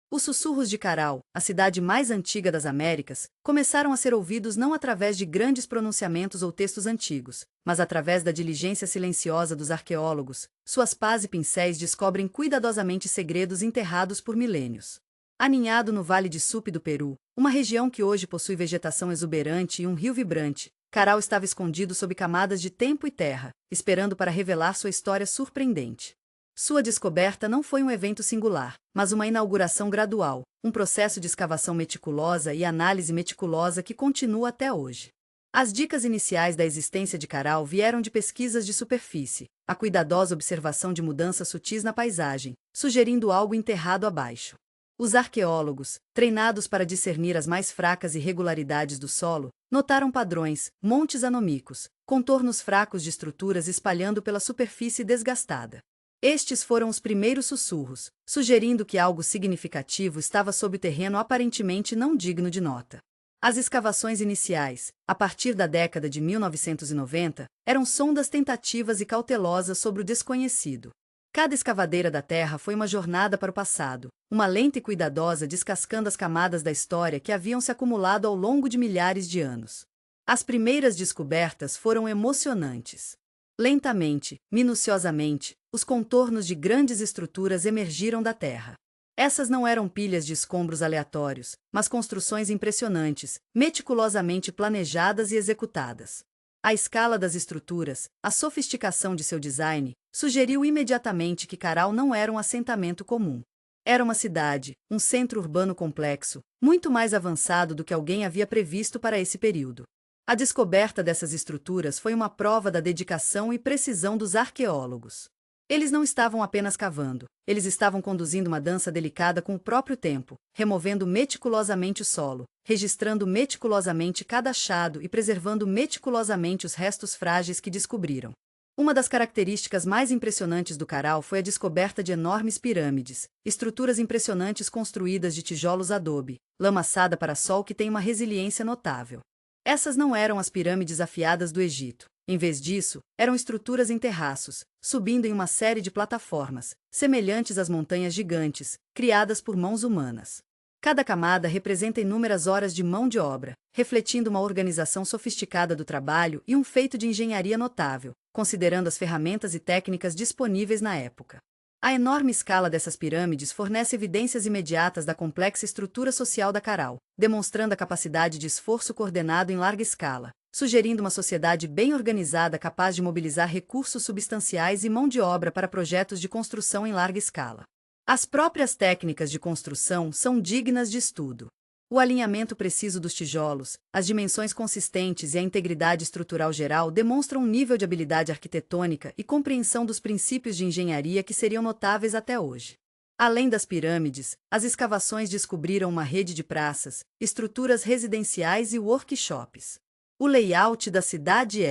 Os sussurros de Caral, a cidade mais antiga das Américas, começaram a ser ouvidos não através de grandes pronunciamentos ou textos antigos, mas através da diligência silenciosa dos arqueólogos. Suas pás e pincéis descobrem cuidadosamente segredos enterrados por milênios. Aninhado no Vale de Supe do Peru, uma região que hoje possui vegetação exuberante e um rio vibrante, Caral estava escondido sob camadas de tempo e terra, esperando para revelar sua história surpreendente. Sua descoberta não foi um evento singular, mas uma inauguração gradual, um processo de escavação meticulosa e análise meticulosa que continua até hoje. As dicas iniciais da existência de Caral vieram de pesquisas de superfície, a cuidadosa observação de mudanças sutis na paisagem, sugerindo algo enterrado abaixo. Os arqueólogos, treinados para discernir as mais fracas irregularidades do solo, notaram padrões, montes anomicos, contornos fracos de estruturas espalhando pela superfície desgastada. Estes foram os primeiros sussurros, sugerindo que algo significativo estava sob o terreno aparentemente não digno de nota. As escavações iniciais, a partir da década de 1990, eram sondas tentativas e cautelosas sobre o desconhecido. Cada escavadeira da Terra foi uma jornada para o passado, uma lenta e cuidadosa descascando as camadas da história que haviam se acumulado ao longo de milhares de anos. As primeiras descobertas foram emocionantes. Lentamente, minuciosamente, os contornos de grandes estruturas emergiram da terra. Essas não eram pilhas de escombros aleatórios, mas construções impressionantes, meticulosamente planejadas e executadas. A escala das estruturas, a sofisticação de seu design, sugeriu imediatamente que Caral não era um assentamento comum. Era uma cidade, um centro urbano complexo, muito mais avançado do que alguém havia previsto para esse período. A descoberta dessas estruturas foi uma prova da dedicação e precisão dos arqueólogos. Eles não estavam apenas cavando, eles estavam conduzindo uma dança delicada com o próprio tempo, removendo meticulosamente o solo, registrando meticulosamente cada achado e preservando meticulosamente os restos frágeis que descobriram. Uma das características mais impressionantes do Caral foi a descoberta de enormes pirâmides, estruturas impressionantes construídas de tijolos adobe, lamaçada para sol que tem uma resiliência notável. Essas não eram as pirâmides afiadas do Egito. Em vez disso, eram estruturas em terraços, subindo em uma série de plataformas, semelhantes às montanhas gigantes, criadas por mãos humanas. Cada camada representa inúmeras horas de mão de obra, refletindo uma organização sofisticada do trabalho e um feito de engenharia notável, considerando as ferramentas e técnicas disponíveis na época. A enorme escala dessas pirâmides fornece evidências imediatas da complexa estrutura social da Caral, demonstrando a capacidade de esforço coordenado em larga escala, sugerindo uma sociedade bem organizada capaz de mobilizar recursos substanciais e mão de obra para projetos de construção em larga escala. As próprias técnicas de construção são dignas de estudo. O alinhamento preciso dos tijolos, as dimensões consistentes e a integridade estrutural geral demonstram um nível de habilidade arquitetônica e compreensão dos princípios de engenharia que seriam notáveis até hoje. Além das pirâmides, as escavações descobriram uma rede de praças, estruturas residenciais e workshops. O layout da cidade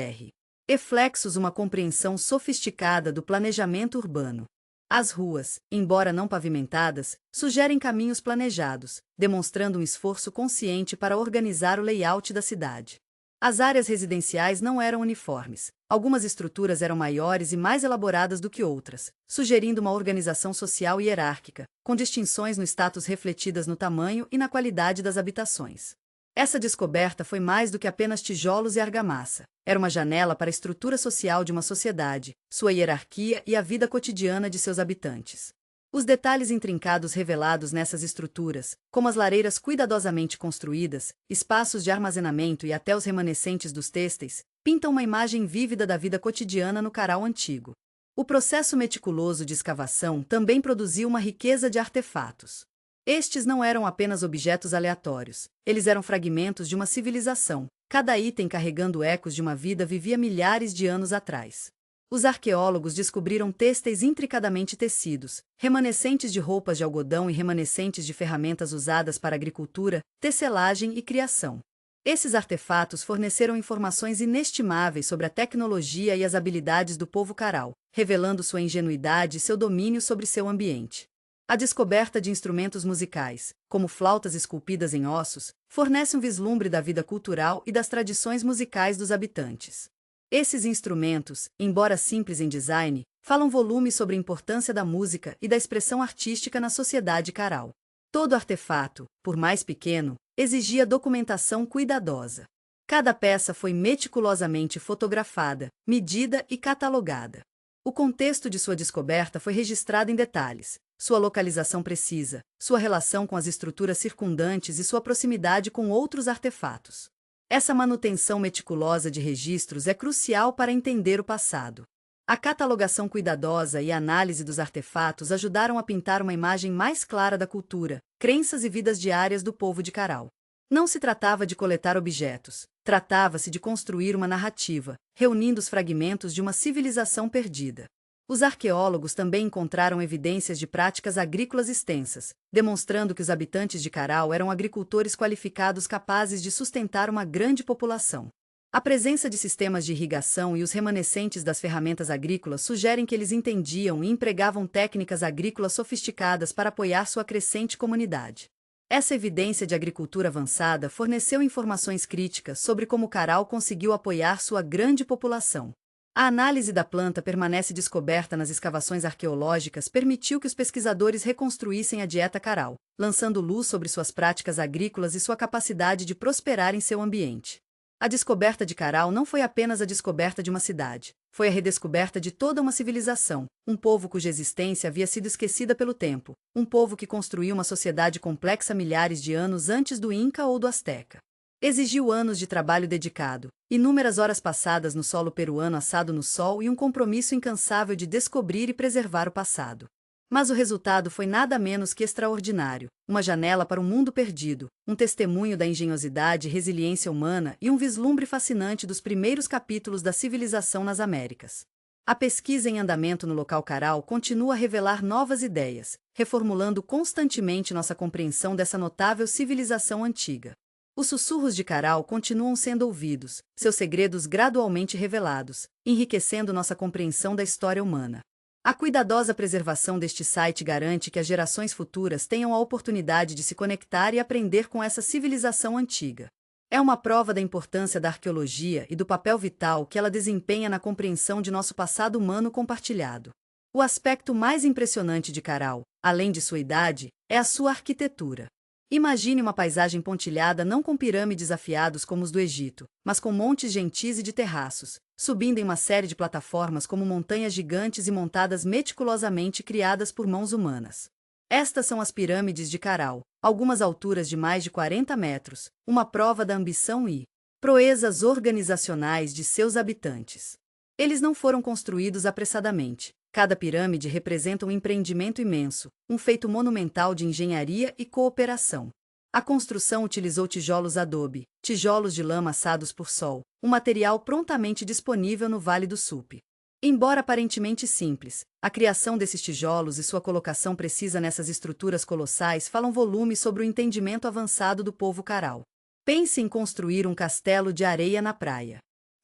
reflexos uma compreensão sofisticada do planejamento urbano. As ruas, embora não pavimentadas, sugerem caminhos planejados, demonstrando um esforço consciente para organizar o layout da cidade. As áreas residenciais não eram uniformes. Algumas estruturas eram maiores e mais elaboradas do que outras, sugerindo uma organização social hierárquica, com distinções no status refletidas no tamanho e na qualidade das habitações. Essa descoberta foi mais do que apenas tijolos e argamassa. Era uma janela para a estrutura social de uma sociedade, sua hierarquia e a vida cotidiana de seus habitantes. Os detalhes intrincados revelados nessas estruturas, como as lareiras cuidadosamente construídas, espaços de armazenamento e até os remanescentes dos têxteis, pintam uma imagem vívida da vida cotidiana no Caral antigo. O processo meticuloso de escavação também produziu uma riqueza de artefatos. Estes não eram apenas objetos aleatórios, eles eram fragmentos de uma civilização, cada item carregando ecos de uma vida vivia milhares de anos atrás. Os arqueólogos descobriram têxteis intricadamente tecidos, remanescentes de roupas de algodão e remanescentes de ferramentas usadas para agricultura, tecelagem e criação. Esses artefatos forneceram informações inestimáveis sobre a tecnologia e as habilidades do povo Caral, revelando sua ingenuidade e seu domínio sobre seu ambiente. A descoberta de instrumentos musicais, como flautas esculpidas em ossos, fornece um vislumbre da vida cultural e das tradições musicais dos habitantes. Esses instrumentos, embora simples em design, falam volumes sobre a importância da música e da expressão artística na sociedade Caral. Todo artefato, por mais pequeno, exigia documentação cuidadosa. Cada peça foi meticulosamente fotografada, medida e catalogada. O contexto de sua descoberta foi registrado em detalhes, sua localização precisa, sua relação com as estruturas circundantes e sua proximidade com outros artefatos. Essa manutenção meticulosa de registros é crucial para entender o passado. A catalogação cuidadosa e a análise dos artefatos ajudaram a pintar uma imagem mais clara da cultura, crenças e vidas diárias do povo de Caral. Não se tratava de coletar objetos, tratava-se de construir uma narrativa, reunindo os fragmentos de uma civilização perdida. Os arqueólogos também encontraram evidências de práticas agrícolas extensas, demonstrando que os habitantes de Caral eram agricultores qualificados capazes de sustentar uma grande população. A presença de sistemas de irrigação e os remanescentes das ferramentas agrícolas sugerem que eles entendiam e empregavam técnicas agrícolas sofisticadas para apoiar sua crescente comunidade. Essa evidência de agricultura avançada forneceu informações críticas sobre como Caral conseguiu apoiar sua grande população. A análise da planta permanece descoberta nas escavações arqueológicas permitiu que os pesquisadores reconstruíssem a dieta Caral, lançando luz sobre suas práticas agrícolas e sua capacidade de prosperar em seu ambiente. A descoberta de Caral não foi apenas a descoberta de uma cidade, foi a redescoberta de toda uma civilização, um povo cuja existência havia sido esquecida pelo tempo, um povo que construiu uma sociedade complexa milhares de anos antes do Inca ou do Azteca. Exigiu anos de trabalho dedicado, inúmeras horas passadas no solo peruano assado no sol e um compromisso incansável de descobrir e preservar o passado. Mas o resultado foi nada menos que extraordinário, uma janela para um mundo perdido, um testemunho da engenhosidade e resiliência humana e um vislumbre fascinante dos primeiros capítulos da civilização nas Américas. A pesquisa em andamento no local Caral continua a revelar novas ideias, reformulando constantemente nossa compreensão dessa notável civilização antiga. Os sussurros de Caral continuam sendo ouvidos, seus segredos gradualmente revelados, enriquecendo nossa compreensão da história humana. A cuidadosa preservação deste site garante que as gerações futuras tenham a oportunidade de se conectar e aprender com essa civilização antiga. É uma prova da importância da arqueologia e do papel vital que ela desempenha na compreensão de nosso passado humano compartilhado. O aspecto mais impressionante de Caral, além de sua idade, é a sua arquitetura. Imagine uma paisagem pontilhada não com pirâmides afiados como os do Egito, mas com montes gentis e de terraços, subindo em uma série de plataformas como montanhas gigantes e montadas meticulosamente criadas por mãos humanas. Estas são as pirâmides de Caral, algumas alturas de mais de 40 metros, uma prova da ambição e proezas organizacionais de seus habitantes. Eles não foram construídos apressadamente. Cada pirâmide representa um empreendimento imenso, um feito monumental de engenharia e cooperação. A construção utilizou tijolos adobe, tijolos de lama assados por sol, um material prontamente disponível no Vale do Supe. Embora aparentemente simples, a criação desses tijolos e sua colocação precisa nessas estruturas colossais falam volume sobre o entendimento avançado do povo Caral. Pense em construir um castelo de areia na praia.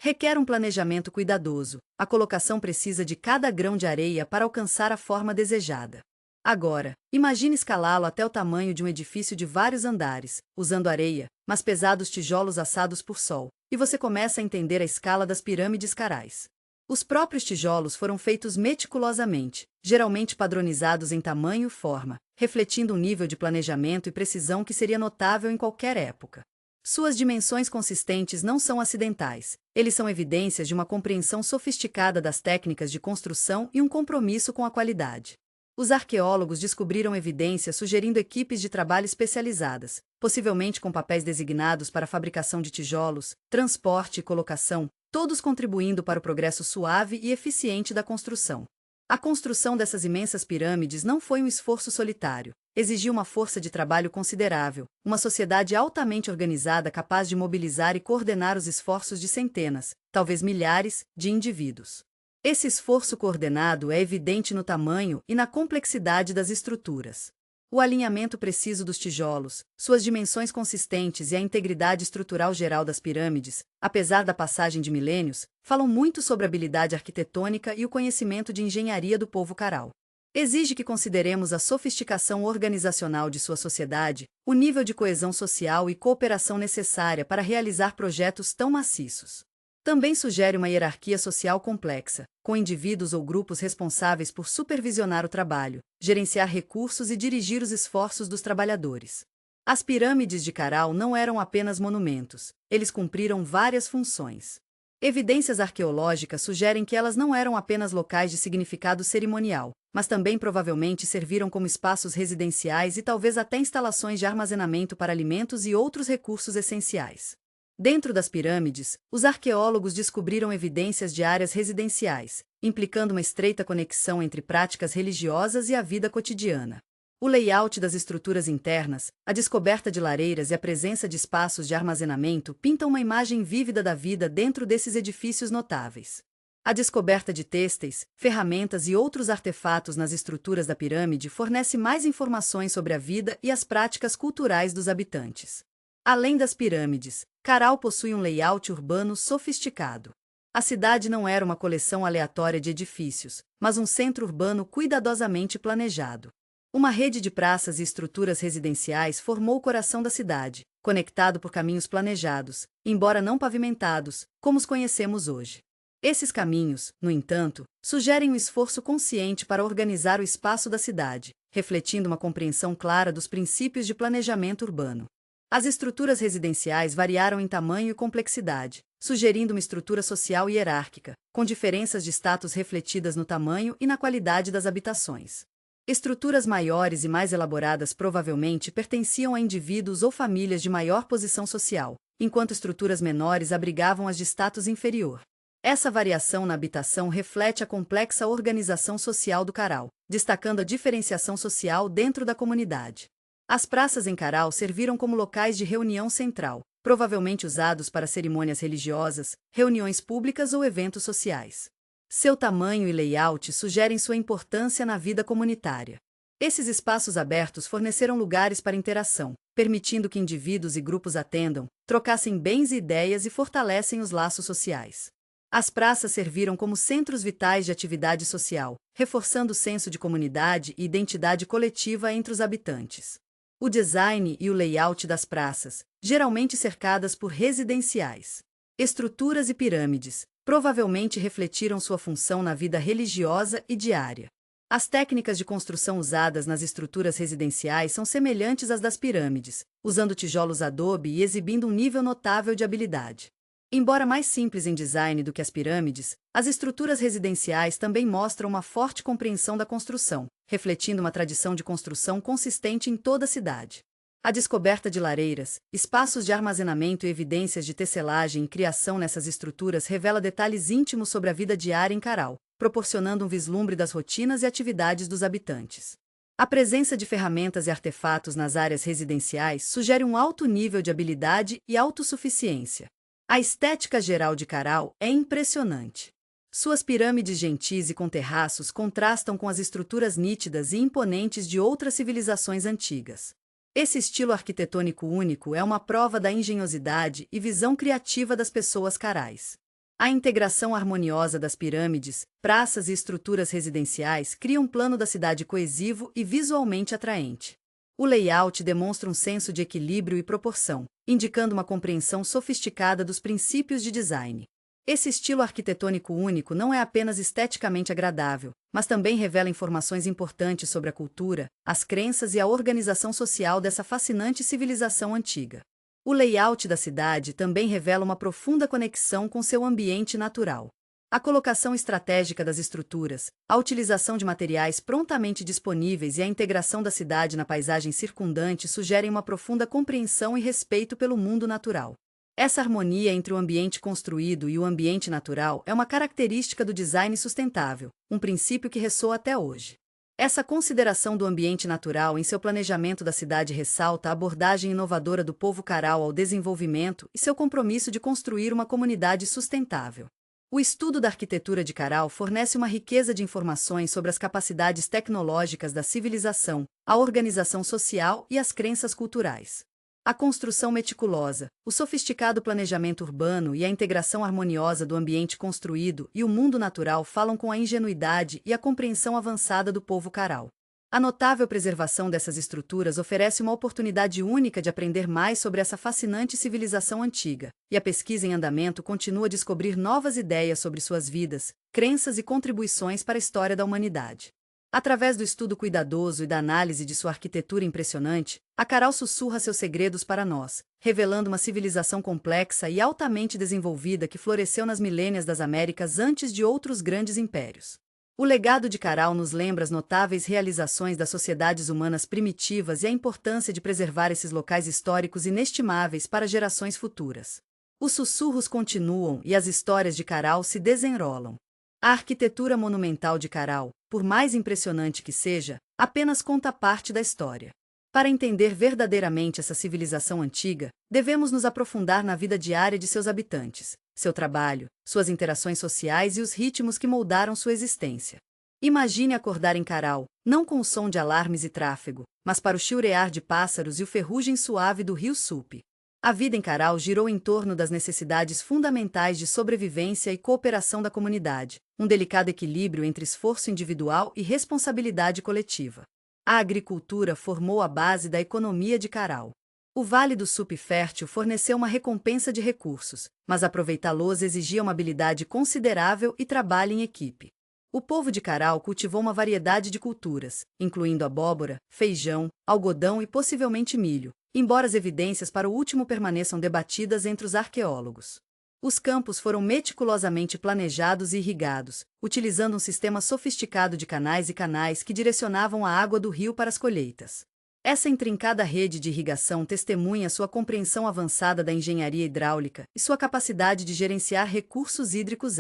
Requer um planejamento cuidadoso, a colocação precisa de cada grão de areia para alcançar a forma desejada. Agora, imagine escalá-lo até o tamanho de um edifício de vários andares, usando areia, mas pesados tijolos assados por sol, e você começa a entender a escala das pirâmides Carais. Os próprios tijolos foram feitos meticulosamente, geralmente padronizados em tamanho e forma, refletindo um nível de planejamento e precisão que seria notável em qualquer época. Suas dimensões consistentes não são acidentais, eles são evidências de uma compreensão sofisticada das técnicas de construção e um compromisso com a qualidade. Os arqueólogos descobriram evidências sugerindo equipes de trabalho especializadas, possivelmente com papéis designados para a fabricação de tijolos, transporte e colocação, todos contribuindo para o progresso suave e eficiente da construção. A construção dessas imensas pirâmides não foi um esforço solitário. Exigiu uma força de trabalho considerável, uma sociedade altamente organizada capaz de mobilizar e coordenar os esforços de centenas, talvez milhares, de indivíduos. Esse esforço coordenado é evidente no tamanho e na complexidade das estruturas. O alinhamento preciso dos tijolos, suas dimensões consistentes e a integridade estrutural geral das pirâmides, apesar da passagem de milênios, falam muito sobre a habilidade arquitetônica e o conhecimento de engenharia do povo Caral. Exige que consideremos a sofisticação organizacional de sua sociedade, o nível de coesão social e cooperação necessária para realizar projetos tão maciços. Também sugere uma hierarquia social complexa, com indivíduos ou grupos responsáveis por supervisionar o trabalho, gerenciar recursos e dirigir os esforços dos trabalhadores. As pirâmides de Caral não eram apenas monumentos, eles cumpriram várias funções. Evidências arqueológicas sugerem que elas não eram apenas locais de significado cerimonial, mas também provavelmente serviram como espaços residenciais e talvez até instalações de armazenamento para alimentos e outros recursos essenciais. Dentro das pirâmides, os arqueólogos descobriram evidências de áreas residenciais, implicando uma estreita conexão entre práticas religiosas e a vida cotidiana. O layout das estruturas internas, a descoberta de lareiras e a presença de espaços de armazenamento pintam uma imagem vívida da vida dentro desses edifícios notáveis. A descoberta de têxteis, ferramentas e outros artefatos nas estruturas da pirâmide fornece mais informações sobre a vida e as práticas culturais dos habitantes. Além das pirâmides, Caral possui um layout urbano sofisticado. A cidade não era uma coleção aleatória de edifícios, mas um centro urbano cuidadosamente planejado. Uma rede de praças e estruturas residenciais formou o coração da cidade, conectado por caminhos planejados, embora não pavimentados, como os conhecemos hoje. Esses caminhos, no entanto, sugerem um esforço consciente para organizar o espaço da cidade, refletindo uma compreensão clara dos princípios de planejamento urbano. As estruturas residenciais variaram em tamanho e complexidade, sugerindo uma estrutura social hierárquica, com diferenças de status refletidas no tamanho e na qualidade das habitações. Estruturas maiores e mais elaboradas provavelmente pertenciam a indivíduos ou famílias de maior posição social, enquanto estruturas menores abrigavam as de status inferior. Essa variação na habitação reflete a complexa organização social do Caral, destacando a diferenciação social dentro da comunidade. As praças em Caral serviram como locais de reunião central, provavelmente usados para cerimônias religiosas, reuniões públicas ou eventos sociais. Seu tamanho e layout sugerem sua importância na vida comunitária. Esses espaços abertos forneceram lugares para interação, permitindo que indivíduos e grupos atendam, trocassem bens e ideias e fortalecem os laços sociais. As praças serviram como centros vitais de atividade social, reforçando o senso de comunidade e identidade coletiva entre os habitantes. O design e o layout das praças, geralmente cercadas por residenciais, estruturas e pirâmides, provavelmente refletiram sua função na vida religiosa e diária. As técnicas de construção usadas nas estruturas residenciais são semelhantes às das pirâmides, usando tijolos adobe e exibindo um nível notável de habilidade. Embora mais simples em design do que as pirâmides, as estruturas residenciais também mostram uma forte compreensão da construção, refletindo uma tradição de construção consistente em toda a cidade. A descoberta de lareiras, espaços de armazenamento e evidências de tecelagem e criação nessas estruturas revela detalhes íntimos sobre a vida diária em Caral, proporcionando um vislumbre das rotinas e atividades dos habitantes. A presença de ferramentas e artefatos nas áreas residenciais sugere um alto nível de habilidade e autossuficiência. A estética geral de Caral é impressionante. Suas pirâmides gentis e com terraços contrastam com as estruturas nítidas e imponentes de outras civilizações antigas. Esse estilo arquitetônico único é uma prova da engenhosidade e visão criativa das pessoas carais. A integração harmoniosa das pirâmides, praças e estruturas residenciais cria um plano da cidade coesivo e visualmente atraente. O layout demonstra um senso de equilíbrio e proporção, indicando uma compreensão sofisticada dos princípios de design. Esse estilo arquitetônico único não é apenas esteticamente agradável, mas também revela informações importantes sobre a cultura, as crenças e a organização social dessa fascinante civilização antiga. O layout da cidade também revela uma profunda conexão com seu ambiente natural. A colocação estratégica das estruturas, a utilização de materiais prontamente disponíveis e a integração da cidade na paisagem circundante sugerem uma profunda compreensão e respeito pelo mundo natural. Essa harmonia entre o ambiente construído e o ambiente natural é uma característica do design sustentável, um princípio que ressoa até hoje. Essa consideração do ambiente natural em seu planejamento da cidade ressalta a abordagem inovadora do povo Caral ao desenvolvimento e seu compromisso de construir uma comunidade sustentável. O estudo da arquitetura de Caral fornece uma riqueza de informações sobre as capacidades tecnológicas da civilização, a organização social e as crenças culturais. A construção meticulosa, o sofisticado planejamento urbano e a integração harmoniosa do ambiente construído e o mundo natural falam com a ingenuidade e a compreensão avançada do povo Caral. A notável preservação dessas estruturas oferece uma oportunidade única de aprender mais sobre essa fascinante civilização antiga, e a pesquisa em andamento continua a descobrir novas ideias sobre suas vidas, crenças e contribuições para a história da humanidade. Através do estudo cuidadoso e da análise de sua arquitetura impressionante, a Caral sussurra seus segredos para nós, revelando uma civilização complexa e altamente desenvolvida que floresceu nas milênias das Américas antes de outros grandes impérios. O legado de Caral nos lembra as notáveis realizações das sociedades humanas primitivas e a importância de preservar esses locais históricos inestimáveis para gerações futuras. Os sussurros continuam e as histórias de Caral se desenrolam. A arquitetura monumental de Caral, por mais impressionante que seja, apenas conta parte da história. Para entender verdadeiramente essa civilização antiga, devemos nos aprofundar na vida diária de seus habitantes, seu trabalho, suas interações sociais e os ritmos que moldaram sua existência. Imagine acordar em Caral, não com o som de alarmes e tráfego, mas para o chiurear de pássaros e o ferrugem suave do rio Supe. A vida em Caral girou em torno das necessidades fundamentais de sobrevivência e cooperação da comunidade, um delicado equilíbrio entre esforço individual e responsabilidade coletiva. A agricultura formou a base da economia de Caral. O Vale do Supe fértil forneceu uma recompensa de recursos, mas aproveitá-los exigia uma habilidade considerável e trabalho em equipe. O povo de Caral cultivou uma variedade de culturas, incluindo abóbora, feijão, algodão e possivelmente milho, embora as evidências para o último permaneçam debatidas entre os arqueólogos. Os campos foram meticulosamente planejados e irrigados, utilizando um sistema sofisticado de canais e canais que direcionavam a água do rio para as colheitas. Essa intrincada rede de irrigação testemunha sua compreensão avançada da engenharia hidráulica e sua capacidade de gerenciar recursos hídricos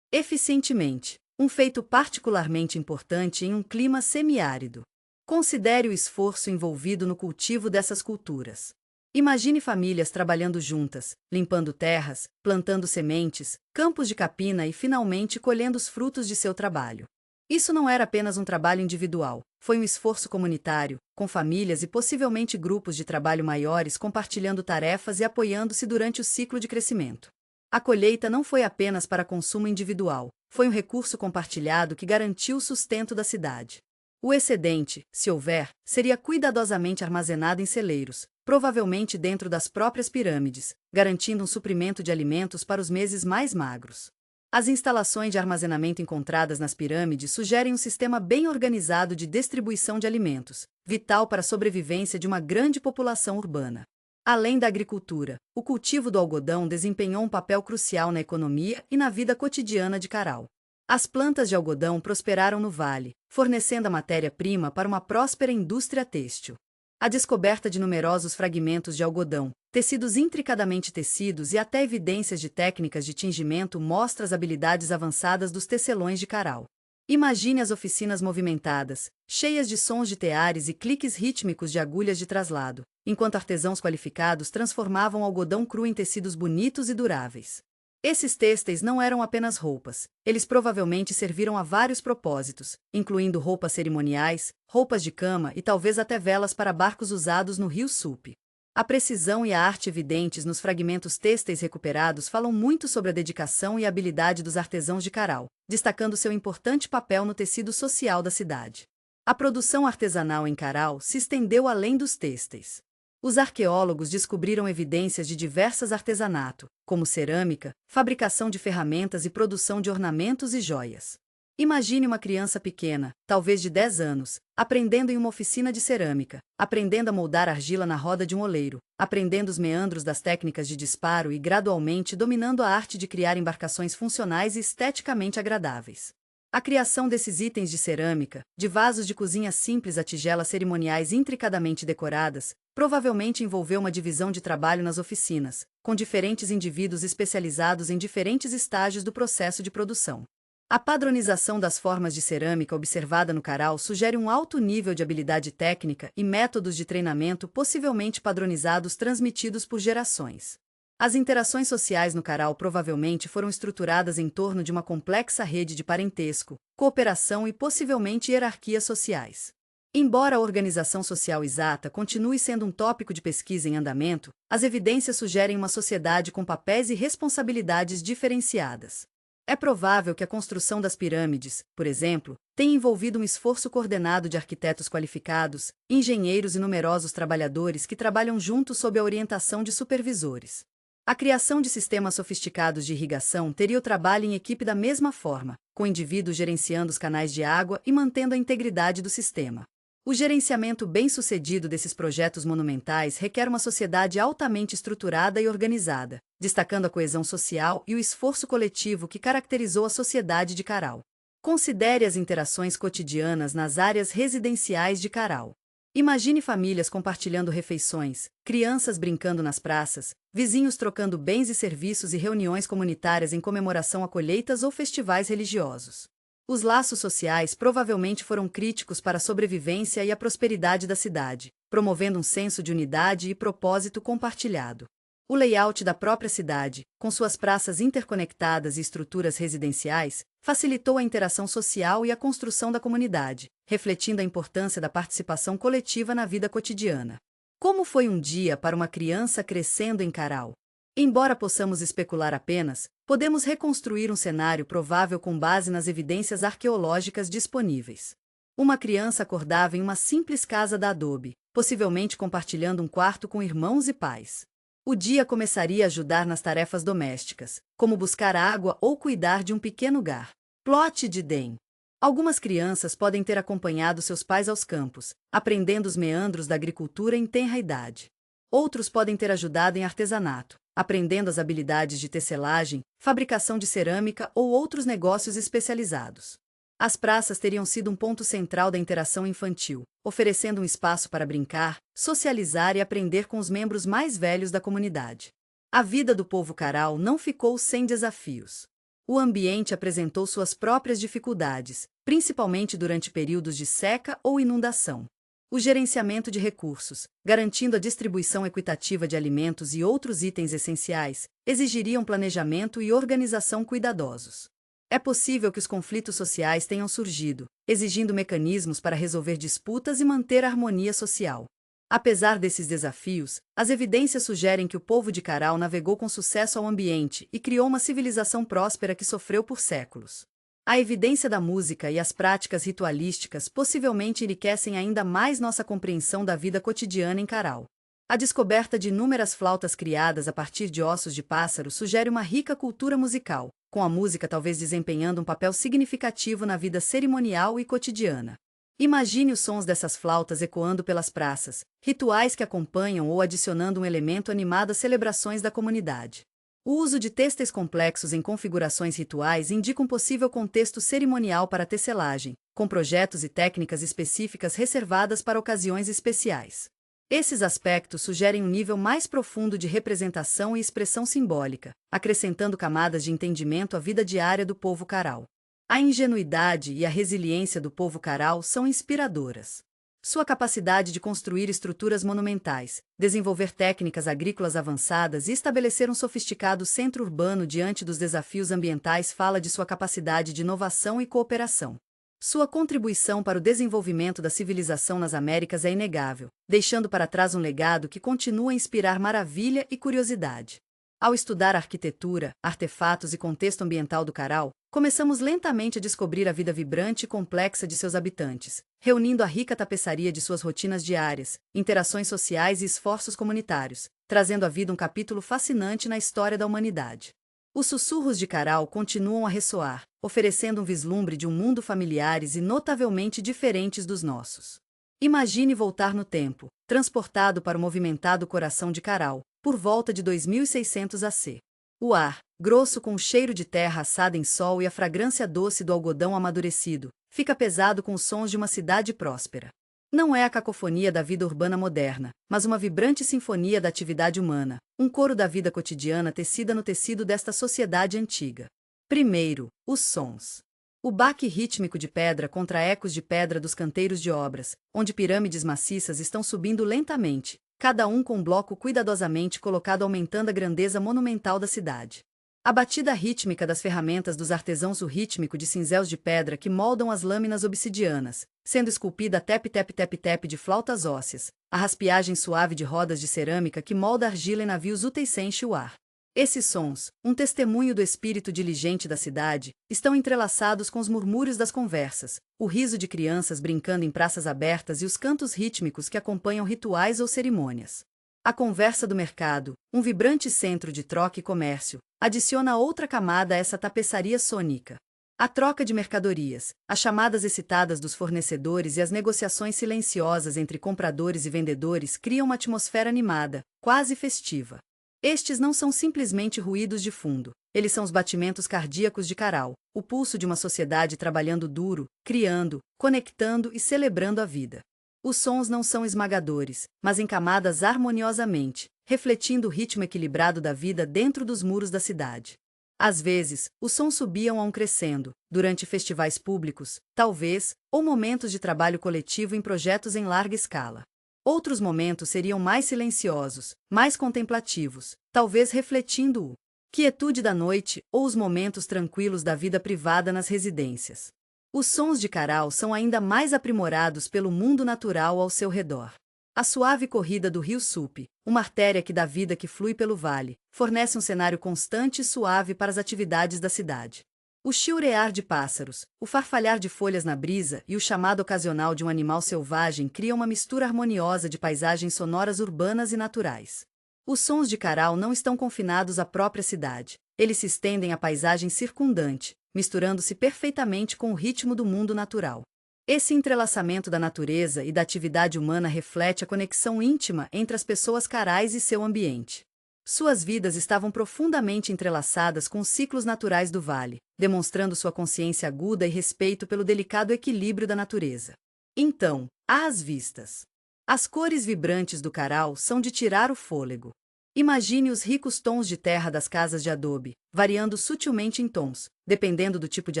eficientemente, um feito particularmente importante em um clima semiárido. Considere o esforço envolvido no cultivo dessas culturas. Imagine famílias trabalhando juntas, limpando terras, plantando sementes, campos de capina e finalmente colhendo os frutos de seu trabalho. Isso não era apenas um trabalho individual, foi um esforço comunitário, com famílias e possivelmente grupos de trabalho maiores compartilhando tarefas e apoiando-se durante o ciclo de crescimento. A colheita não foi apenas para consumo individual, foi um recurso compartilhado que garantiu o sustento da cidade. O excedente, se houver, seria cuidadosamente armazenado em celeiros, provavelmente dentro das próprias pirâmides, garantindo um suprimento de alimentos para os meses mais magros. As instalações de armazenamento encontradas nas pirâmides sugerem um sistema bem organizado de distribuição de alimentos, vital para a sobrevivência de uma grande população urbana. Além da agricultura, o cultivo do algodão desempenhou um papel crucial na economia e na vida cotidiana de Caral. As plantas de algodão prosperaram no vale, fornecendo a matéria-prima para uma próspera indústria têxtil. A descoberta de numerosos fragmentos de algodão, tecidos intricadamente tecidos e até evidências de técnicas de tingimento mostra as habilidades avançadas dos tecelões de Caral. Imagine as oficinas movimentadas, cheias de sons de teares e cliques rítmicos de agulhas de traslado, enquanto artesãos qualificados transformavam o algodão cru em tecidos bonitos e duráveis. Esses têxteis não eram apenas roupas, eles provavelmente serviram a vários propósitos, incluindo roupas cerimoniais, roupas de cama e talvez até velas para barcos usados no rio Supe. A precisão e a arte evidentes nos fragmentos têxteis recuperados falam muito sobre a dedicação e a habilidade dos artesãos de Caral, destacando seu importante papel no tecido social da cidade. A produção artesanal em Caral se estendeu além dos têxteis. Os arqueólogos descobriram evidências de diversos artesanato, como cerâmica, fabricação de ferramentas e produção de ornamentos e joias. Imagine uma criança pequena, talvez de 10 anos, aprendendo em uma oficina de cerâmica, aprendendo a moldar argila na roda de um oleiro, aprendendo os meandros das técnicas de disparo e gradualmente dominando a arte de criar embarcações funcionais e esteticamente agradáveis. A criação desses itens de cerâmica, de vasos de cozinha simples a tigelas cerimoniais intricadamente decoradas, provavelmente envolveu uma divisão de trabalho nas oficinas, com diferentes indivíduos especializados em diferentes estágios do processo de produção. A padronização das formas de cerâmica observada no Caral sugere um alto nível de habilidade técnica e métodos de treinamento possivelmente padronizados transmitidos por gerações. As interações sociais no Caral provavelmente foram estruturadas em torno de uma complexa rede de parentesco, cooperação e possivelmente hierarquias sociais. Embora a organização social exata continue sendo um tópico de pesquisa em andamento, as evidências sugerem uma sociedade com papéis e responsabilidades diferenciadas. É provável que a construção das pirâmides, por exemplo, tenha envolvido um esforço coordenado de arquitetos qualificados, engenheiros e numerosos trabalhadores que trabalham juntos sob a orientação de supervisores. A criação de sistemas sofisticados de irrigação teria o trabalho em equipe da mesma forma, com indivíduos gerenciando os canais de água e mantendo a integridade do sistema. O gerenciamento bem-sucedido desses projetos monumentais requer uma sociedade altamente estruturada e organizada, destacando a coesão social e o esforço coletivo que caracterizou a sociedade de Caral. Considere as interações cotidianas nas áreas residenciais de Caral. Imagine famílias compartilhando refeições, crianças brincando nas praças, vizinhos trocando bens e serviços e reuniões comunitárias em comemoração a colheitas ou festivais religiosos. Os laços sociais provavelmente foram críticos para a sobrevivência e a prosperidade da cidade, promovendo um senso de unidade e propósito compartilhado. O layout da própria cidade, com suas praças interconectadas e estruturas residenciais, facilitou a interação social e a construção da comunidade, refletindo a importância da participação coletiva na vida cotidiana. Como foi um dia para uma criança crescendo em Caral? Embora possamos especular apenas, podemos reconstruir um cenário provável com base nas evidências arqueológicas disponíveis. Uma criança acordava em uma simples casa da adobe, possivelmente compartilhando um quarto com irmãos e pais. O dia começaria a ajudar nas tarefas domésticas, como buscar água ou cuidar de um pequeno gar. Plot de Den. Algumas crianças podem ter acompanhado seus pais aos campos, aprendendo os meandros da agricultura em tenra idade. Outros podem ter ajudado em artesanato, aprendendo as habilidades de tecelagem, fabricação de cerâmica ou outros negócios especializados. As praças teriam sido um ponto central da interação infantil, oferecendo um espaço para brincar, socializar e aprender com os membros mais velhos da comunidade. A vida do povo Caral não ficou sem desafios. O ambiente apresentou suas próprias dificuldades, principalmente durante períodos de seca ou inundação. O gerenciamento de recursos, garantindo a distribuição equitativa de alimentos e outros itens essenciais, exigiria um planejamento e organização cuidadosos. É possível que os conflitos sociais tenham surgido, exigindo mecanismos para resolver disputas e manter a harmonia social. Apesar desses desafios, as evidências sugerem que o povo de Caral navegou com sucesso ao ambiente e criou uma civilização próspera que sofreu por séculos. A evidência da música e as práticas ritualísticas possivelmente enriquecem ainda mais nossa compreensão da vida cotidiana em Caral. A descoberta de inúmeras flautas criadas a partir de ossos de pássaro sugere uma rica cultura musical, com a música talvez desempenhando um papel significativo na vida cerimonial e cotidiana. Imagine os sons dessas flautas ecoando pelas praças, rituais que acompanham ou adicionando um elemento animado às celebrações da comunidade. O uso de têxteis complexos em configurações rituais indica um possível contexto cerimonial para a tecelagem, com projetos e técnicas específicas reservadas para ocasiões especiais. Esses aspectos sugerem um nível mais profundo de representação e expressão simbólica, acrescentando camadas de entendimento à vida diária do povo Caral. A ingenuidade e a resiliência do povo Caral são inspiradoras. Sua capacidade de construir estruturas monumentais, desenvolver técnicas agrícolas avançadas e estabelecer um sofisticado centro urbano diante dos desafios ambientais fala de sua capacidade de inovação e cooperação. Sua contribuição para o desenvolvimento da civilização nas Américas é inegável, deixando para trás um legado que continua a inspirar maravilha e curiosidade. Ao estudar a arquitetura, artefatos e contexto ambiental do Caral, começamos lentamente a descobrir a vida vibrante e complexa de seus habitantes, reunindo a rica tapeçaria de suas rotinas diárias, interações sociais e esforços comunitários, trazendo à vida um capítulo fascinante na história da humanidade. Os sussurros de Caral continuam a ressoar, oferecendo um vislumbre de um mundo familiares e notavelmente diferentes dos nossos. Imagine voltar no tempo, transportado para o movimentado coração de Caral, por volta de 2600 AC. O ar, grosso com o cheiro de terra assada em sol e a fragrância doce do algodão amadurecido, fica pesado com os sons de uma cidade próspera. Não é a cacofonia da vida urbana moderna, mas uma vibrante sinfonia da atividade humana, um coro da vida cotidiana tecida no tecido desta sociedade antiga. Primeiro, os sons. O baque rítmico de pedra contra ecos de pedra dos canteiros de obras, onde pirâmides maciças estão subindo lentamente, cada um com um bloco cuidadosamente colocado aumentando a grandeza monumental da cidade. A batida rítmica das ferramentas dos artesãos, o rítmico de cinzéus de pedra que moldam as lâminas obsidianas, sendo esculpida a tep-tep-tep-tep de flautas ósseas, a raspiagem suave de rodas de cerâmica que molda argila em navios úteis sem enche o ar. Esses sons, um testemunho do espírito diligente da cidade, estão entrelaçados com os murmúrios das conversas, o riso de crianças brincando em praças abertas e os cantos rítmicos que acompanham rituais ou cerimônias. A conversa do mercado, um vibrante centro de troca e comércio, adiciona outra camada a essa tapeçaria sônica. A troca de mercadorias, as chamadas excitadas dos fornecedores e as negociações silenciosas entre compradores e vendedores criam uma atmosfera animada, quase festiva. Estes não são simplesmente ruídos de fundo, eles são os batimentos cardíacos de Caral, o pulso de uma sociedade trabalhando duro, criando, conectando e celebrando a vida. Os sons não são esmagadores, mas encamadas harmoniosamente, refletindo o ritmo equilibrado da vida dentro dos muros da cidade. Às vezes, os sons subiam a um crescendo, durante festivais públicos, talvez, ou momentos de trabalho coletivo em projetos em larga escala. Outros momentos seriam mais silenciosos, mais contemplativos, talvez refletindo o quietude da noite ou os momentos tranquilos da vida privada nas residências. Os sons de Caral são ainda mais aprimorados pelo mundo natural ao seu redor. A suave corrida do rio Supe, uma artéria que dá vida que flui pelo vale, fornece um cenário constante e suave para as atividades da cidade. O chiurear de pássaros, o farfalhar de folhas na brisa e o chamado ocasional de um animal selvagem criam uma mistura harmoniosa de paisagens sonoras urbanas e naturais. Os sons de Caral não estão confinados à própria cidade, eles se estendem à paisagem circundante, misturando-se perfeitamente com o ritmo do mundo natural. Esse entrelaçamento da natureza e da atividade humana reflete a conexão íntima entre as pessoas carais e seu ambiente. Suas vidas estavam profundamente entrelaçadas com os ciclos naturais do vale, demonstrando sua consciência aguda e respeito pelo delicado equilíbrio da natureza. Então, às vistas, as cores vibrantes do Caral são de tirar o fôlego. Imagine os ricos tons de terra das casas de adobe, variando sutilmente em tons, dependendo do tipo de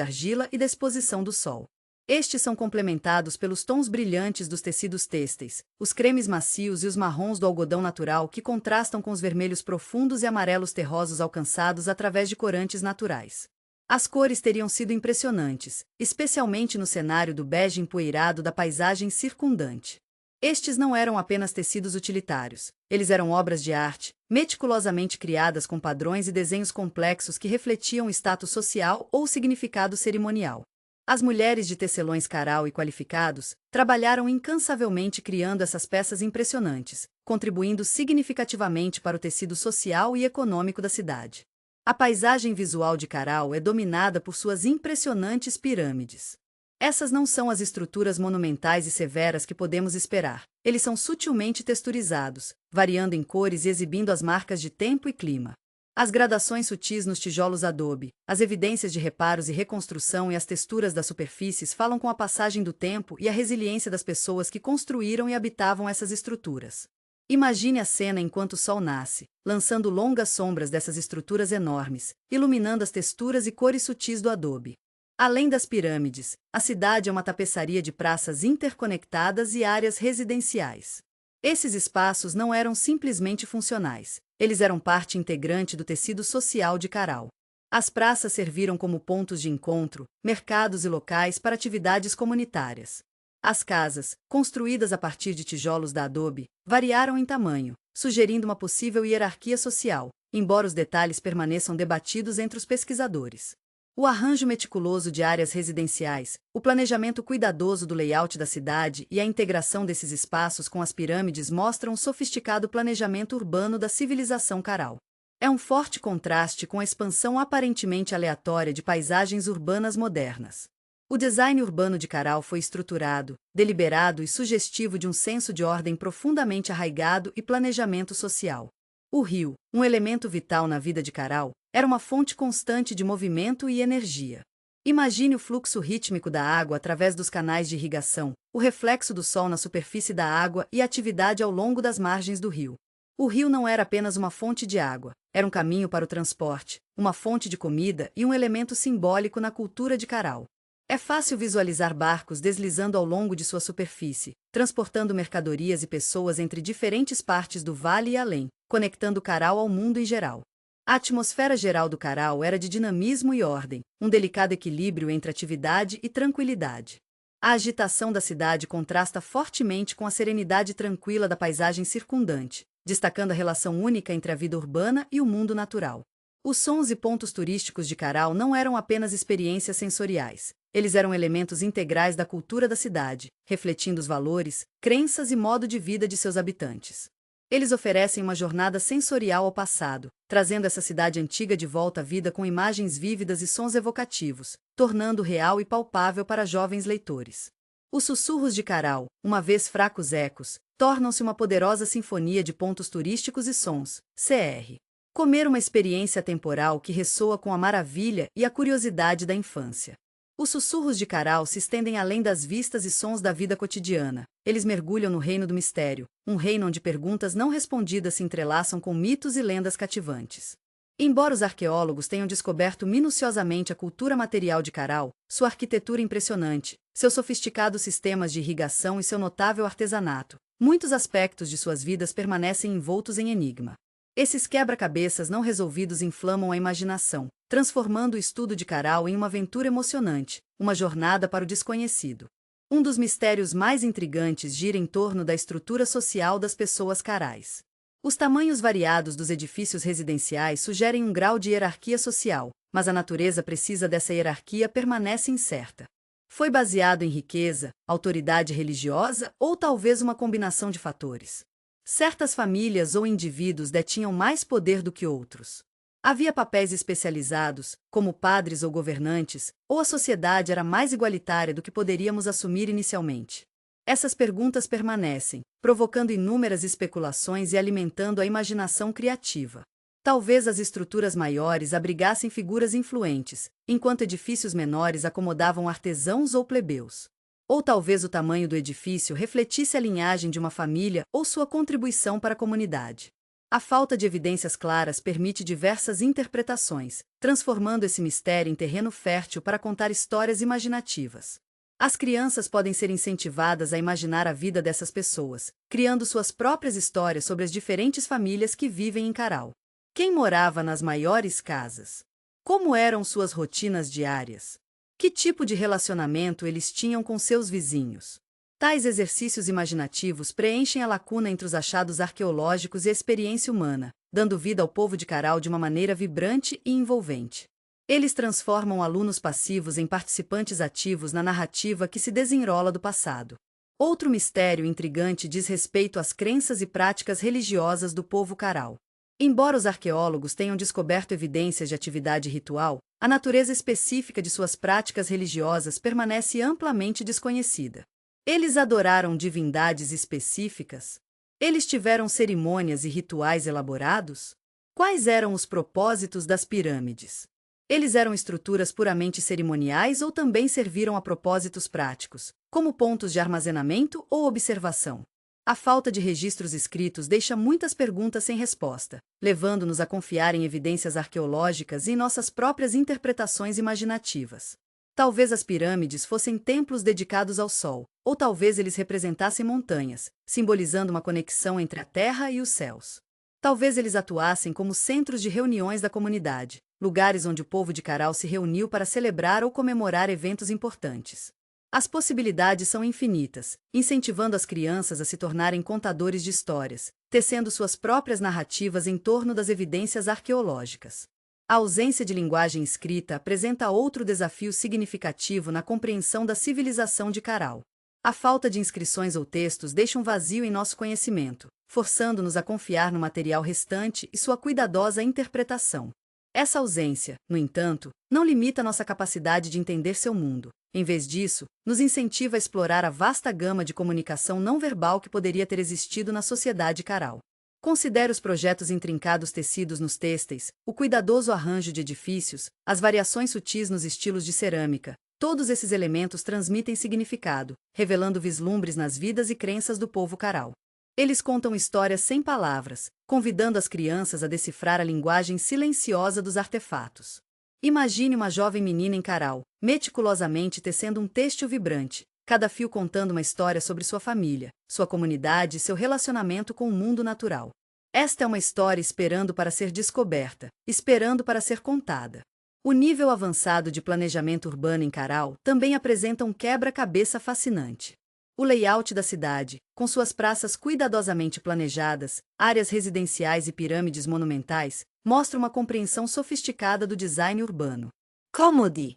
argila e da exposição do sol. Estes são complementados pelos tons brilhantes dos tecidos têxteis, os cremes macios e os marrons do algodão natural que contrastam com os vermelhos profundos e amarelos terrosos alcançados através de corantes naturais. As cores teriam sido impressionantes, especialmente no cenário do bege empoeirado da paisagem circundante. Estes não eram apenas tecidos utilitários, eles eram obras de arte, meticulosamente criadas com padrões e desenhos complexos que refletiam o status social ou significado cerimonial. As mulheres de tecelões Caral e qualificados trabalharam incansavelmente criando essas peças impressionantes, contribuindo significativamente para o tecido social e econômico da cidade. A paisagem visual de Caral é dominada por suas impressionantes pirâmides. Essas não são as estruturas monumentais e severas que podemos esperar, eles são sutilmente texturizados, variando em cores e exibindo as marcas de tempo e clima. As gradações sutis nos tijolos adobe, as evidências de reparos e reconstrução e as texturas das superfícies falam com a passagem do tempo e a resiliência das pessoas que construíram e habitavam essas estruturas. Imagine a cena enquanto o sol nasce, lançando longas sombras dessas estruturas enormes, iluminando as texturas e cores sutis do adobe. Além das pirâmides, a cidade é uma tapeçaria de praças interconectadas e áreas residenciais. Esses espaços não eram simplesmente funcionais, eles eram parte integrante do tecido social de Caral. As praças serviram como pontos de encontro, mercados e locais para atividades comunitárias. As casas, construídas a partir de tijolos da adobe, variaram em tamanho, sugerindo uma possível hierarquia social, embora os detalhes permaneçam debatidos entre os pesquisadores. O arranjo meticuloso de áreas residenciais, o planejamento cuidadoso do layout da cidade e a integração desses espaços com as pirâmides mostram um sofisticado planejamento urbano da civilização Caral. É um forte contraste com a expansão aparentemente aleatória de paisagens urbanas modernas. O design urbano de Caral foi estruturado, deliberado e sugestivo de um senso de ordem profundamente arraigado e planejamento social. O rio, um elemento vital na vida de Caral, era uma fonte constante de movimento e energia. Imagine o fluxo rítmico da água através dos canais de irrigação, o reflexo do sol na superfície da água e a atividade ao longo das margens do rio. O rio não era apenas uma fonte de água, era um caminho para o transporte, uma fonte de comida e um elemento simbólico na cultura de Caral. É fácil visualizar barcos deslizando ao longo de sua superfície, transportando mercadorias e pessoas entre diferentes partes do vale e além, conectando Caral ao mundo em geral. A atmosfera geral do Caral era de dinamismo e ordem, um delicado equilíbrio entre atividade e tranquilidade. A agitação da cidade contrasta fortemente com a serenidade tranquila da paisagem circundante, destacando a relação única entre a vida urbana e o mundo natural. Os sons e pontos turísticos de Caral não eram apenas experiências sensoriais. Eles eram elementos integrais da cultura da cidade, refletindo os valores, crenças e modo de vida de seus habitantes. Eles oferecem uma jornada sensorial ao passado, trazendo essa cidade antiga de volta à vida com imagens vívidas e sons evocativos, tornando real e palpável para jovens leitores. Os sussurros de Caral, uma vez fracos ecos, tornam-se uma poderosa sinfonia de pontos turísticos e sons, cr. Comer uma experiência temporal que ressoa com a maravilha e a curiosidade da infância. Os sussurros de Caral se estendem além das vistas e sons da vida cotidiana. Eles mergulham no reino do mistério, um reino onde perguntas não respondidas se entrelaçam com mitos e lendas cativantes. Embora os arqueólogos tenham descoberto minuciosamente a cultura material de Caral, sua arquitetura impressionante, seus sofisticados sistemas de irrigação e seu notável artesanato, muitos aspectos de suas vidas permanecem envoltos em enigma. Esses quebra-cabeças não resolvidos inflamam a imaginação, transformando o estudo de Caral em uma aventura emocionante, uma jornada para o desconhecido. Um dos mistérios mais intrigantes gira em torno da estrutura social das pessoas carais. Os tamanhos variados dos edifícios residenciais sugerem um grau de hierarquia social, mas a natureza precisa dessa hierarquia permanece incerta. Foi baseado em riqueza, autoridade religiosa ou talvez uma combinação de fatores? Certas famílias ou indivíduos detinham mais poder do que outros. Havia papéis especializados, como padres ou governantes, ou a sociedade era mais igualitária do que poderíamos assumir inicialmente? Essas perguntas permanecem, provocando inúmeras especulações e alimentando a imaginação criativa. Talvez as estruturas maiores abrigassem figuras influentes, enquanto edifícios menores acomodavam artesãos ou plebeus. Ou talvez o tamanho do edifício refletisse a linhagem de uma família ou sua contribuição para a comunidade. A falta de evidências claras permite diversas interpretações, transformando esse mistério em terreno fértil para contar histórias imaginativas. As crianças podem ser incentivadas a imaginar a vida dessas pessoas, criando suas próprias histórias sobre as diferentes famílias que vivem em Caral. Quem morava nas maiores casas? Como eram suas rotinas diárias? Que tipo de relacionamento eles tinham com seus vizinhos? Tais exercícios imaginativos preenchem a lacuna entre os achados arqueológicos e a experiência humana, dando vida ao povo de Caral de uma maneira vibrante e envolvente. Eles transformam alunos passivos em participantes ativos na narrativa que se desenrola do passado. Outro mistério intrigante diz respeito às crenças e práticas religiosas do povo Caral. Embora os arqueólogos tenham descoberto evidências de atividade ritual, a natureza específica de suas práticas religiosas permanece amplamente desconhecida. Eles adoraram divindades específicas? Eles tiveram cerimônias e rituais elaborados? Quais eram os propósitos das pirâmides? Eles eram estruturas puramente cerimoniais ou também serviram a propósitos práticos, como pontos de armazenamento ou observação? A falta de registros escritos deixa muitas perguntas sem resposta, levando-nos a confiar em evidências arqueológicas e em nossas próprias interpretações imaginativas. Talvez as pirâmides fossem templos dedicados ao sol, ou talvez eles representassem montanhas, simbolizando uma conexão entre a terra e os céus. Talvez eles atuassem como centros de reuniões da comunidade, lugares onde o povo de Caral se reuniu para celebrar ou comemorar eventos importantes. As possibilidades são infinitas, incentivando as crianças a se tornarem contadores de histórias, tecendo suas próprias narrativas em torno das evidências arqueológicas. A ausência de linguagem escrita apresenta outro desafio significativo na compreensão da civilização de Caral. A falta de inscrições ou textos deixa um vazio em nosso conhecimento, forçando-nos a confiar no material restante e sua cuidadosa interpretação. Essa ausência, no entanto, não limita nossa capacidade de entender seu mundo. Em vez disso, nos incentiva a explorar a vasta gama de comunicação não verbal que poderia ter existido na sociedade Caral. Considere os projetos intrincados tecidos nos têxteis, o cuidadoso arranjo de edifícios, as variações sutis nos estilos de cerâmica. Todos esses elementos transmitem significado, revelando vislumbres nas vidas e crenças do povo Caral. Eles contam histórias sem palavras, convidando as crianças a decifrar a linguagem silenciosa dos artefatos. Imagine uma jovem menina em Caral, meticulosamente tecendo um têxtil vibrante, cada fio contando uma história sobre sua família, sua comunidade e seu relacionamento com o mundo natural. Esta é uma história esperando para ser descoberta, esperando para ser contada. O nível avançado de planejamento urbano em Caral também apresenta um quebra-cabeça fascinante. O layout da cidade, com suas praças cuidadosamente planejadas, áreas residenciais e pirâmides monumentais, mostra uma compreensão sofisticada do design urbano. Como di?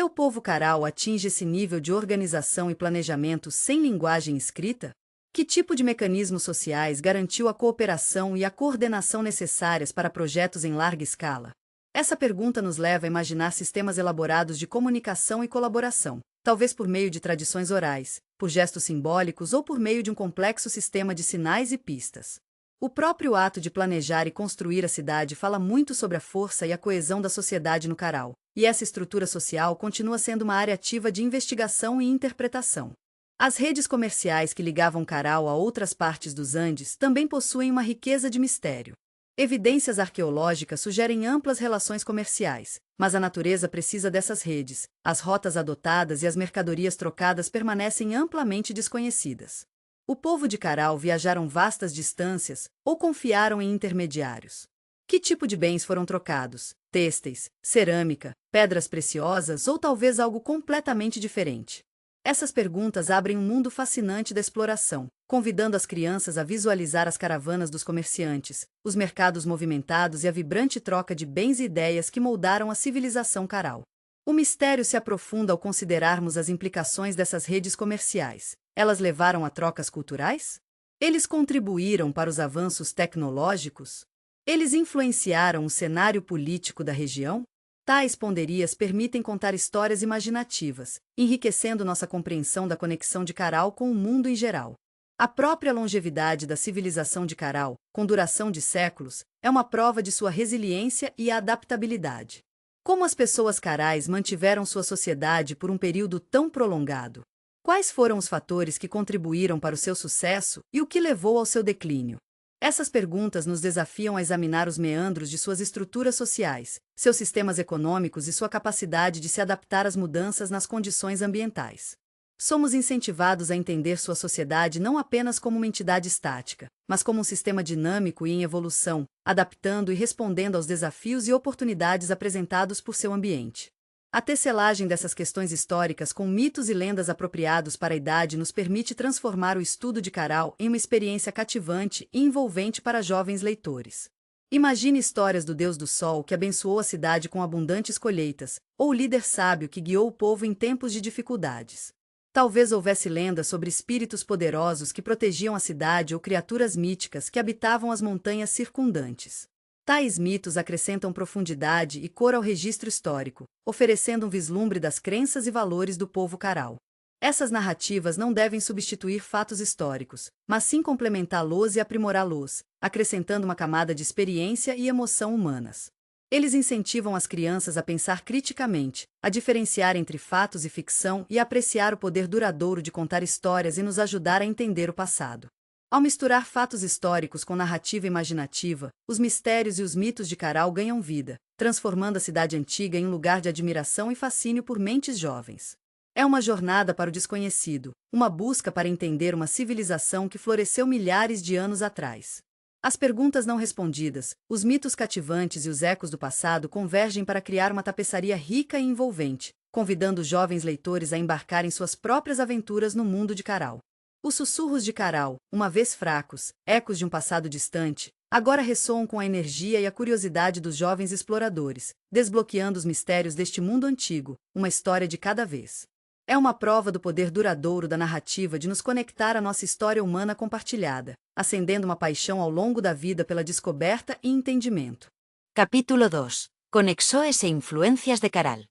O povo Carau atinge esse nível de organização e planejamento sem linguagem escrita? Que tipo de mecanismos sociais garantiu a cooperação e a coordenação necessárias para projetos em larga escala? Essa pergunta nos leva a imaginar sistemas elaborados de comunicação e colaboração, talvez por meio de tradições orais, por gestos simbólicos ou por meio de um complexo sistema de sinais e pistas. O próprio ato de planejar e construir a cidade fala muito sobre a força e a coesão da sociedade no Carau, e essa estrutura social continua sendo uma área ativa de investigação e interpretação. As redes comerciais que ligavam Carau a outras partes dos Andes também possuem uma riqueza de mistério. Evidências arqueológicas sugerem amplas relações comerciais, mas a natureza precisa dessas redes, as rotas adotadas e as mercadorias trocadas permanecem amplamente desconhecidas. O povo de Carau viajaram vastas distâncias ou confiaram em intermediários? Que tipo de bens foram trocados? Têxteis, cerâmica, pedras preciosas ou talvez algo completamente diferente? Essas perguntas abrem um mundo fascinante da exploração, convidando as crianças a visualizar as caravanas dos comerciantes, os mercados movimentados e a vibrante troca de bens e ideias que moldaram a civilização Carau. O mistério se aprofunda ao considerarmos as implicações dessas redes comerciais. Elas levaram a trocas culturais? Eles contribuíram para os avanços tecnológicos? Eles influenciaram o cenário político da região? Tais ponderias permitem contar histórias imaginativas, enriquecendo nossa compreensão da conexão de Carau com o mundo em geral. A própria longevidade da civilização de Carau, com duração de séculos, é uma prova de sua resiliência e adaptabilidade. Como as pessoas carais mantiveram sua sociedade por um período tão prolongado? Quais foram os fatores que contribuíram para o seu sucesso e o que levou ao seu declínio? Essas perguntas nos desafiam a examinar os meandros de suas estruturas sociais, seus sistemas econômicos e sua capacidade de se adaptar às mudanças nas condições ambientais. Somos incentivados a entender sua sociedade não apenas como uma entidade estática, mas como um sistema dinâmico e em evolução, adaptando e respondendo aos desafios e oportunidades apresentados por seu ambiente. A tecelagem dessas questões históricas com mitos e lendas apropriados para a idade nos permite transformar o estudo de Carau em uma experiência cativante e envolvente para jovens leitores. Imagine histórias do Deus do Sol que abençoou a cidade com abundantes colheitas, ou o líder sábio que guiou o povo em tempos de dificuldades. Talvez houvesse lendas sobre espíritos poderosos que protegiam a cidade ou criaturas míticas que habitavam as montanhas circundantes. Tais mitos acrescentam profundidade e cor ao registro histórico, oferecendo um vislumbre das crenças e valores do povo Carau. Essas narrativas não devem substituir fatos históricos, mas sim complementá-los e aprimorá-los, acrescentando uma camada de experiência e emoção humanas. Eles incentivam as crianças a pensar criticamente, a diferenciar entre fatos e ficção e a apreciar o poder duradouro de contar histórias e nos ajudar a entender o passado. Ao misturar fatos históricos com narrativa imaginativa, os mistérios e os mitos de Carau ganham vida, transformando a cidade antiga em um lugar de admiração e fascínio por mentes jovens. É uma jornada para o desconhecido, uma busca para entender uma civilização que floresceu milhares de anos atrás. As perguntas não respondidas, os mitos cativantes e os ecos do passado convergem para criar uma tapeçaria rica e envolvente, convidando os jovens leitores a embarcar em suas próprias aventuras no mundo de Carau. Os sussurros de Carau, uma vez fracos, ecos de um passado distante, agora ressoam com a energia e a curiosidade dos jovens exploradores, desbloqueando os mistérios deste mundo antigo, uma história de cada vez. É uma prova do poder duradouro da narrativa de nos conectar à nossa história humana compartilhada, acendendo uma paixão ao longo da vida pela descoberta e entendimento. Capítulo 2. Conexões e influências de Caral.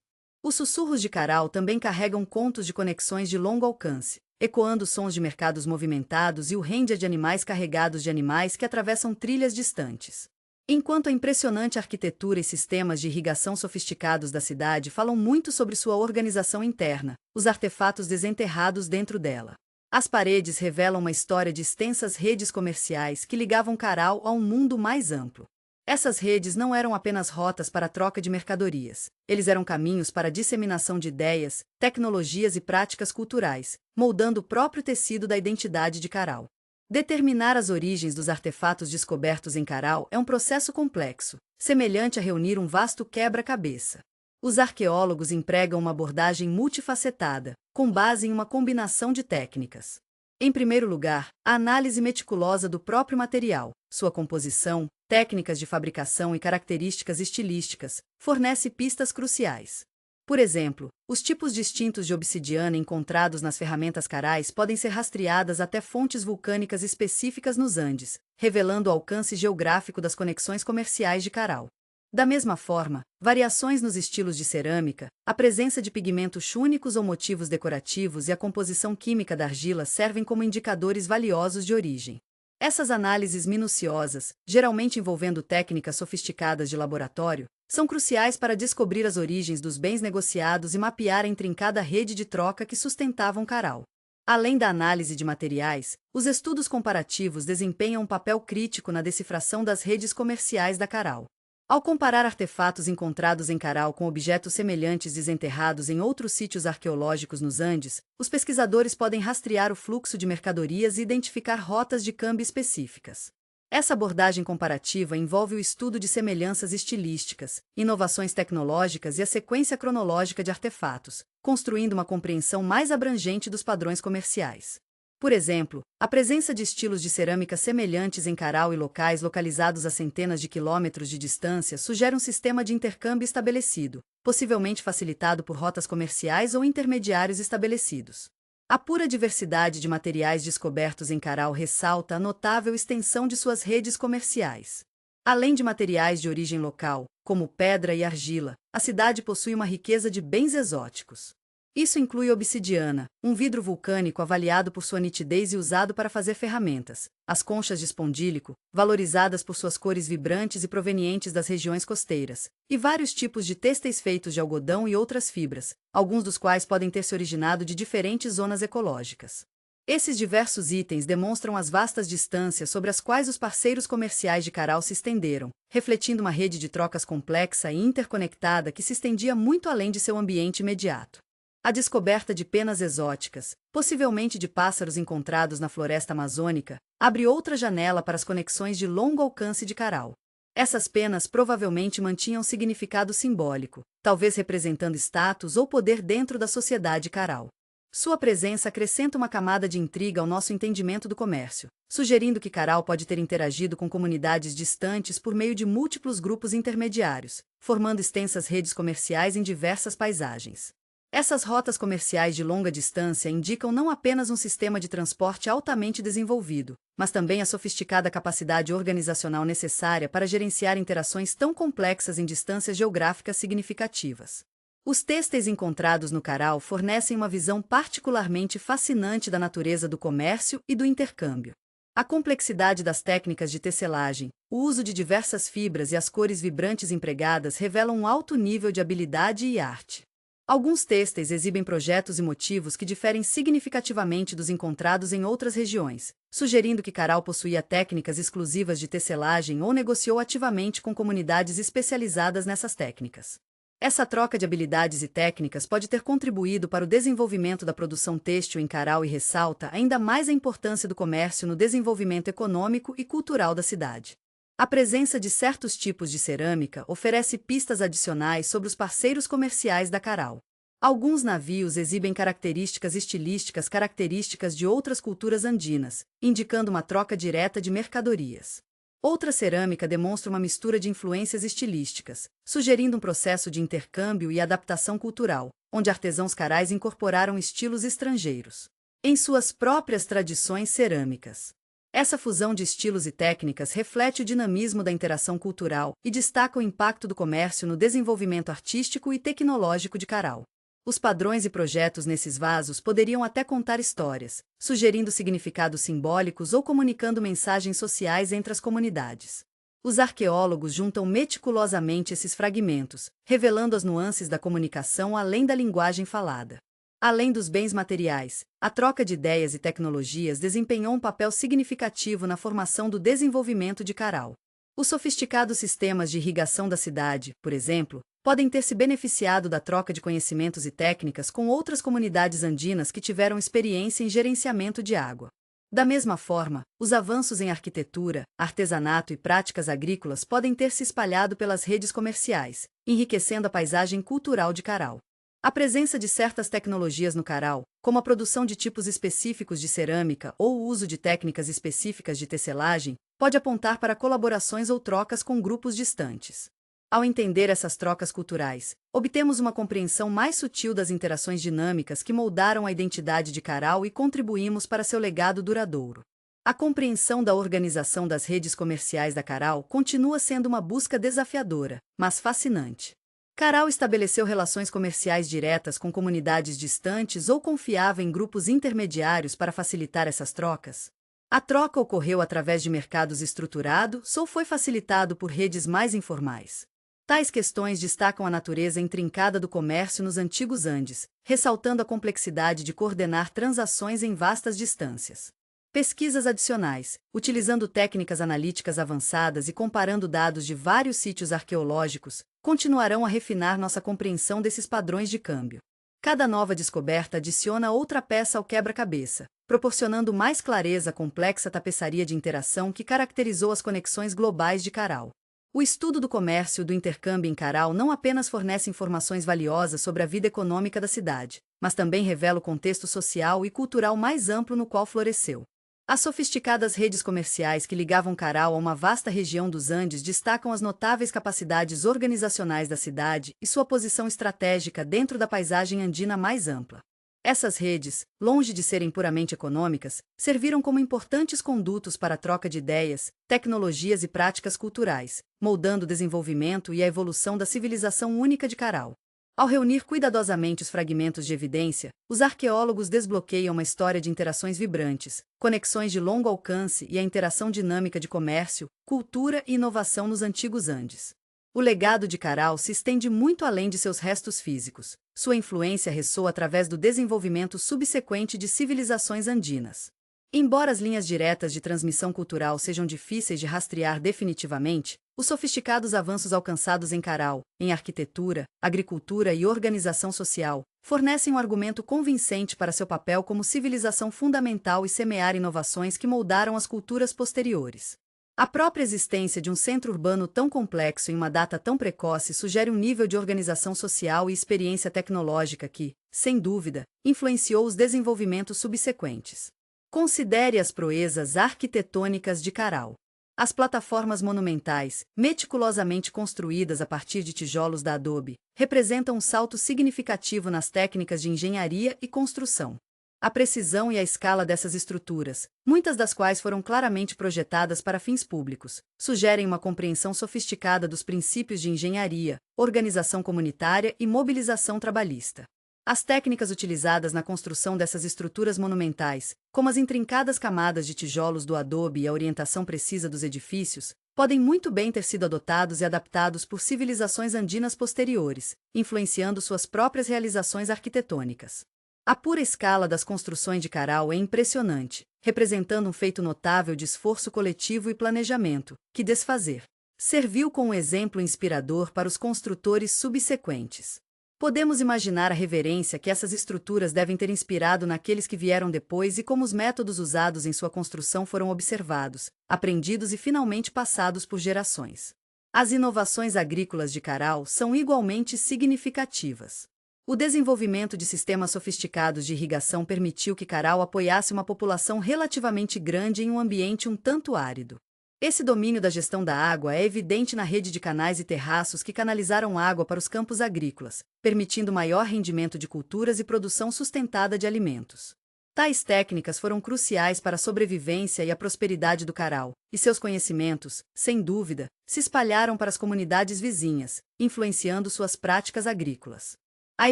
Os sussurros de Carau também carregam contos de conexões de longo alcance, ecoando sons de mercados movimentados e o render de animais carregados de animais que atravessam trilhas distantes. Enquanto a impressionante arquitetura e sistemas de irrigação sofisticados da cidade falam muito sobre sua organização interna, os artefatos desenterrados dentro dela. As paredes revelam uma história de extensas redes comerciais que ligavam Carau a um mundo mais amplo. Essas redes não eram apenas rotas para a troca de mercadorias, eles eram caminhos para a disseminação de ideias, tecnologias e práticas culturais, moldando o próprio tecido da identidade de Carau. Determinar as origens dos artefatos descobertos em Carau é um processo complexo, semelhante a reunir um vasto quebra-cabeça. Os arqueólogos empregam uma abordagem multifacetada, com base em uma combinação de técnicas. Em primeiro lugar, a análise meticulosa do próprio material, sua composição, técnicas de fabricação e características estilísticas, fornece pistas cruciais. Por exemplo, os tipos distintos de obsidiana encontrados nas ferramentas carais podem ser rastreadas até fontes vulcânicas específicas nos Andes, revelando o alcance geográfico das conexões comerciais de Caral. Da mesma forma, variações nos estilos de cerâmica, a presença de pigmentos únicos ou motivos decorativos e a composição química da argila servem como indicadores valiosos de origem. Essas análises minuciosas, geralmente envolvendo técnicas sofisticadas de laboratório, são cruciais para descobrir as origens dos bens negociados e mapear a intrincada rede de troca que sustentavam Caral. Além da análise de materiais, os estudos comparativos desempenham um papel crítico na decifração das redes comerciais da Caral. Ao comparar artefatos encontrados em Caral com objetos semelhantes desenterrados em outros sítios arqueológicos nos Andes, os pesquisadores podem rastrear o fluxo de mercadorias e identificar rotas de câmbio específicas. Essa abordagem comparativa envolve o estudo de semelhanças estilísticas, inovações tecnológicas e a sequência cronológica de artefatos, construindo uma compreensão mais abrangente dos padrões comerciais. Por exemplo, a presença de estilos de cerâmica semelhantes em Caral e locais localizados a centenas de quilômetros de distância sugere um sistema de intercâmbio estabelecido, possivelmente facilitado por rotas comerciais ou intermediários estabelecidos. A pura diversidade de materiais descobertos em Caral ressalta a notável extensão de suas redes comerciais. Além de materiais de origem local, como pedra e argila, a cidade possui uma riqueza de bens exóticos. Isso inclui obsidiana, um vidro vulcânico avaliado por sua nitidez e usado para fazer ferramentas, as conchas de espondílico, valorizadas por suas cores vibrantes e provenientes das regiões costeiras, e vários tipos de têxteis feitos de algodão e outras fibras, alguns dos quais podem ter se originado de diferentes zonas ecológicas. Esses diversos itens demonstram as vastas distâncias sobre as quais os parceiros comerciais de Caral se estenderam, refletindo uma rede de trocas complexa e interconectada que se estendia muito além de seu ambiente imediato. A descoberta de penas exóticas, possivelmente de pássaros encontrados na floresta amazônica, abre outra janela para as conexões de longo alcance de Caral. Essas penas provavelmente mantinham significado simbólico, talvez representando status ou poder dentro da sociedade Caral. Sua presença acrescenta uma camada de intriga ao nosso entendimento do comércio, sugerindo que Caral pode ter interagido com comunidades distantes por meio de múltiplos grupos intermediários, formando extensas redes comerciais em diversas paisagens. Essas rotas comerciais de longa distância indicam não apenas um sistema de transporte altamente desenvolvido, mas também a sofisticada capacidade organizacional necessária para gerenciar interações tão complexas em distâncias geográficas significativas. Os têxteis encontrados no Caral fornecem uma visão particularmente fascinante da natureza do comércio e do intercâmbio. A complexidade das técnicas de tecelagem, o uso de diversas fibras e as cores vibrantes empregadas revelam um alto nível de habilidade e arte. Alguns têxteis exibem projetos e motivos que diferem significativamente dos encontrados em outras regiões, sugerindo que Caral possuía técnicas exclusivas de tecelagem ou negociou ativamente com comunidades especializadas nessas técnicas. Essa troca de habilidades e técnicas pode ter contribuído para o desenvolvimento da produção têxtil em Caral e ressalta ainda mais a importância do comércio no desenvolvimento econômico e cultural da cidade. A presença de certos tipos de cerâmica oferece pistas adicionais sobre os parceiros comerciais da Caral. Alguns navios exibem características estilísticas características de outras culturas andinas, indicando uma troca direta de mercadorias. Outra cerâmica demonstra uma mistura de influências estilísticas, sugerindo um processo de intercâmbio e adaptação cultural, onde artesãos carais incorporaram estilos estrangeiros em suas próprias tradições cerâmicas. Essa fusão de estilos e técnicas reflete o dinamismo da interação cultural e destaca o impacto do comércio no desenvolvimento artístico e tecnológico de Caral. Os padrões e projetos nesses vasos poderiam até contar histórias, sugerindo significados simbólicos ou comunicando mensagens sociais entre as comunidades. Os arqueólogos juntam meticulosamente esses fragmentos, revelando as nuances da comunicação além da linguagem falada. Além dos bens materiais, a troca de ideias e tecnologias desempenhou um papel significativo na formação do desenvolvimento de Caral. Os sofisticados sistemas de irrigação da cidade, por exemplo, podem ter se beneficiado da troca de conhecimentos e técnicas com outras comunidades andinas que tiveram experiência em gerenciamento de água. Da mesma forma, os avanços em arquitetura, artesanato e práticas agrícolas podem ter se espalhado pelas redes comerciais, enriquecendo a paisagem cultural de Caral. A presença de certas tecnologias no Caral, como a produção de tipos específicos de cerâmica ou o uso de técnicas específicas de tecelagem, pode apontar para colaborações ou trocas com grupos distantes. Ao entender essas trocas culturais, obtemos uma compreensão mais sutil das interações dinâmicas que moldaram a identidade de Caral e contribuímos para seu legado duradouro. A compreensão da organização das redes comerciais da Caral continua sendo uma busca desafiadora, mas fascinante. Caral estabeleceu relações comerciais diretas com comunidades distantes ou confiava em grupos intermediários para facilitar essas trocas? A troca ocorreu através de mercados estruturados ou foi facilitado por redes mais informais? Tais questões destacam a natureza intrincada do comércio nos antigos Andes, ressaltando a complexidade de coordenar transações em vastas distâncias. Pesquisas adicionais, utilizando técnicas analíticas avançadas e comparando dados de vários sítios arqueológicos, continuarão a refinar nossa compreensão desses padrões de câmbio. Cada nova descoberta adiciona outra peça ao quebra-cabeça, proporcionando mais clareza à complexa tapeçaria de interação que caracterizou as conexões globais de Caral. O estudo do comércio e do intercâmbio em Caral não apenas fornece informações valiosas sobre a vida econômica da cidade, mas também revela o contexto social e cultural mais amplo no qual floresceu. As sofisticadas redes comerciais que ligavam Caral a uma vasta região dos Andes destacam as notáveis capacidades organizacionais da cidade e sua posição estratégica dentro da paisagem andina mais ampla. Essas redes, longe de serem puramente econômicas, serviram como importantes condutos para a troca de ideias, tecnologias e práticas culturais, moldando o desenvolvimento e a evolução da civilização única de Caral. Ao reunir cuidadosamente os fragmentos de evidência, os arqueólogos desbloqueiam uma história de interações vibrantes, conexões de longo alcance e a interação dinâmica de comércio, cultura e inovação nos antigos Andes. O legado de Caral se estende muito além de seus restos físicos. Sua influência ressoa através do desenvolvimento subsequente de civilizações andinas. Embora as linhas diretas de transmissão cultural sejam difíceis de rastrear definitivamente, os sofisticados avanços alcançados em Caral, em arquitetura, agricultura e organização social, fornecem um argumento convincente para seu papel como civilização fundamental e semear inovações que moldaram as culturas posteriores. A própria existência de um centro urbano tão complexo em uma data tão precoce sugere um nível de organização social e experiência tecnológica que, sem dúvida, influenciou os desenvolvimentos subsequentes. Considere as proezas arquitetônicas de Caral. As plataformas monumentais, meticulosamente construídas a partir de tijolos da adobe, representam um salto significativo nas técnicas de engenharia e construção. A precisão e a escala dessas estruturas, muitas das quais foram claramente projetadas para fins públicos, sugerem uma compreensão sofisticada dos princípios de engenharia, organização comunitária e mobilização trabalhista. As técnicas utilizadas na construção dessas estruturas monumentais, como as intrincadas camadas de tijolos do adobe e a orientação precisa dos edifícios, podem muito bem ter sido adotados e adaptados por civilizações andinas posteriores, influenciando suas próprias realizações arquitetônicas. A pura escala das construções de Caral é impressionante, representando um feito notável de esforço coletivo e planejamento, que desfazer. Serviu como exemplo inspirador para os construtores subsequentes. Podemos imaginar a reverência que essas estruturas devem ter inspirado naqueles que vieram depois e como os métodos usados em sua construção foram observados, aprendidos e finalmente passados por gerações. As inovações agrícolas de Caral são igualmente significativas. O desenvolvimento de sistemas sofisticados de irrigação permitiu que Caral apoiasse uma população relativamente grande em um ambiente um tanto árido. Esse domínio da gestão da água é evidente na rede de canais e terraços que canalizaram água para os campos agrícolas, permitindo maior rendimento de culturas e produção sustentada de alimentos. Tais técnicas foram cruciais para a sobrevivência e a prosperidade do Caral, e seus conhecimentos, sem dúvida, se espalharam para as comunidades vizinhas, influenciando suas práticas agrícolas. A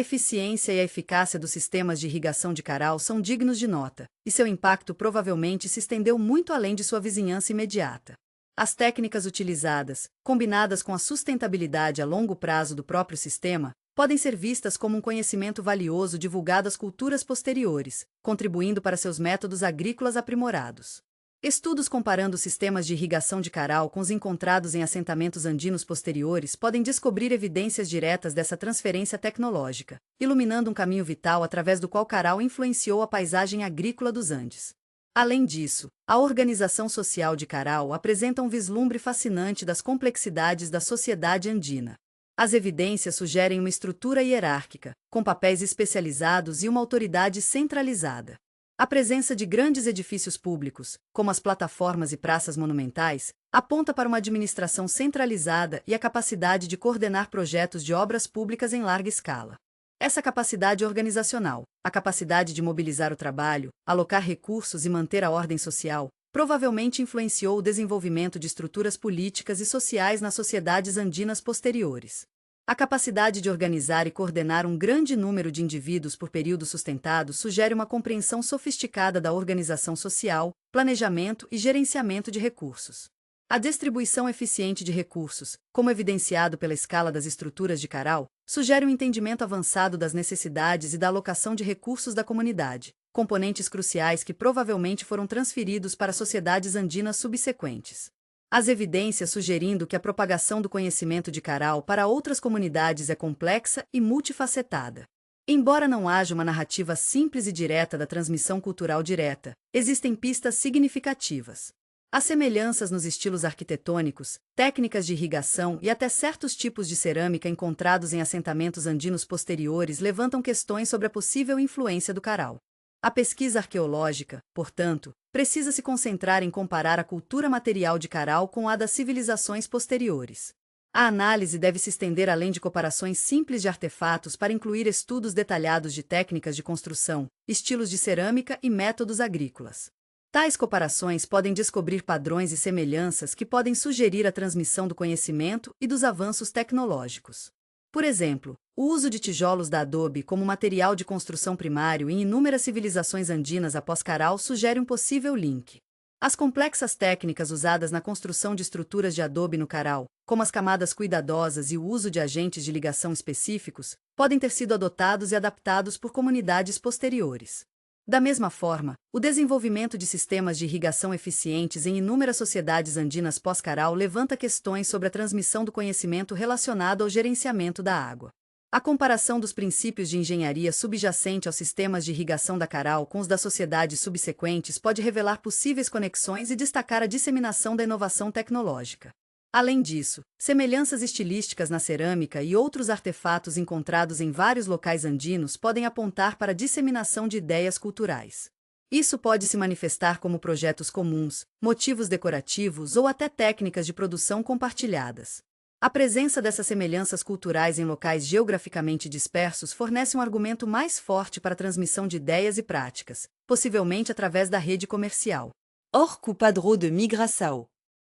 eficiência e a eficácia dos sistemas de irrigação de Caral são dignos de nota, e seu impacto provavelmente se estendeu muito além de sua vizinhança imediata. As técnicas utilizadas, combinadas com a sustentabilidade a longo prazo do próprio sistema, podem ser vistas como um conhecimento valioso divulgado às culturas posteriores, contribuindo para seus métodos agrícolas aprimorados. Estudos comparando sistemas de irrigação de Caral com os encontrados em assentamentos andinos posteriores podem descobrir evidências diretas dessa transferência tecnológica, iluminando um caminho vital através do qual Caral influenciou a paisagem agrícola dos Andes. Além disso, a organização social de Caral apresenta um vislumbre fascinante das complexidades da sociedade andina. As evidências sugerem uma estrutura hierárquica, com papéis especializados e uma autoridade centralizada. A presença de grandes edifícios públicos, como as plataformas e praças monumentais, aponta para uma administração centralizada e a capacidade de coordenar projetos de obras públicas em larga escala. Essa capacidade organizacional, a capacidade de mobilizar o trabalho, alocar recursos e manter a ordem social, provavelmente influenciou o desenvolvimento de estruturas políticas e sociais nas sociedades andinas posteriores. A capacidade de organizar e coordenar um grande número de indivíduos por períodos sustentados sugere uma compreensão sofisticada da organização social, planejamento e gerenciamento de recursos. A distribuição eficiente de recursos, como evidenciado pela escala das estruturas de Caral, sugere um entendimento avançado das necessidades e da alocação de recursos da comunidade, componentes cruciais que provavelmente foram transferidos para sociedades andinas subsequentes. As evidências sugerindo que a propagação do conhecimento de Caral para outras comunidades é complexa e multifacetada. Embora não haja uma narrativa simples e direta da transmissão cultural direta, existem pistas significativas. As semelhanças nos estilos arquitetônicos, técnicas de irrigação e até certos tipos de cerâmica encontrados em assentamentos andinos posteriores levantam questões sobre a possível influência do Caral. A pesquisa arqueológica, portanto, precisa se concentrar em comparar a cultura material de Caral com a das civilizações posteriores. A análise deve se estender além de comparações simples de artefatos para incluir estudos detalhados de técnicas de construção, estilos de cerâmica e métodos agrícolas. Tais comparações podem descobrir padrões e semelhanças que podem sugerir a transmissão do conhecimento e dos avanços tecnológicos. Por exemplo, o uso de tijolos da adobe como material de construção primário em inúmeras civilizações andinas após Caral sugere um possível link. As complexas técnicas usadas na construção de estruturas de adobe no Caral, como as camadas cuidadosas e o uso de agentes de ligação específicos, podem ter sido adotados e adaptados por comunidades posteriores. Da mesma forma, o desenvolvimento de sistemas de irrigação eficientes em inúmeras sociedades andinas pós-Caral levanta questões sobre a transmissão do conhecimento relacionado ao gerenciamento da água. A comparação dos princípios de engenharia subjacente aos sistemas de irrigação da Caral com os das sociedades subsequentes pode revelar possíveis conexões e destacar a disseminação da inovação tecnológica. Além disso, semelhanças estilísticas na cerâmica e outros artefatos encontrados em vários locais andinos podem apontar para a disseminação de ideias culturais. Isso pode se manifestar como projetos comuns, motivos decorativos ou até técnicas de produção compartilhadas. A presença dessas semelhanças culturais em locais geograficamente dispersos fornece um argumento mais forte para a transmissão de ideias e práticas, possivelmente através da rede comercial. Hors Cupadro de Migração.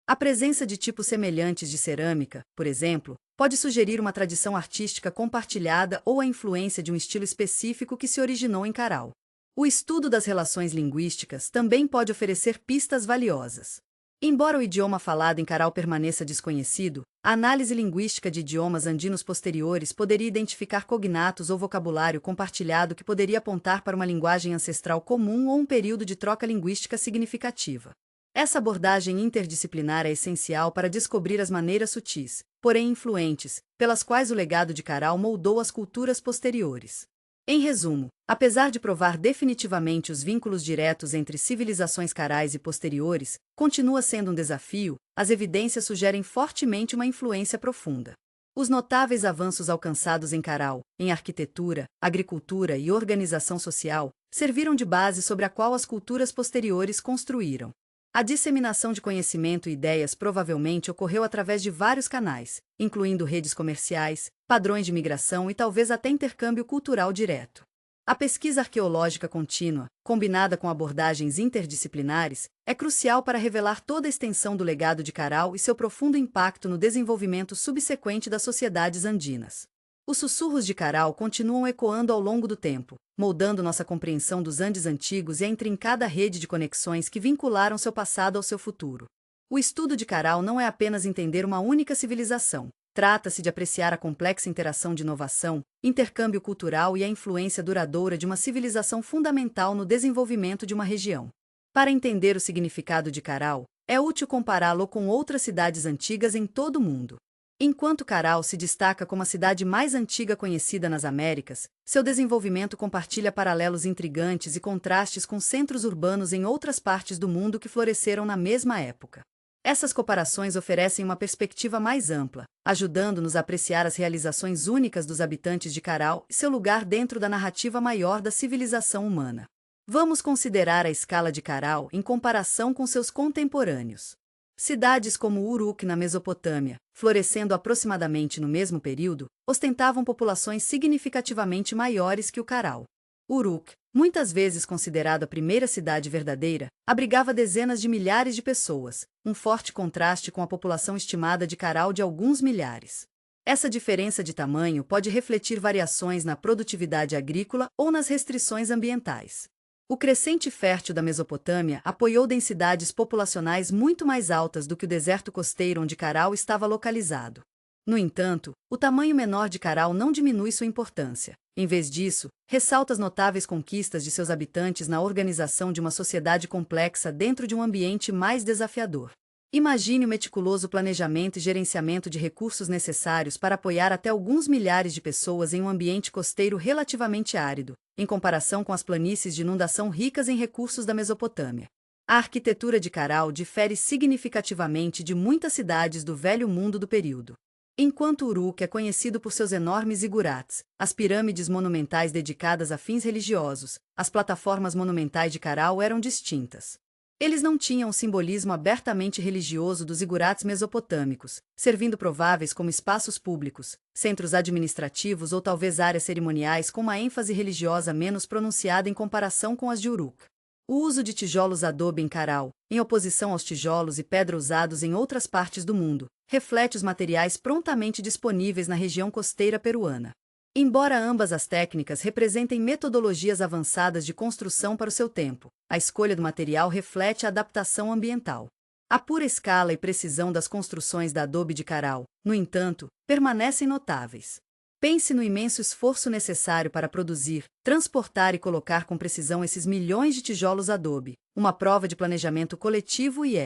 A presença de tipos semelhantes de cerâmica, por exemplo, pode sugerir uma tradição artística compartilhada ou a influência de um estilo específico que se originou em Caral. O estudo das relações linguísticas também pode oferecer pistas valiosas. Embora o idioma falado em Caral permaneça desconhecido, a análise linguística de idiomas andinos posteriores poderia identificar cognatos ou vocabulário compartilhado que poderia apontar para uma linguagem ancestral comum ou um período de troca linguística significativa. Essa abordagem interdisciplinar é essencial para descobrir as maneiras sutis, porém influentes, pelas quais o legado de Caral moldou as culturas posteriores. Em resumo, apesar de provar definitivamente os vínculos diretos entre civilizações carais e posteriores, continua sendo um desafio, as evidências sugerem fortemente uma influência profunda. Os notáveis avanços alcançados em Caral, em arquitetura, agricultura e organização social, serviram de base sobre a qual as culturas posteriores construíram. A disseminação de conhecimento e ideias provavelmente ocorreu através de vários canais, incluindo redes comerciais, padrões de migração e talvez até intercâmbio cultural direto. A pesquisa arqueológica contínua, combinada com abordagens interdisciplinares, é crucial para revelar toda a extensão do legado de Caral e seu profundo impacto no desenvolvimento subsequente das sociedades andinas. Os sussurros de Caral continuam ecoando ao longo do tempo, moldando nossa compreensão dos Andes antigos e a intrincada rede de conexões que vincularam seu passado ao seu futuro. O estudo de Caral não é apenas entender uma única civilização, trata-se de apreciar a complexa interação de inovação, intercâmbio cultural e a influência duradoura de uma civilização fundamental no desenvolvimento de uma região. Para entender o significado de Caral, é útil compará-lo com outras cidades antigas em todo o mundo. Enquanto Caral se destaca como a cidade mais antiga conhecida nas Américas, seu desenvolvimento compartilha paralelos intrigantes e contrastes com centros urbanos em outras partes do mundo que floresceram na mesma época. Essas comparações oferecem uma perspectiva mais ampla, ajudando-nos a apreciar as realizações únicas dos habitantes de Caral e seu lugar dentro da narrativa maior da civilização humana. Vamos considerar a escala de Caral em comparação com seus contemporâneos. Cidades como Uruk, na Mesopotâmia, florescendo aproximadamente no mesmo período, ostentavam populações significativamente maiores que o Caral. Uruk, muitas vezes considerado a primeira cidade verdadeira, abrigava dezenas de milhares de pessoas, um forte contraste com a população estimada de Caral de alguns milhares. Essa diferença de tamanho pode refletir variações na produtividade agrícola ou nas restrições ambientais. O crescente fértil da Mesopotâmia apoiou densidades populacionais muito mais altas do que o deserto costeiro onde Caral estava localizado. No entanto, o tamanho menor de Caral não diminui sua importância. Em vez disso, ressalta as notáveis conquistas de seus habitantes na organização de uma sociedade complexa dentro de um ambiente mais desafiador. Imagine o meticuloso planejamento e gerenciamento de recursos necessários para apoiar até alguns milhares de pessoas em um ambiente costeiro relativamente árido, em comparação com as planícies de inundação ricas em recursos da Mesopotâmia. A arquitetura de Caral difere significativamente de muitas cidades do Velho Mundo do período. Enquanto Uruk é conhecido por seus enormes zigurates, as pirâmides monumentais dedicadas a fins religiosos, as plataformas monumentais de Caral eram distintas. Eles não tinham o simbolismo abertamente religioso dos zigurates mesopotâmicos, servindo prováveis como espaços públicos, centros administrativos ou talvez áreas cerimoniais com uma ênfase religiosa menos pronunciada em comparação com as de Uruk. O uso de tijolos adobe em Caral, em oposição aos tijolos e pedra usados em outras partes do mundo, reflete os materiais prontamente disponíveis na região costeira peruana. Embora ambas as técnicas representem metodologias avançadas de construção para o seu tempo, a escolha do material reflete a adaptação ambiental. A pura escala e precisão das construções da adobe de Caral, no entanto, permanecem notáveis. Pense no imenso esforço necessário para produzir, transportar e colocar com precisão esses milhões de tijolos adobe, uma prova de planejamento coletivo e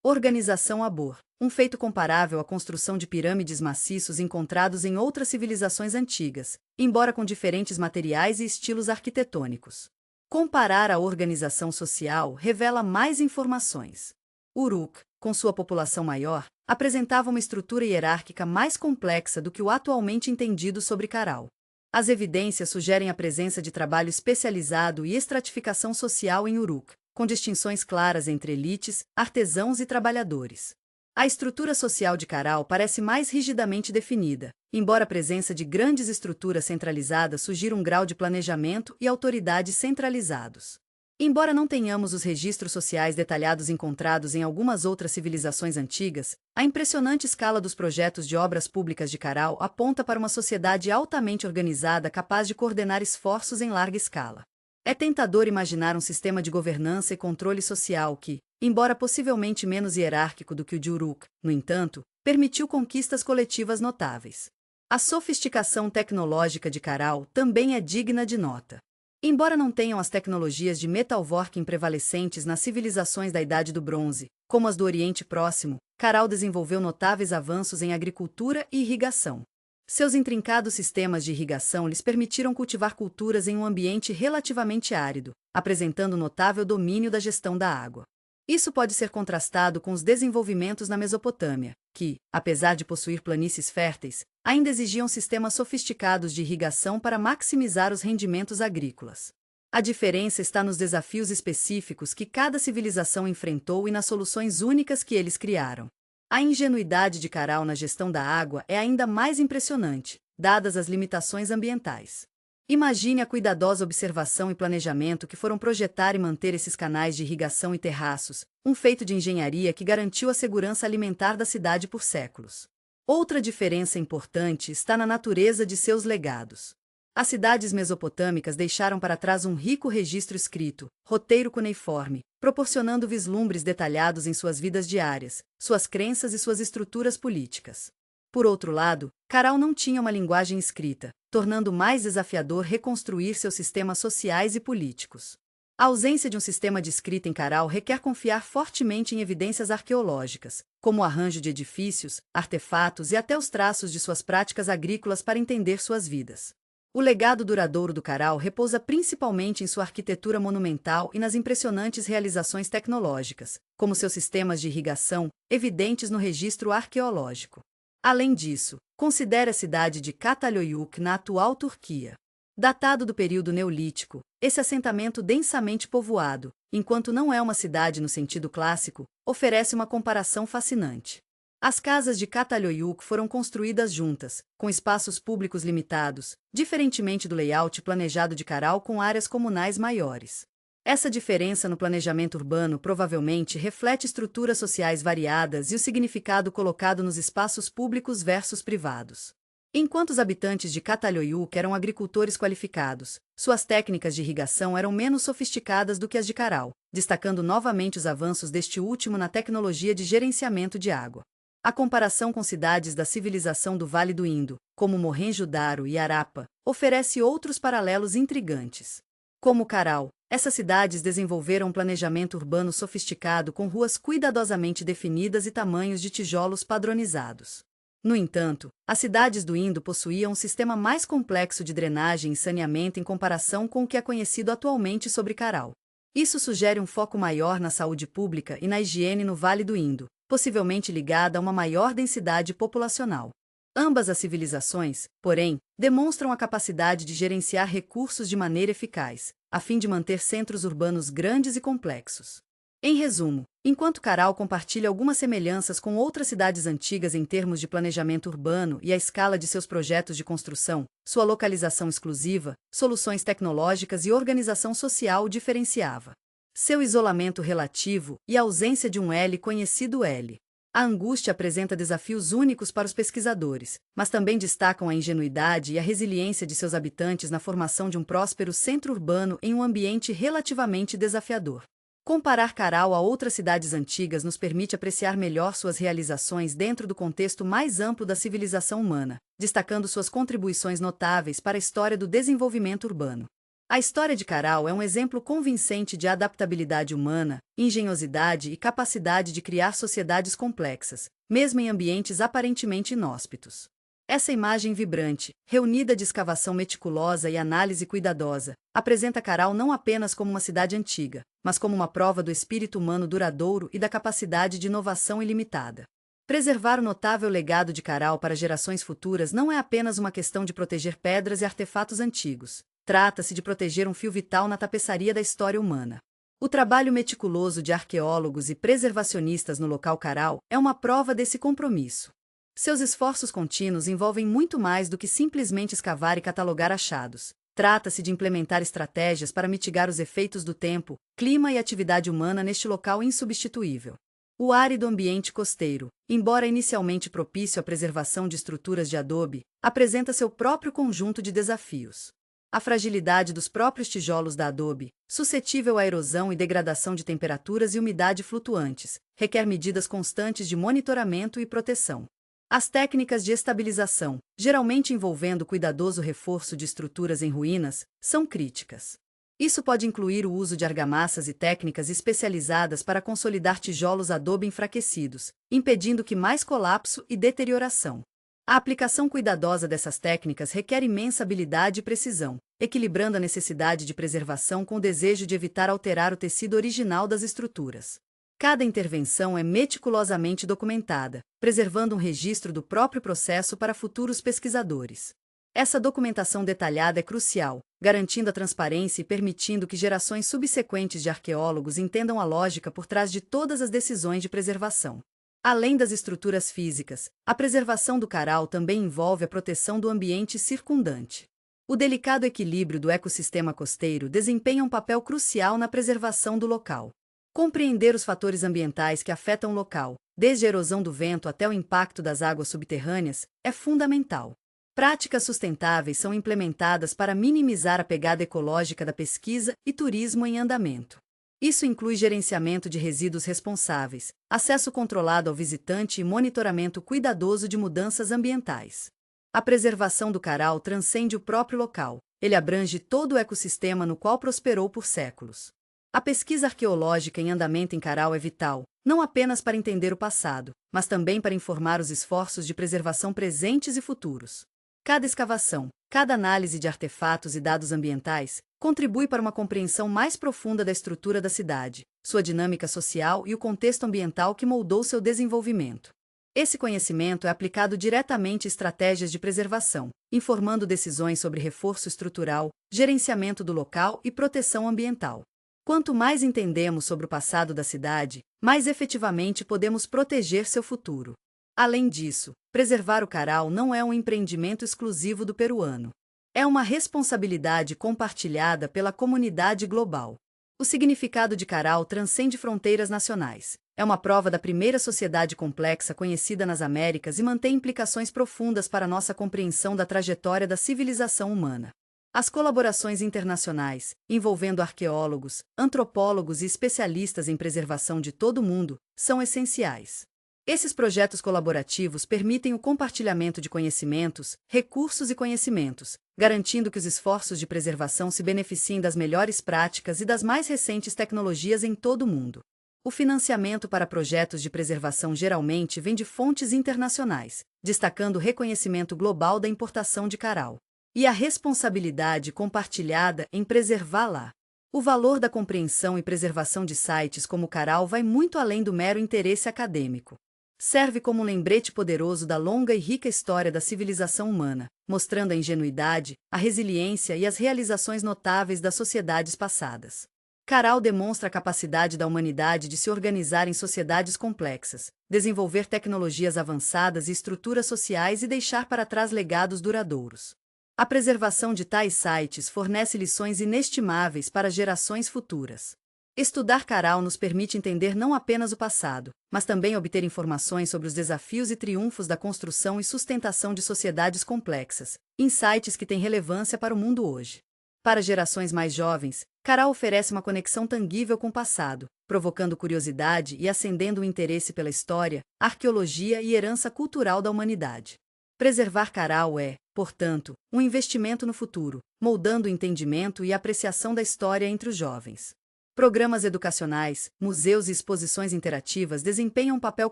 organização Abor, um feito comparável à construção de pirâmides maciços encontrados em outras civilizações antigas, embora com diferentes materiais e estilos arquitetônicos. Comparar a organização social revela mais informações. Uruk, com sua população maior, apresentava uma estrutura hierárquica mais complexa do que o atualmente entendido sobre Caral. As evidências sugerem a presença de trabalho especializado e estratificação social em Uruk, com distinções claras entre elites, artesãos e trabalhadores. A estrutura social de Caral parece mais rigidamente definida, embora a presença de grandes estruturas centralizadas sugira um grau de planejamento e autoridade centralizados. Embora não tenhamos os registros sociais detalhados encontrados em algumas outras civilizações antigas, a impressionante escala dos projetos de obras públicas de Caral aponta para uma sociedade altamente organizada capaz de coordenar esforços em larga escala. É tentador imaginar um sistema de governança e controle social que, embora possivelmente menos hierárquico do que o de Uruk, no entanto, permitiu conquistas coletivas notáveis. A sofisticação tecnológica de Caral também é digna de nota. Embora não tenham as tecnologias de metalworking prevalecentes nas civilizações da Idade do Bronze, como as do Oriente Próximo, Caral desenvolveu notáveis avanços em agricultura e irrigação. Seus intrincados sistemas de irrigação lhes permitiram cultivar culturas em um ambiente relativamente árido, apresentando notável domínio da gestão da água. Isso pode ser contrastado com os desenvolvimentos na Mesopotâmia, que, apesar de possuir planícies férteis, ainda exigiam sistemas sofisticados de irrigação para maximizar os rendimentos agrícolas. A diferença está nos desafios específicos que cada civilização enfrentou e nas soluções únicas que eles criaram. A ingenuidade de Caral na gestão da água é ainda mais impressionante, dadas as limitações ambientais. Imagine a cuidadosa observação e planejamento que foram projetar e manter esses canais de irrigação e terraços, um feito de engenharia que garantiu a segurança alimentar da cidade por séculos. Outra diferença importante está na natureza de seus legados. As cidades mesopotâmicas deixaram para trás um rico registro escrito, roteiro cuneiforme, proporcionando vislumbres detalhados em suas vidas diárias, suas crenças e suas estruturas políticas. Por outro lado, Caral não tinha uma linguagem escrita, tornando mais desafiador reconstruir seus sistemas sociais e políticos. A ausência de um sistema de escrita em Caral requer confiar fortemente em evidências arqueológicas, como o arranjo de edifícios, artefatos e até os traços de suas práticas agrícolas para entender suas vidas. O legado duradouro do Caral repousa principalmente em sua arquitetura monumental e nas impressionantes realizações tecnológicas, como seus sistemas de irrigação, evidentes no registro arqueológico. Além disso, considere a cidade de Çatalhöyük na atual Turquia. Datado do período Neolítico, esse assentamento densamente povoado, enquanto não é uma cidade no sentido clássico, oferece uma comparação fascinante. As casas de Çatalhöyük foram construídas juntas, com espaços públicos limitados, diferentemente do layout planejado de Caral com áreas comunais maiores. Essa diferença no planejamento urbano provavelmente reflete estruturas sociais variadas e o significado colocado nos espaços públicos versus privados. Enquanto os habitantes de Çatalhöyük eram agricultores qualificados, suas técnicas de irrigação eram menos sofisticadas do que as de Caral, destacando novamente os avanços deste último na tecnologia de gerenciamento de água. A comparação com cidades da civilização do Vale do Indo, como Mohenjo-Daro e Harappa, oferece outros paralelos intrigantes. Como Caral, essas cidades desenvolveram um planejamento urbano sofisticado com ruas cuidadosamente definidas e tamanhos de tijolos padronizados. No entanto, as cidades do Indo possuíam um sistema mais complexo de drenagem e saneamento em comparação com o que é conhecido atualmente sobre Caral. Isso sugere um foco maior na saúde pública e na higiene no Vale do Indo, possivelmente ligada a uma maior densidade populacional. Ambas as civilizações, porém, demonstram a capacidade de gerenciar recursos de maneira eficaz, a fim de manter centros urbanos grandes e complexos. Em resumo, enquanto Caral compartilha algumas semelhanças com outras cidades antigas em termos de planejamento urbano e a escala de seus projetos de construção, sua localização exclusiva, soluções tecnológicas e organização social o diferenciava. Seu isolamento relativo e a ausência de um L conhecido L. A angústia apresenta desafios únicos para os pesquisadores, mas também destacam a ingenuidade e a resiliência de seus habitantes na formação de um próspero centro urbano em um ambiente relativamente desafiador. Comparar Caral a outras cidades antigas nos permite apreciar melhor suas realizações dentro do contexto mais amplo da civilização humana, destacando suas contribuições notáveis para a história do desenvolvimento urbano. A história de Caral é um exemplo convincente de adaptabilidade humana, engenhosidade e capacidade de criar sociedades complexas, mesmo em ambientes aparentemente inóspitos. Essa imagem vibrante, reunida de escavação meticulosa e análise cuidadosa, apresenta Caral não apenas como uma cidade antiga, mas como uma prova do espírito humano duradouro e da capacidade de inovação ilimitada. Preservar o notável legado de Caral para gerações futuras não é apenas uma questão de proteger pedras e artefatos antigos. Trata-se de proteger um fio vital na tapeçaria da história humana. O trabalho meticuloso de arqueólogos e preservacionistas no local Caral é uma prova desse compromisso. Seus esforços contínuos envolvem muito mais do que simplesmente escavar e catalogar achados. Trata-se de implementar estratégias para mitigar os efeitos do tempo, clima e atividade humana neste local insubstituível. O árido ambiente costeiro, embora inicialmente propício à preservação de estruturas de adobe, apresenta seu próprio conjunto de desafios. A fragilidade dos próprios tijolos da adobe, suscetível à erosão e degradação de temperaturas e umidade flutuantes, requer medidas constantes de monitoramento e proteção. As técnicas de estabilização, geralmente envolvendo cuidadoso reforço de estruturas em ruínas, são críticas. Isso pode incluir o uso de argamassas e técnicas especializadas para consolidar tijolos adobe enfraquecidos, impedindo que mais colapso e deterioração. A aplicação cuidadosa dessas técnicas requer imensa habilidade e precisão, equilibrando a necessidade de preservação com o desejo de evitar alterar o tecido original das estruturas. Cada intervenção é meticulosamente documentada, preservando um registro do próprio processo para futuros pesquisadores. Essa documentação detalhada é crucial, garantindo a transparência e permitindo que gerações subsequentes de arqueólogos entendam a lógica por trás de todas as decisões de preservação. Além das estruturas físicas, a preservação do Caral também envolve a proteção do ambiente circundante. O delicado equilíbrio do ecossistema costeiro desempenha um papel crucial na preservação do local. Compreender os fatores ambientais que afetam o local, desde a erosão do vento até o impacto das águas subterrâneas, é fundamental. Práticas sustentáveis são implementadas para minimizar a pegada ecológica da pesquisa e turismo em andamento. Isso inclui gerenciamento de resíduos responsáveis, acesso controlado ao visitante e monitoramento cuidadoso de mudanças ambientais. A preservação do Caral transcende o próprio local, ele abrange todo o ecossistema no qual prosperou por séculos. A pesquisa arqueológica em andamento em Caral é vital, não apenas para entender o passado, mas também para informar os esforços de preservação presentes e futuros. Cada escavação, cada análise de artefatos e dados ambientais, contribui para uma compreensão mais profunda da estrutura da cidade, sua dinâmica social e o contexto ambiental que moldou seu desenvolvimento. Esse conhecimento é aplicado diretamente a estratégias de preservação, informando decisões sobre reforço estrutural, gerenciamento do local e proteção ambiental. Quanto mais entendemos sobre o passado da cidade, mais efetivamente podemos proteger seu futuro. Além disso, preservar o Caral não é um empreendimento exclusivo do peruano. É uma responsabilidade compartilhada pela comunidade global. O significado de Caral transcende fronteiras nacionais. É uma prova da primeira sociedade complexa conhecida nas Américas e mantém implicações profundas para nossa compreensão da trajetória da civilização humana. As colaborações internacionais, envolvendo arqueólogos, antropólogos e especialistas em preservação de todo o mundo, são essenciais. Esses projetos colaborativos permitem o compartilhamento de conhecimentos, recursos e conhecimentos, garantindo que os esforços de preservação se beneficiem das melhores práticas e das mais recentes tecnologias em todo o mundo. O financiamento para projetos de preservação geralmente vem de fontes internacionais, destacando o reconhecimento global da importação de Caral e a responsabilidade compartilhada em preservá-la. O valor da compreensão e preservação de sites como o Caral vai muito além do mero interesse acadêmico. Serve como um lembrete poderoso da longa e rica história da civilização humana, mostrando a ingenuidade, a resiliência e as realizações notáveis das sociedades passadas. Caral demonstra a capacidade da humanidade de se organizar em sociedades complexas, desenvolver tecnologias avançadas e estruturas sociais e deixar para trás legados duradouros. A preservação de tais sites fornece lições inestimáveis para gerações futuras. Estudar Caral nos permite entender não apenas o passado, mas também obter informações sobre os desafios e triunfos da construção e sustentação de sociedades complexas, insights que têm relevância para o mundo hoje. Para gerações mais jovens, Caral oferece uma conexão tangível com o passado, provocando curiosidade e acendendo o interesse pela história, arqueologia e herança cultural da humanidade. Preservar Caral é, portanto, um investimento no futuro, moldando o entendimento e a apreciação da história entre os jovens. Programas educacionais, museus e exposições interativas desempenham um papel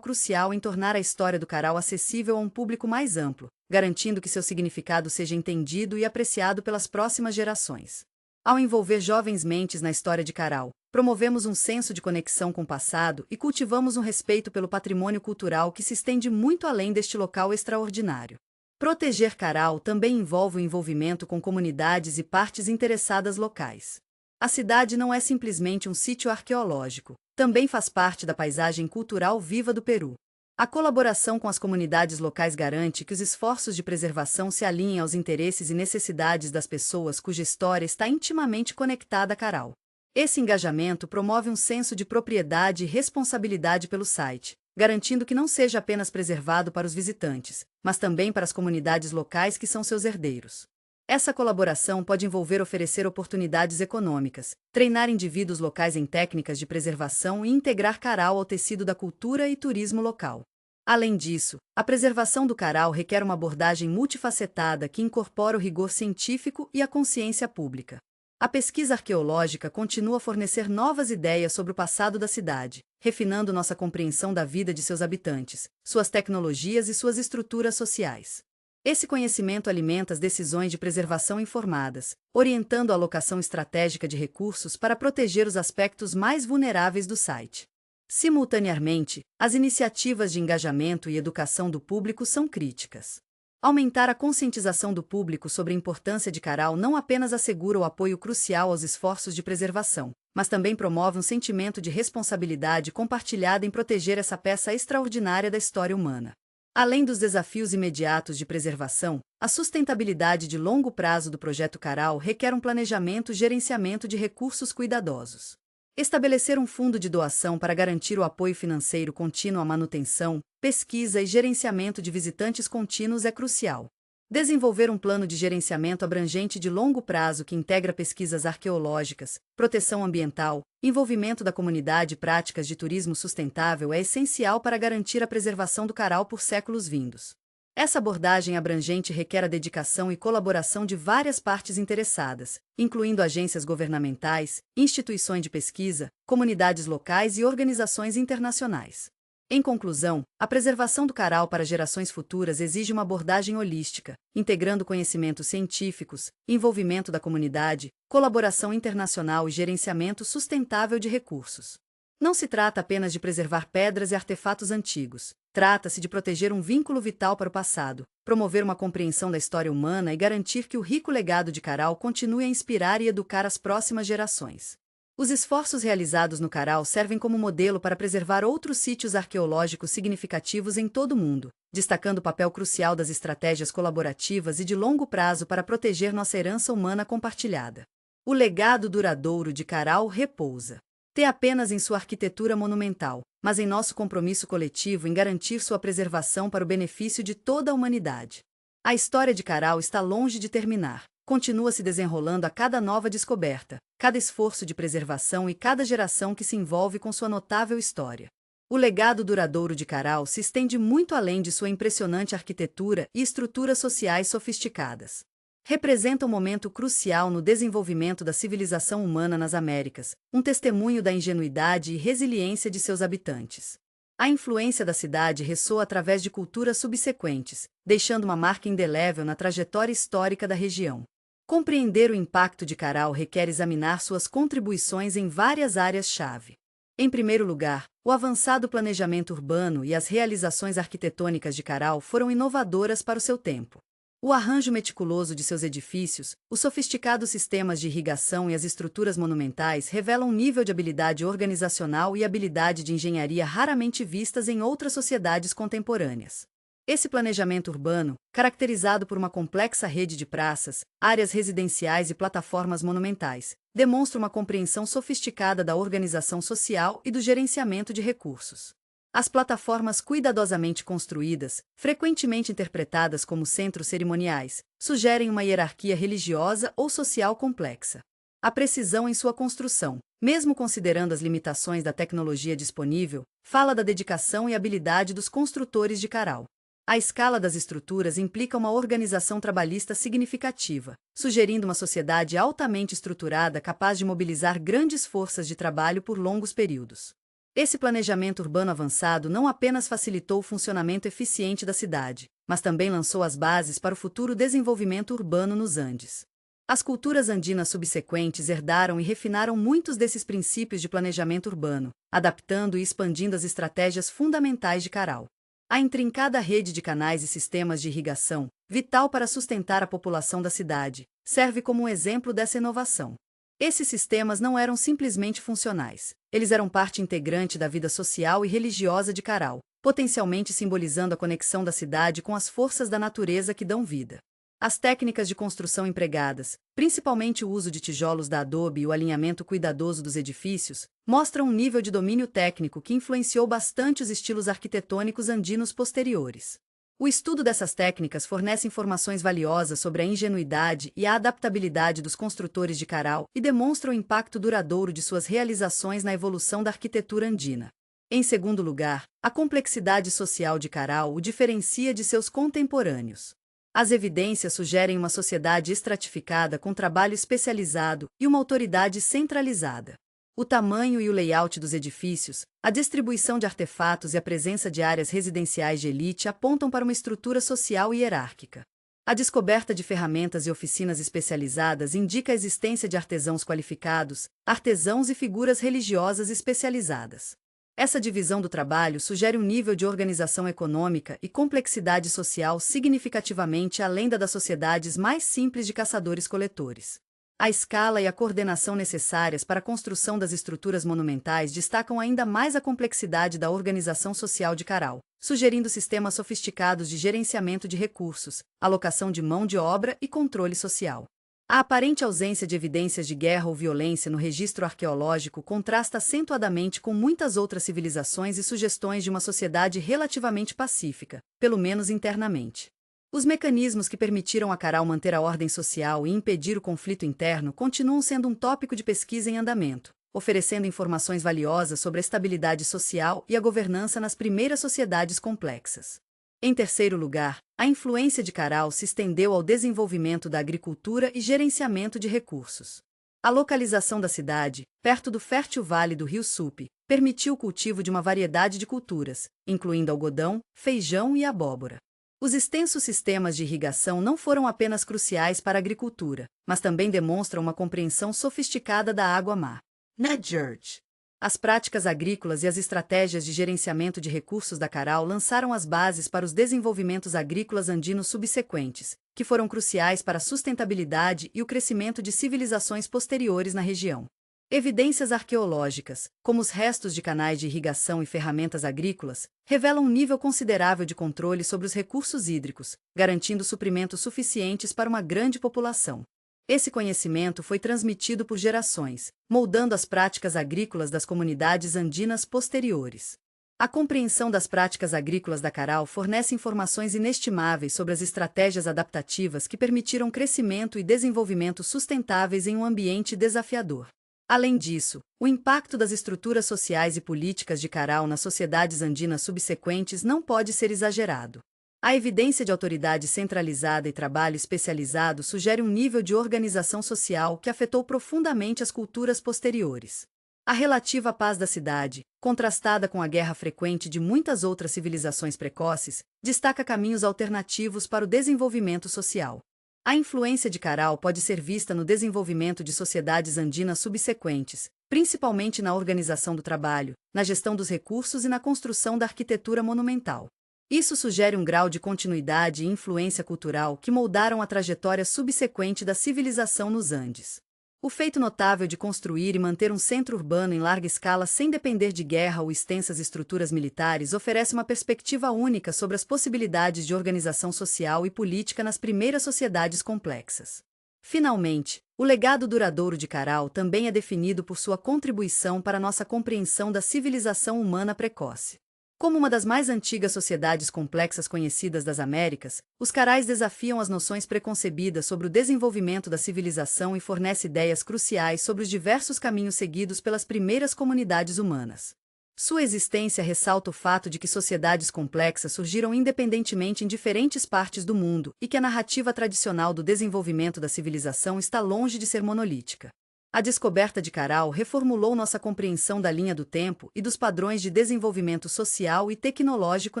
crucial em tornar a história do Caral acessível a um público mais amplo, garantindo que seu significado seja entendido e apreciado pelas próximas gerações. Ao envolver jovens mentes na história de Caral, promovemos um senso de conexão com o passado e cultivamos um respeito pelo patrimônio cultural que se estende muito além deste local extraordinário. Proteger Caral também envolve o envolvimento com comunidades e partes interessadas locais. A cidade não é simplesmente um sítio arqueológico, também faz parte da paisagem cultural viva do Peru. A colaboração com as comunidades locais garante que os esforços de preservação se alinhem aos interesses e necessidades das pessoas cuja história está intimamente conectada a Caral. Esse engajamento promove um senso de propriedade e responsabilidade pelo site, garantindo que não seja apenas preservado para os visitantes, mas também para as comunidades locais que são seus herdeiros. Essa colaboração pode envolver oferecer oportunidades econômicas, treinar indivíduos locais em técnicas de preservação e integrar Caral ao tecido da cultura e turismo local. Além disso, a preservação do Caral requer uma abordagem multifacetada que incorpora o rigor científico e a consciência pública. A pesquisa arqueológica continua a fornecer novas ideias sobre o passado da cidade, refinando nossa compreensão da vida de seus habitantes, suas tecnologias e suas estruturas sociais. Esse conhecimento alimenta as decisões de preservação informadas, orientando a alocação estratégica de recursos para proteger os aspectos mais vulneráveis do site. Simultaneamente, as iniciativas de engajamento e educação do público são críticas. Aumentar a conscientização do público sobre a importância de Caral não apenas assegura o apoio crucial aos esforços de preservação, mas também promove um sentimento de responsabilidade compartilhada em proteger essa peça extraordinária da história humana. Além dos desafios imediatos de preservação, a sustentabilidade de longo prazo do projeto Caral requer um planejamento e gerenciamento de recursos cuidadosos. Estabelecer um fundo de doação para garantir o apoio financeiro contínuo à manutenção, pesquisa e gerenciamento de visitantes contínuos é crucial. Desenvolver um plano de gerenciamento abrangente de longo prazo que integra pesquisas arqueológicas, proteção ambiental, envolvimento da comunidade e práticas de turismo sustentável é essencial para garantir a preservação do Caral por séculos vindos. Essa abordagem abrangente requer a dedicação e colaboração de várias partes interessadas, incluindo agências governamentais, instituições de pesquisa, comunidades locais e organizações internacionais. Em conclusão, a preservação do Caral para gerações futuras exige uma abordagem holística, integrando conhecimentos científicos, envolvimento da comunidade, colaboração internacional e gerenciamento sustentável de recursos. Não se trata apenas de preservar pedras e artefatos antigos. Trata-se de proteger um vínculo vital para o passado, promover uma compreensão da história humana e garantir que o rico legado de Caral continue a inspirar e educar as próximas gerações. Os esforços realizados no Caral servem como modelo para preservar outros sítios arqueológicos significativos em todo o mundo, destacando o papel crucial das estratégias colaborativas e de longo prazo para proteger nossa herança humana compartilhada. O legado duradouro de Caral repousa apenas em sua arquitetura monumental, mas em nosso compromisso coletivo em garantir sua preservação para o benefício de toda a humanidade. A história de Caral está longe de terminar. Continua se desenrolando a cada nova descoberta, cada esforço de preservação e cada geração que se envolve com sua notável história. O legado duradouro de Caral se estende muito além de sua impressionante arquitetura e estruturas sociais sofisticadas. Representa um momento crucial no desenvolvimento da civilização humana nas Américas, um testemunho da ingenuidade e resiliência de seus habitantes. A influência da cidade ressoa através de culturas subsequentes, deixando uma marca indelével na trajetória histórica da região. Compreender o impacto de Caral requer examinar suas contribuições em várias áreas-chave. Em primeiro lugar, o avançado planejamento urbano e as realizações arquitetônicas de Caral foram inovadoras para o seu tempo. O arranjo meticuloso de seus edifícios, os sofisticados sistemas de irrigação e as estruturas monumentais revelam um nível de habilidade organizacional e habilidade de engenharia raramente vistas em outras sociedades contemporâneas. Esse planejamento urbano, caracterizado por uma complexa rede de praças, áreas residenciais e plataformas monumentais, demonstra uma compreensão sofisticada da organização social e do gerenciamento de recursos. As plataformas cuidadosamente construídas, frequentemente interpretadas como centros cerimoniais, sugerem uma hierarquia religiosa ou social complexa. A precisão em sua construção, mesmo considerando as limitações da tecnologia disponível, fala da dedicação e habilidade dos construtores de Caral. A escala das estruturas implica uma organização trabalhista significativa, sugerindo uma sociedade altamente estruturada capaz de mobilizar grandes forças de trabalho por longos períodos. Esse planejamento urbano avançado não apenas facilitou o funcionamento eficiente da cidade, mas também lançou as bases para o futuro desenvolvimento urbano nos Andes. As culturas andinas subsequentes herdaram e refinaram muitos desses princípios de planejamento urbano, adaptando e expandindo as estratégias fundamentais de Caral. A intrincada rede de canais e sistemas de irrigação, vital para sustentar a população da cidade, serve como um exemplo dessa inovação. Esses sistemas não eram simplesmente funcionais, eles eram parte integrante da vida social e religiosa de Caral, potencialmente simbolizando a conexão da cidade com as forças da natureza que dão vida. As técnicas de construção empregadas, principalmente o uso de tijolos da adobe e o alinhamento cuidadoso dos edifícios, mostram um nível de domínio técnico que influenciou bastante os estilos arquitetônicos andinos posteriores. O estudo dessas técnicas fornece informações valiosas sobre a ingenuidade e a adaptabilidade dos construtores de Caral e demonstra o impacto duradouro de suas realizações na evolução da arquitetura andina. Em segundo lugar, a complexidade social de Caral o diferencia de seus contemporâneos. As evidências sugerem uma sociedade estratificada com trabalho especializado e uma autoridade centralizada. O tamanho e o layout dos edifícios, a distribuição de artefatos e a presença de áreas residenciais de elite apontam para uma estrutura social e hierárquica. A descoberta de ferramentas e oficinas especializadas indica a existência de artesãos qualificados, artesãos e figuras religiosas especializadas. Essa divisão do trabalho sugere um nível de organização econômica e complexidade social significativamente além das sociedades mais simples de caçadores-coletores. A escala e a coordenação necessárias para a construção das estruturas monumentais destacam ainda mais a complexidade da organização social de Caral, sugerindo sistemas sofisticados de gerenciamento de recursos, alocação de mão de obra e controle social. A aparente ausência de evidências de guerra ou violência no registro arqueológico contrasta acentuadamente com muitas outras civilizações e sugestões de uma sociedade relativamente pacífica, pelo menos internamente. Os mecanismos que permitiram a Caral manter a ordem social e impedir o conflito interno continuam sendo um tópico de pesquisa em andamento, oferecendo informações valiosas sobre a estabilidade social e a governança nas primeiras sociedades complexas. Em terceiro lugar, a influência de Caral se estendeu ao desenvolvimento da agricultura e gerenciamento de recursos. A localização da cidade, perto do fértil vale do rio Supe, permitiu o cultivo de uma variedade de culturas, incluindo algodão, feijão e abóbora. Os extensos sistemas de irrigação não foram apenas cruciais para a agricultura, mas também demonstram uma compreensão sofisticada da água-mar. Na George, as práticas agrícolas e as estratégias de gerenciamento de recursos da Caral lançaram as bases para os desenvolvimentos agrícolas andinos subsequentes, que foram cruciais para a sustentabilidade e o crescimento de civilizações posteriores na região. Evidências arqueológicas, como os restos de canais de irrigação e ferramentas agrícolas, revelam um nível considerável de controle sobre os recursos hídricos, garantindo suprimentos suficientes para uma grande população. Esse conhecimento foi transmitido por gerações, moldando as práticas agrícolas das comunidades andinas posteriores. A compreensão das práticas agrícolas da Caral fornece informações inestimáveis sobre as estratégias adaptativas que permitiram crescimento e desenvolvimento sustentáveis em um ambiente desafiador. Além disso, o impacto das estruturas sociais e políticas de Caral nas sociedades andinas subsequentes não pode ser exagerado. A evidência de autoridade centralizada e trabalho especializado sugere um nível de organização social que afetou profundamente as culturas posteriores. A relativa paz da cidade, contrastada com a guerra frequente de muitas outras civilizações precoces, destaca caminhos alternativos para o desenvolvimento social. A influência de Caral pode ser vista no desenvolvimento de sociedades andinas subsequentes, principalmente na organização do trabalho, na gestão dos recursos e na construção da arquitetura monumental. Isso sugere um grau de continuidade e influência cultural que moldaram a trajetória subsequente da civilização nos Andes. O feito notável de construir e manter um centro urbano em larga escala sem depender de guerra ou extensas estruturas militares oferece uma perspectiva única sobre as possibilidades de organização social e política nas primeiras sociedades complexas. Finalmente, o legado duradouro de Caral também é definido por sua contribuição para nossa compreensão da civilização humana precoce. Como uma das mais antigas sociedades complexas conhecidas das Américas, os Carais desafiam as noções preconcebidas sobre o desenvolvimento da civilização e fornecem ideias cruciais sobre os diversos caminhos seguidos pelas primeiras comunidades humanas. Sua existência ressalta o fato de que sociedades complexas surgiram independentemente em diferentes partes do mundo e que a narrativa tradicional do desenvolvimento da civilização está longe de ser monolítica. A descoberta de Caral reformulou nossa compreensão da linha do tempo e dos padrões de desenvolvimento social e tecnológico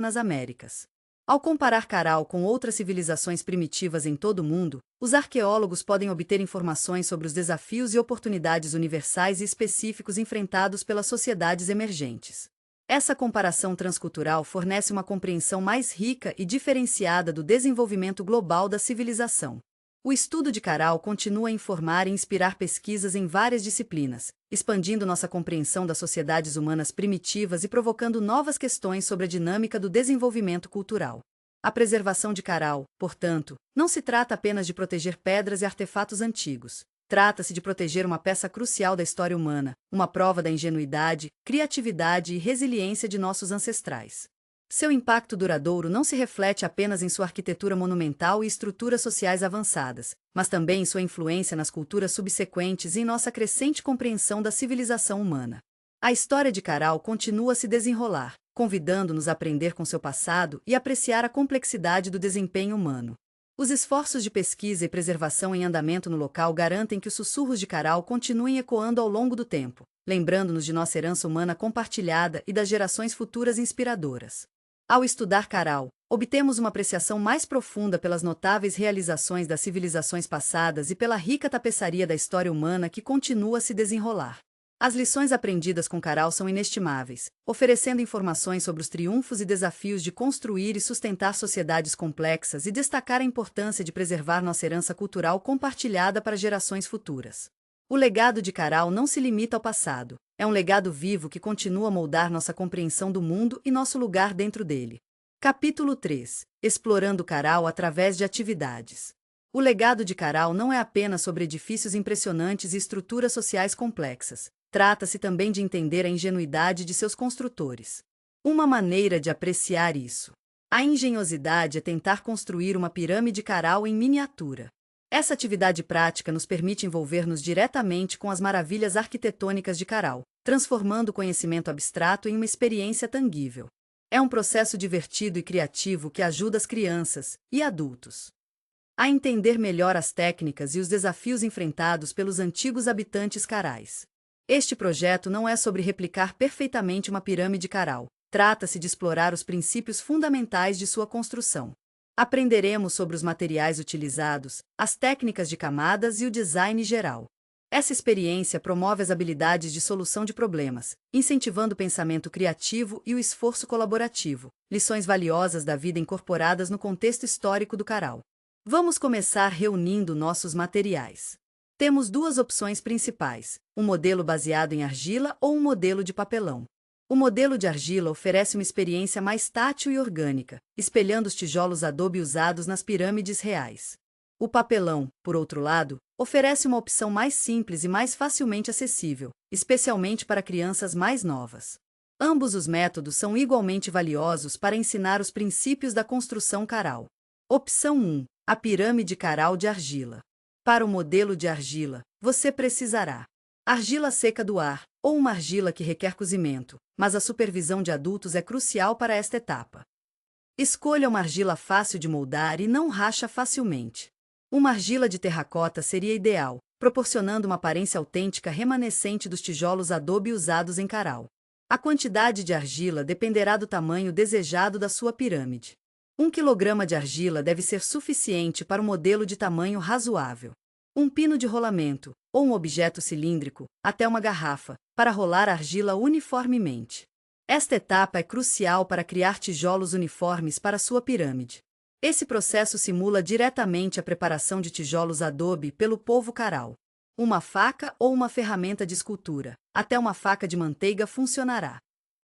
nas Américas. Ao comparar Caral com outras civilizações primitivas em todo o mundo, os arqueólogos podem obter informações sobre os desafios e oportunidades universais e específicos enfrentados pelas sociedades emergentes. Essa comparação transcultural fornece uma compreensão mais rica e diferenciada do desenvolvimento global da civilização. O estudo de Caral continua a informar e inspirar pesquisas em várias disciplinas, expandindo nossa compreensão das sociedades humanas primitivas e provocando novas questões sobre a dinâmica do desenvolvimento cultural. A preservação de Caral, portanto, não se trata apenas de proteger pedras e artefatos antigos. Trata-se de proteger uma peça crucial da história humana, uma prova da ingenuidade, criatividade e resiliência de nossos ancestrais. Seu impacto duradouro não se reflete apenas em sua arquitetura monumental e estruturas sociais avançadas, mas também em sua influência nas culturas subsequentes e em nossa crescente compreensão da civilização humana. A história de Caral continua a se desenrolar, convidando-nos a aprender com seu passado e apreciar a complexidade do desempenho humano. Os esforços de pesquisa e preservação em andamento no local garantem que os sussurros de Caral continuem ecoando ao longo do tempo, lembrando-nos de nossa herança humana compartilhada e das gerações futuras inspiradoras. Ao estudar Caral, obtemos uma apreciação mais profunda pelas notáveis realizações das civilizações passadas e pela rica tapeçaria da história humana que continua a se desenrolar. As lições aprendidas com Caral são inestimáveis, oferecendo informações sobre os triunfos e desafios de construir e sustentar sociedades complexas e destacar a importância de preservar nossa herança cultural compartilhada para gerações futuras. O legado de Caral não se limita ao passado. É um legado vivo que continua a moldar nossa compreensão do mundo e nosso lugar dentro dele. Capítulo 3. Explorando Caral através de atividades. O legado de Caral não é apenas sobre edifícios impressionantes e estruturas sociais complexas. Trata-se também de entender a ingenuidade de seus construtores. Uma maneira de apreciar isso. A engenhosidade é tentar construir uma pirâmide Caral em miniatura. Essa atividade prática nos permite envolver-nos diretamente com as maravilhas arquitetônicas de Caral, transformando o conhecimento abstrato em uma experiência tangível. É um processo divertido e criativo que ajuda as crianças e adultos a entender melhor as técnicas e os desafios enfrentados pelos antigos habitantes carais. Este projeto não é sobre replicar perfeitamente uma pirâmide caral. Trata-se de explorar os princípios fundamentais de sua construção. Aprenderemos sobre os materiais utilizados, as técnicas de camadas e o design geral. Essa experiência promove as habilidades de solução de problemas, incentivando o pensamento criativo e o esforço colaborativo, lições valiosas da vida incorporadas no contexto histórico do Caral. Vamos começar reunindo nossos materiais. Temos duas opções principais: um modelo baseado em argila ou um modelo de papelão. O modelo de argila oferece uma experiência mais tátil e orgânica, espelhando os tijolos adobe usados nas pirâmides reais. O papelão, por outro lado, oferece uma opção mais simples e mais facilmente acessível, especialmente para crianças mais novas. Ambos os métodos são igualmente valiosos para ensinar os princípios da construção caral. Opção 1. A pirâmide caral de argila. Para o modelo de argila, você precisará argila seca do ar, ou uma argila que requer cozimento, mas a supervisão de adultos é crucial para esta etapa. Escolha uma argila fácil de moldar e não racha facilmente. Uma argila de terracota seria ideal, proporcionando uma aparência autêntica remanescente dos tijolos adobe usados em Caral. A quantidade de argila dependerá do tamanho desejado da sua pirâmide. 1 kg de argila deve ser suficiente para um modelo de tamanho razoável. Um pino de rolamento, ou um objeto cilíndrico, até uma garrafa, para rolar a argila uniformemente. Esta etapa é crucial para criar tijolos uniformes para sua pirâmide. Esse processo simula diretamente a preparação de tijolos adobe pelo povo Caral. Uma faca ou uma ferramenta de escultura, até uma faca de manteiga funcionará.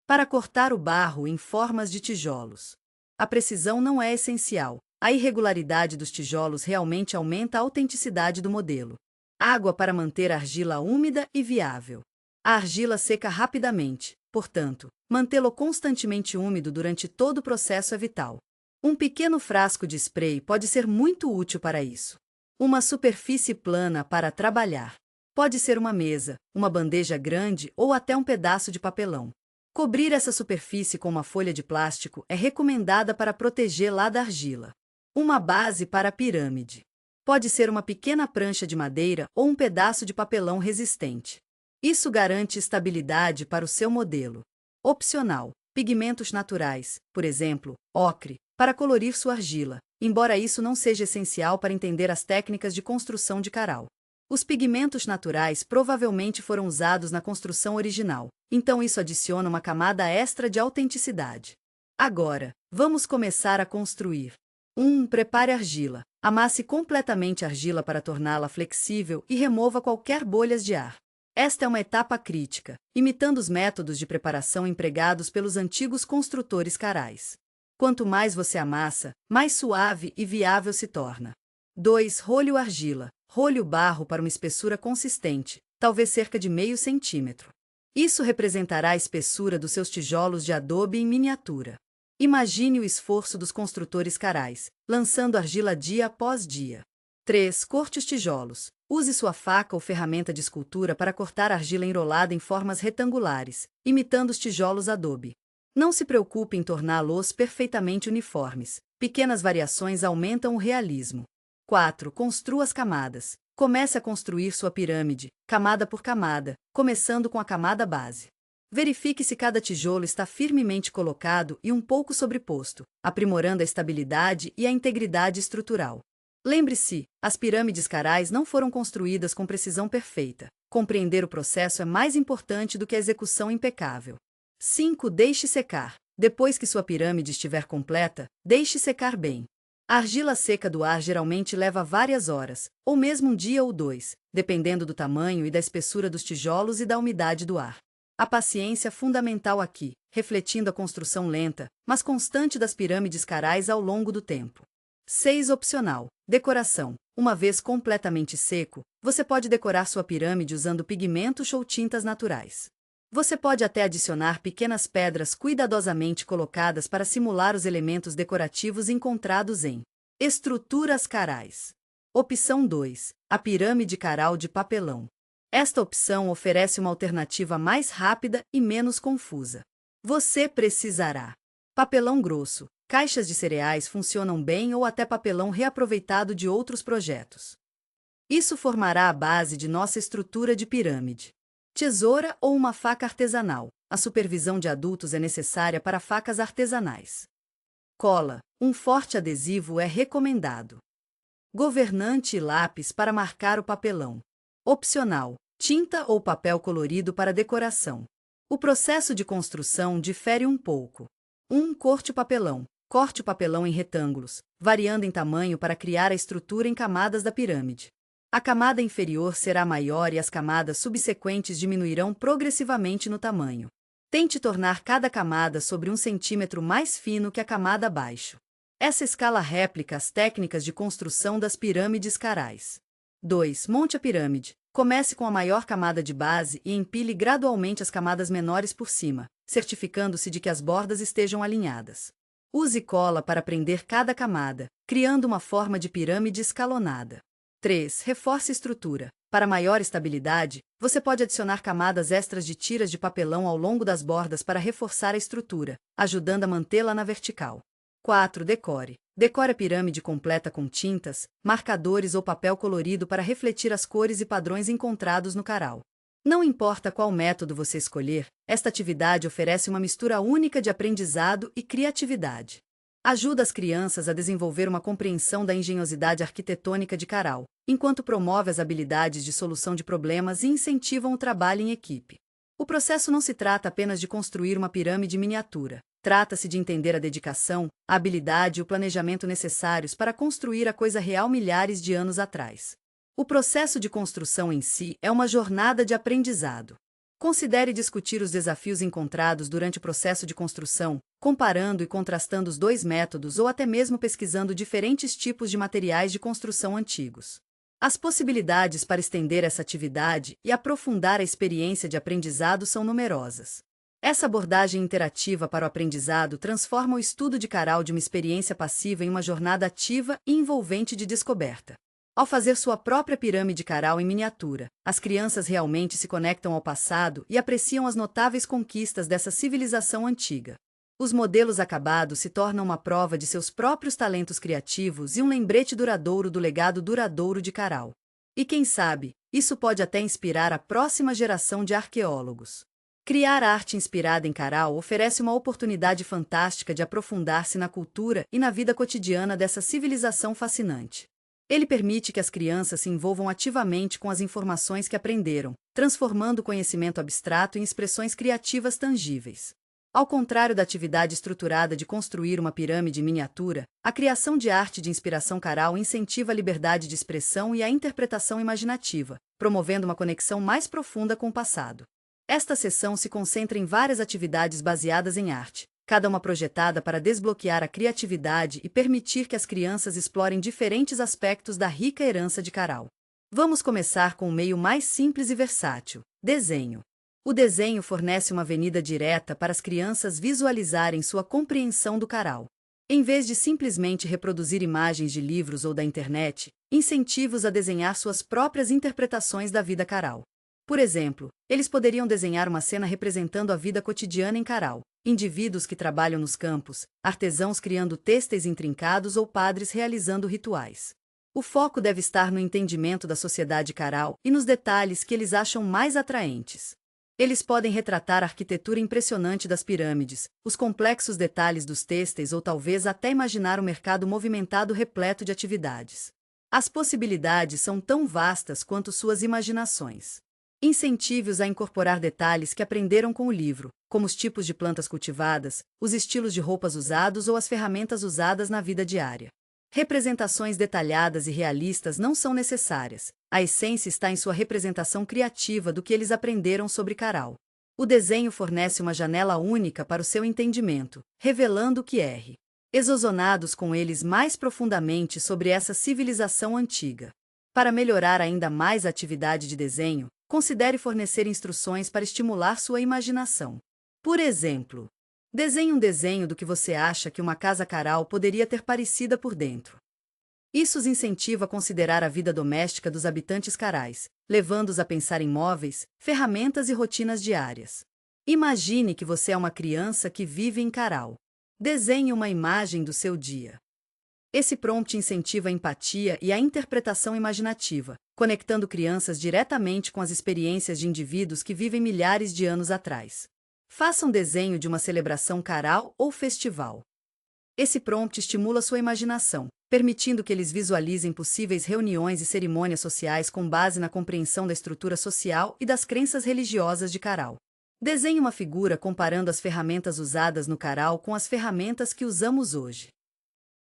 Para cortar o barro em formas de tijolos. A precisão não é essencial. A irregularidade dos tijolos realmente aumenta a autenticidade do modelo. Água para manter a argila úmida e viável. A argila seca rapidamente, portanto, mantê-lo constantemente úmido durante todo o processo é vital. Um pequeno frasco de spray pode ser muito útil para isso. Uma superfície plana para trabalhar. Pode ser uma mesa, uma bandeja grande ou até um pedaço de papelão. Cobrir essa superfície com uma folha de plástico é recomendada para protegê-la da argila. Uma base para a pirâmide. Pode ser uma pequena prancha de madeira ou um pedaço de papelão resistente. Isso garante estabilidade para o seu modelo. Opcional: pigmentos naturais, por exemplo, ocre, para colorir sua argila, embora isso não seja essencial para entender as técnicas de construção de Caral. Os pigmentos naturais provavelmente foram usados na construção original, então isso adiciona uma camada extra de autenticidade. Agora, vamos começar a construir. 1. Prepare a argila. Amasse completamente a argila para torná-la flexível e remova qualquer bolhas de ar. Esta é uma etapa crítica, imitando os métodos de preparação empregados pelos antigos construtores carais. Quanto mais você amassa, mais suave e viável se torna. 2. Role a argila. Role o barro para uma espessura consistente, talvez cerca de meio centímetro. Isso representará a espessura dos seus tijolos de adobe em miniatura. Imagine o esforço dos construtores carais, lançando argila dia após dia. 3. Corte os tijolos. Use sua faca ou ferramenta de escultura para cortar a argila enrolada em formas retangulares, imitando os tijolos adobe. Não se preocupe em torná-los perfeitamente uniformes. Pequenas variações aumentam o realismo. 4. Construa as camadas. Comece a construir sua pirâmide, camada por camada, começando com a camada base. Verifique se cada tijolo está firmemente colocado e um pouco sobreposto, aprimorando a estabilidade e a integridade estrutural. Lembre-se, as pirâmides carais não foram construídas com precisão perfeita. Compreender o processo é mais importante do que a execução impecável. 5. Deixe secar. Depois que sua pirâmide estiver completa, deixe secar bem. A argila seca do ar geralmente leva várias horas, ou mesmo um dia ou dois, dependendo do tamanho e da espessura dos tijolos e da umidade do ar. A paciência é fundamental aqui, refletindo a construção lenta, mas constante das pirâmides carais ao longo do tempo. 6. Opcional. Decoração. Uma vez completamente seco, você pode decorar sua pirâmide usando pigmentos ou tintas naturais. Você pode até adicionar pequenas pedras cuidadosamente colocadas para simular os elementos decorativos encontrados em estruturas carais. Opção 2. A pirâmide caral de papelão. Esta opção oferece uma alternativa mais rápida e menos confusa. Você precisará papelão grosso. Caixas de cereais funcionam bem ou até papelão reaproveitado de outros projetos. Isso formará a base de nossa estrutura de pirâmide. Tesoura ou uma faca artesanal. A supervisão de adultos é necessária para facas artesanais. Cola. Um forte adesivo é recomendado. Governante e lápis para marcar o papelão. Opcional. Tinta ou papel colorido para decoração. O processo de construção difere um pouco. 1. Corte o papelão. Corte o papelão em retângulos, variando em tamanho para criar a estrutura em camadas da pirâmide. A camada inferior será maior e as camadas subsequentes diminuirão progressivamente no tamanho. Tente tornar cada camada sobre 1 centímetro mais fino que a camada abaixo. Essa escala réplica as técnicas de construção das pirâmides carais. 2. Monte a pirâmide. Comece com a maior camada de base e empilhe gradualmente as camadas menores por cima, certificando-se de que as bordas estejam alinhadas. Use cola para prender cada camada, criando uma forma de pirâmide escalonada. 3. Reforce a estrutura. Para maior estabilidade, você pode adicionar camadas extras de tiras de papelão ao longo das bordas para reforçar a estrutura, ajudando a mantê-la na vertical. 4. Decore. Decore a pirâmide completa com tintas, marcadores ou papel colorido para refletir as cores e padrões encontrados no caral. Não importa qual método você escolher, esta atividade oferece uma mistura única de aprendizado e criatividade. Ajuda as crianças a desenvolver uma compreensão da engenhosidade arquitetônica de caral, enquanto promove as habilidades de solução de problemas e incentivam o trabalho em equipe. O processo não se trata apenas de construir uma pirâmide miniatura. Trata-se de entender a dedicação, a habilidade e o planejamento necessários para construir a coisa real milhares de anos atrás. O processo de construção em si é uma jornada de aprendizado. Considere discutir os desafios encontrados durante o processo de construção, comparando e contrastando os dois métodos ou até mesmo pesquisando diferentes tipos de materiais de construção antigos. As possibilidades para estender essa atividade e aprofundar a experiência de aprendizado são numerosas. Essa abordagem interativa para o aprendizado transforma o estudo de caral de uma experiência passiva em uma jornada ativa e envolvente de descoberta. Ao fazer sua própria pirâmide caral em miniatura, as crianças realmente se conectam ao passado e apreciam as notáveis conquistas dessa civilização antiga. Os modelos acabados se tornam uma prova de seus próprios talentos criativos e um lembrete duradouro do legado duradouro de caral. E quem sabe, isso pode até inspirar a próxima geração de arqueólogos. Criar arte inspirada em caral oferece uma oportunidade fantástica de aprofundar-se na cultura e na vida cotidiana dessa civilização fascinante. Ele permite que as crianças se envolvam ativamente com as informações que aprenderam, transformando o conhecimento abstrato em expressões criativas tangíveis. Ao contrário da atividade estruturada de construir uma pirâmide em miniatura, a criação de arte de inspiração caral incentiva a liberdade de expressão e a interpretação imaginativa, promovendo uma conexão mais profunda com o passado. Esta sessão se concentra em várias atividades baseadas em arte, cada uma projetada para desbloquear a criatividade e permitir que as crianças explorem diferentes aspectos da rica herança de caral. Vamos começar com o meio mais simples e versátil: desenho. O desenho fornece uma avenida direta para as crianças visualizarem sua compreensão do caral. Em vez de simplesmente reproduzir imagens de livros ou da internet, incentive-os a desenhar suas próprias interpretações da vida caral. Por exemplo, eles poderiam desenhar uma cena representando a vida cotidiana em caral, indivíduos que trabalham nos campos, artesãos criando têxteis intrincados ou padres realizando rituais. O foco deve estar no entendimento da sociedade caral e nos detalhes que eles acham mais atraentes. Eles podem retratar a arquitetura impressionante das pirâmides, os complexos detalhes dos têxteis ou talvez até imaginar um mercado movimentado repleto de atividades. As possibilidades são tão vastas quanto suas imaginações. Incentive-os a incorporar detalhes que aprenderam com o livro, como os tipos de plantas cultivadas, os estilos de roupas usados ou as ferramentas usadas na vida diária. Representações detalhadas e realistas não são necessárias. A essência está em sua representação criativa do que eles aprenderam sobre caral. O desenho fornece uma janela única para o seu entendimento, revelando o que é exozonados com eles mais profundamente sobre essa civilização antiga. Para melhorar ainda mais a atividade de desenho, considere fornecer instruções para estimular sua imaginação. Por exemplo, desenhe um desenho do que você acha que uma casa caral poderia ter parecida por dentro. Isso os incentiva a considerar a vida doméstica dos habitantes carais, levando-os a pensar em móveis, ferramentas e rotinas diárias. Imagine que você é uma criança que vive em caral. Desenhe uma imagem do seu dia. Esse prompt incentiva a empatia e a interpretação imaginativa, conectando crianças diretamente com as experiências de indivíduos que vivem milhares de anos atrás. Faça um desenho de uma celebração caral ou festival. Esse prompt estimula sua imaginação, permitindo que eles visualizem possíveis reuniões e cerimônias sociais com base na compreensão da estrutura social e das crenças religiosas de Caral. Desenhe uma figura comparando as ferramentas usadas no Caral com as ferramentas que usamos hoje.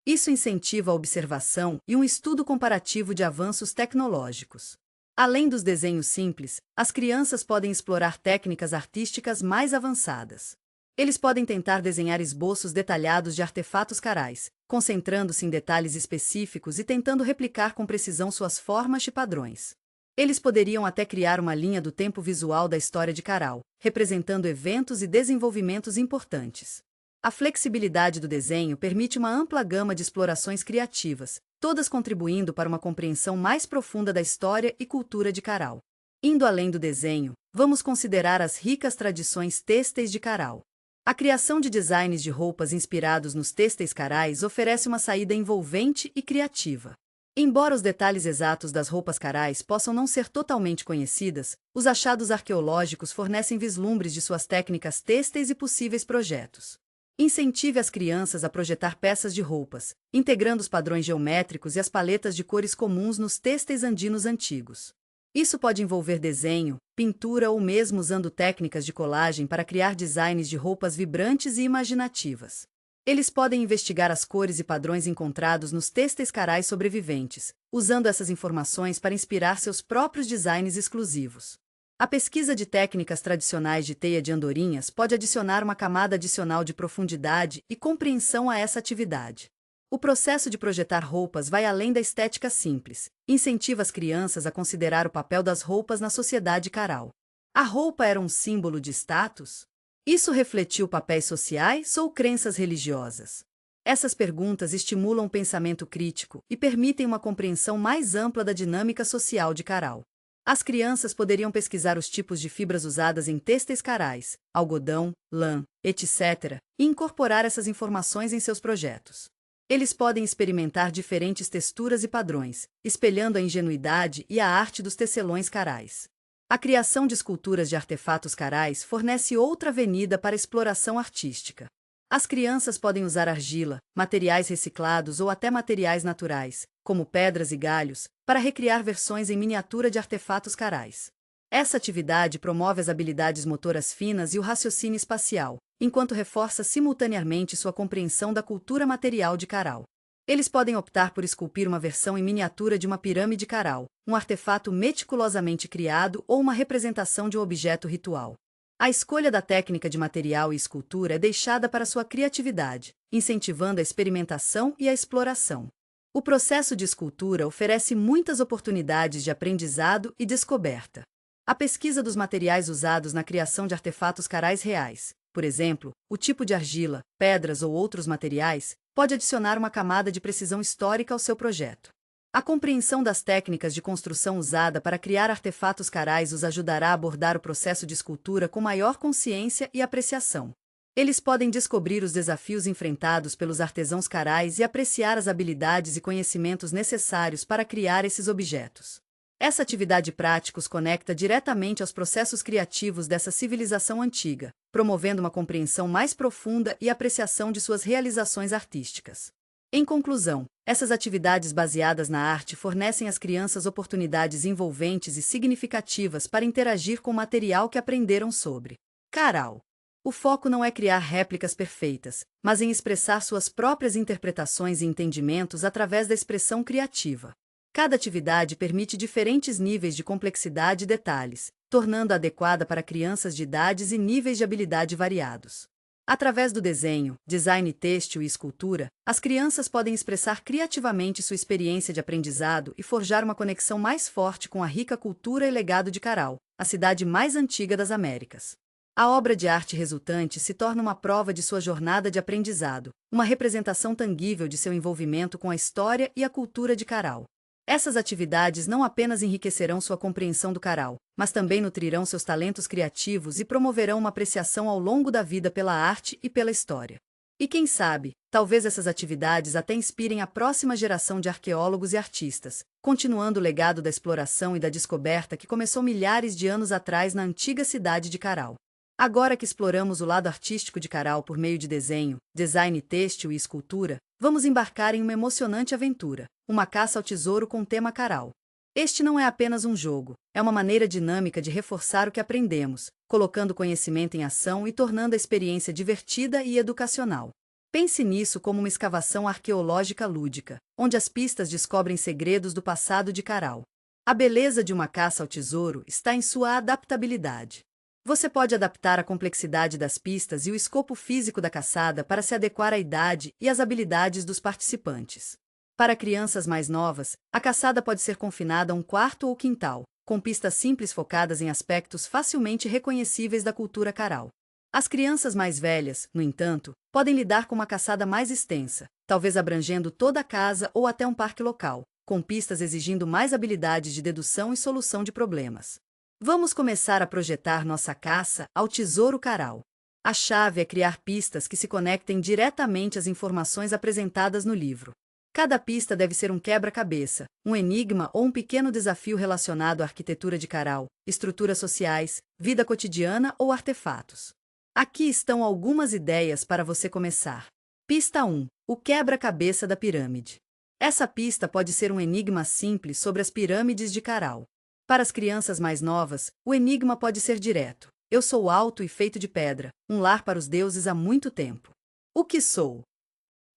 Isso incentiva a observação e um estudo comparativo de avanços tecnológicos. Além dos desenhos simples, as crianças podem explorar técnicas artísticas mais avançadas. Eles podem tentar desenhar esboços detalhados de artefatos carais, concentrando-se em detalhes específicos e tentando replicar com precisão suas formas e padrões. Eles poderiam até criar uma linha do tempo visual da história de Caral, representando eventos e desenvolvimentos importantes. A flexibilidade do desenho permite uma ampla gama de explorações criativas, todas contribuindo para uma compreensão mais profunda da história e cultura de Caral. Indo além do desenho, vamos considerar as ricas tradições têxteis de Caral. A criação de designs de roupas inspirados nos têxteis carais oferece uma saída envolvente e criativa. Embora os detalhes exatos das roupas carais possam não ser totalmente conhecidas, os achados arqueológicos fornecem vislumbres de suas técnicas têxteis e possíveis projetos. Incentive as crianças a projetar peças de roupas, integrando os padrões geométricos e as paletas de cores comuns nos têxteis andinos antigos. Isso pode envolver desenho, pintura ou mesmo usando técnicas de colagem para criar designs de roupas vibrantes e imaginativas. Eles podem investigar as cores e padrões encontrados nos têxteis carais sobreviventes, usando essas informações para inspirar seus próprios designs exclusivos. A pesquisa de técnicas tradicionais de teia de andorinhas pode adicionar uma camada adicional de profundidade e compreensão a essa atividade. O processo de projetar roupas vai além da estética simples, incentiva as crianças a considerar o papel das roupas na sociedade caral. A roupa era um símbolo de status? Isso refletiu papéis sociais ou crenças religiosas? Essas perguntas estimulam o pensamento crítico e permitem uma compreensão mais ampla da dinâmica social de Caral. As crianças poderiam pesquisar os tipos de fibras usadas em têxteis carais, algodão, lã, etc., e incorporar essas informações em seus projetos. Eles podem experimentar diferentes texturas e padrões, espelhando a ingenuidade e a arte dos tecelões carais. A criação de esculturas de artefatos carais fornece outra avenida para a exploração artística. As crianças podem usar argila, materiais reciclados ou até materiais naturais, como pedras e galhos, para recriar versões em miniatura de artefatos carais. Essa atividade promove as habilidades motoras finas e o raciocínio espacial, enquanto reforça simultaneamente sua compreensão da cultura material de Caral. Eles podem optar por esculpir uma versão em miniatura de uma pirâmide caral, um artefato meticulosamente criado ou uma representação de um objeto ritual. A escolha da técnica de material e escultura é deixada para sua criatividade, incentivando a experimentação e a exploração. O processo de escultura oferece muitas oportunidades de aprendizado e descoberta. A pesquisa dos materiais usados na criação de artefatos carais reais, por exemplo, o tipo de argila, pedras ou outros materiais, pode adicionar uma camada de precisão histórica ao seu projeto. A compreensão das técnicas de construção usada para criar artefatos carais os ajudará a abordar o processo de escultura com maior consciência e apreciação. Eles podem descobrir os desafios enfrentados pelos artesãos carais e apreciar as habilidades e conhecimentos necessários para criar esses objetos. Essa atividade prática os conecta diretamente aos processos criativos dessa civilização antiga, promovendo uma compreensão mais profunda e apreciação de suas realizações artísticas. Em conclusão, essas atividades baseadas na arte fornecem às crianças oportunidades envolventes e significativas para interagir com o material que aprenderam sobre Caral. O foco não é criar réplicas perfeitas, mas em expressar suas próprias interpretações e entendimentos através da expressão criativa. Cada atividade permite diferentes níveis de complexidade e detalhes, tornando-a adequada para crianças de idades e níveis de habilidade variados. Através do desenho, design têxtil e escultura, as crianças podem expressar criativamente sua experiência de aprendizado e forjar uma conexão mais forte com a rica cultura e legado de Caral, a cidade mais antiga das Américas. A obra de arte resultante se torna uma prova de sua jornada de aprendizado, uma representação tangível de seu envolvimento com a história e a cultura de Caral. Essas atividades não apenas enriquecerão sua compreensão do Caral, mas também nutrirão seus talentos criativos e promoverão uma apreciação ao longo da vida pela arte e pela história. E quem sabe, talvez essas atividades até inspirem a próxima geração de arqueólogos e artistas, continuando o legado da exploração e da descoberta que começou milhares de anos atrás na antiga cidade de Caral. Agora que exploramos o lado artístico de Caral por meio de desenho, design têxtil e escultura, vamos embarcar em uma emocionante aventura, uma caça ao tesouro com tema Caral. Este não é apenas um jogo, é uma maneira dinâmica de reforçar o que aprendemos, colocando conhecimento em ação e tornando a experiência divertida e educacional. Pense nisso como uma escavação arqueológica lúdica, onde as pistas descobrem segredos do passado de Caral. A beleza de uma caça ao tesouro está em sua adaptabilidade. Você pode adaptar a complexidade das pistas e o escopo físico da caçada para se adequar à idade e às habilidades dos participantes. Para crianças mais novas, a caçada pode ser confinada a um quarto ou quintal, com pistas simples focadas em aspectos facilmente reconhecíveis da cultura Caral. As crianças mais velhas, no entanto, podem lidar com uma caçada mais extensa, talvez abrangendo toda a casa ou até um parque local, com pistas exigindo mais habilidades de dedução e solução de problemas. Vamos começar a projetar nossa caça ao tesouro Caral. A chave é criar pistas que se conectem diretamente às informações apresentadas no livro. Cada pista deve ser um quebra-cabeça, um enigma ou um pequeno desafio relacionado à arquitetura de Caral, estruturas sociais, vida cotidiana ou artefatos. Aqui estão algumas ideias para você começar. Pista 1. O quebra-cabeça da pirâmide. Essa pista pode ser um enigma simples sobre as pirâmides de Caral. Para as crianças mais novas, o enigma pode ser direto. Eu sou alto e feito de pedra, um lar para os deuses há muito tempo. O que sou?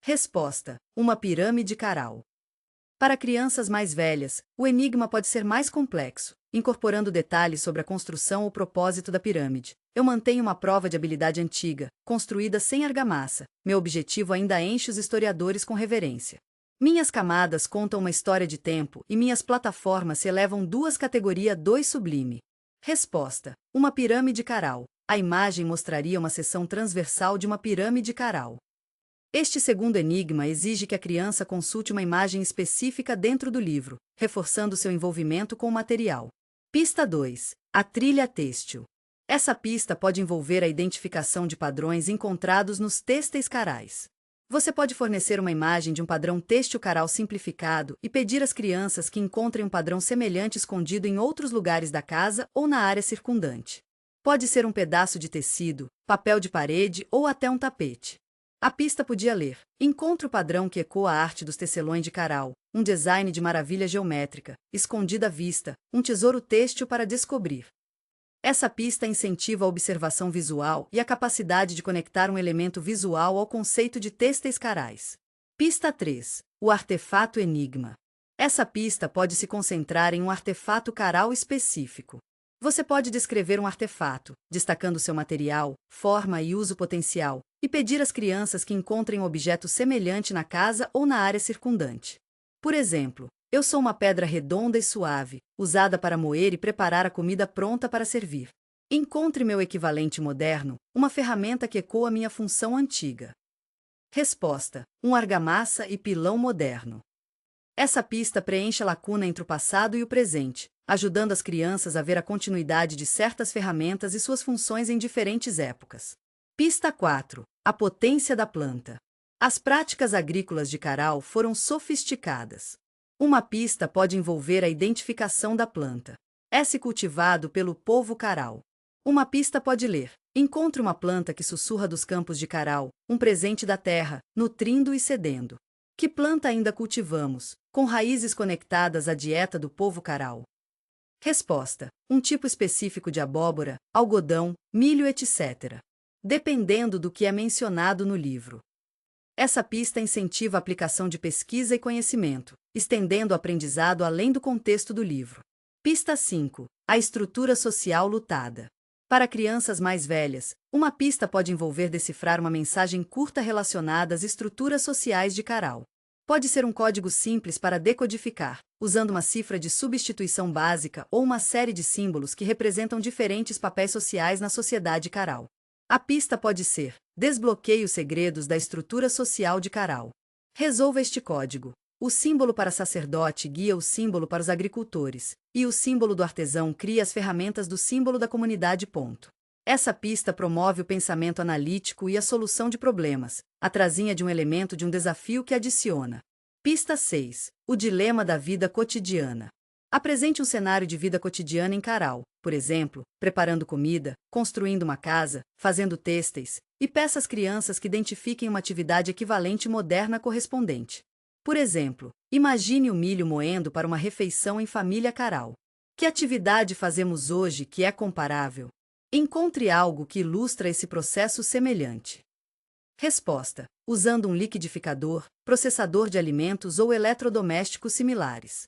Resposta: uma pirâmide Caral. Para crianças mais velhas, o enigma pode ser mais complexo, incorporando detalhes sobre a construção ou propósito da pirâmide. Eu mantenho uma prova de habilidade antiga, construída sem argamassa. Meu objetivo ainda enche os historiadores com reverência. Minhas camadas contam uma história de tempo e minhas plataformas se elevam 2 categoria 2 sublime. Resposta: uma pirâmide Caral. A imagem mostraria uma seção transversal de uma pirâmide Caral. Este segundo enigma exige que a criança consulte uma imagem específica dentro do livro, reforçando seu envolvimento com o material. Pista 2. A trilha têxtil. Essa pista pode envolver a identificação de padrões encontrados nos têxteis carais. Você pode fornecer uma imagem de um padrão têxtil Caral simplificado e pedir às crianças que encontrem um padrão semelhante escondido em outros lugares da casa ou na área circundante. Pode ser um pedaço de tecido, papel de parede ou até um tapete. A pista podia ler: encontre o padrão que ecoa a arte dos tecelões de Caral, um design de maravilha geométrica, escondida à vista, um tesouro têxtil para descobrir. Essa pista incentiva a observação visual e a capacidade de conectar um elemento visual ao conceito de têxteis carais. Pista 3. O artefato enigma. Essa pista pode se concentrar em um artefato Caral específico. Você pode descrever um artefato, destacando seu material, forma e uso potencial, e pedir às crianças que encontrem um objeto semelhante na casa ou na área circundante. Por exemplo, eu sou uma pedra redonda e suave, usada para moer e preparar a comida pronta para servir. Encontre meu equivalente moderno, uma ferramenta que ecoa minha função antiga. Resposta: um argamassa e pilão moderno. Essa pista preenche a lacuna entre o passado e o presente, ajudando as crianças a ver a continuidade de certas ferramentas e suas funções em diferentes épocas. Pista 4. A potência da planta. As práticas agrícolas de Caral foram sofisticadas. Uma pista pode envolver a identificação da planta. É-se cultivado pelo povo Caral. Uma pista pode ler: encontre uma planta que sussurra dos campos de Caral, um presente da terra, nutrindo e cedendo. Que planta ainda cultivamos, com raízes conectadas à dieta do povo Caral? Resposta: um tipo específico de abóbora, algodão, milho, etc. Dependendo do que é mencionado no livro. Essa pista incentiva a aplicação de pesquisa e conhecimento, estendendo o aprendizado além do contexto do livro. Pista 5. A estrutura social lutada. Para crianças mais velhas, uma pista pode envolver decifrar uma mensagem curta relacionada às estruturas sociais de Caral. Pode ser um código simples para decodificar, usando uma cifra de substituição básica ou uma série de símbolos que representam diferentes papéis sociais na sociedade Caral. A pista pode ser: desbloqueie os segredos da estrutura social de Caral. Resolva este código. O símbolo para sacerdote guia o símbolo para os agricultores, e o símbolo do artesão cria as ferramentas do símbolo da comunidade. Essa pista promove o pensamento analítico e a solução de problemas, atrasinha de um elemento de um desafio que adiciona. Pista 6. O dilema da vida cotidiana. Apresente um cenário de vida cotidiana em Caral, por exemplo, preparando comida, construindo uma casa, fazendo têxteis, e peça às crianças que identifiquem uma atividade equivalente moderna correspondente. Por exemplo, imagine o milho moendo para uma refeição em família Caral. Que atividade fazemos hoje que é comparável? Encontre algo que ilustra esse processo semelhante. Resposta: usando um liquidificador, processador de alimentos ou eletrodomésticos similares.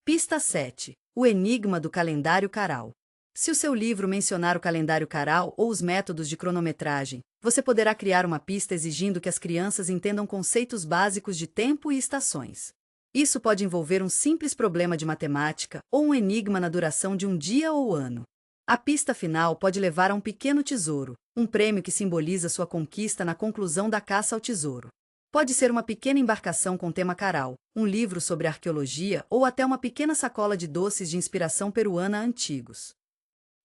Pista 7. O enigma do calendário Caral. Se o seu livro mencionar o calendário Caral ou os métodos de cronometragem, você poderá criar uma pista exigindo que as crianças entendam conceitos básicos de tempo e estações. Isso pode envolver um simples problema de matemática ou um enigma na duração de um dia ou ano. A pista final pode levar a um pequeno tesouro, um prêmio que simboliza sua conquista na conclusão da caça ao tesouro. Pode ser uma pequena embarcação com tema Caral, um livro sobre arqueologia ou até uma pequena sacola de doces de inspiração peruana antigos.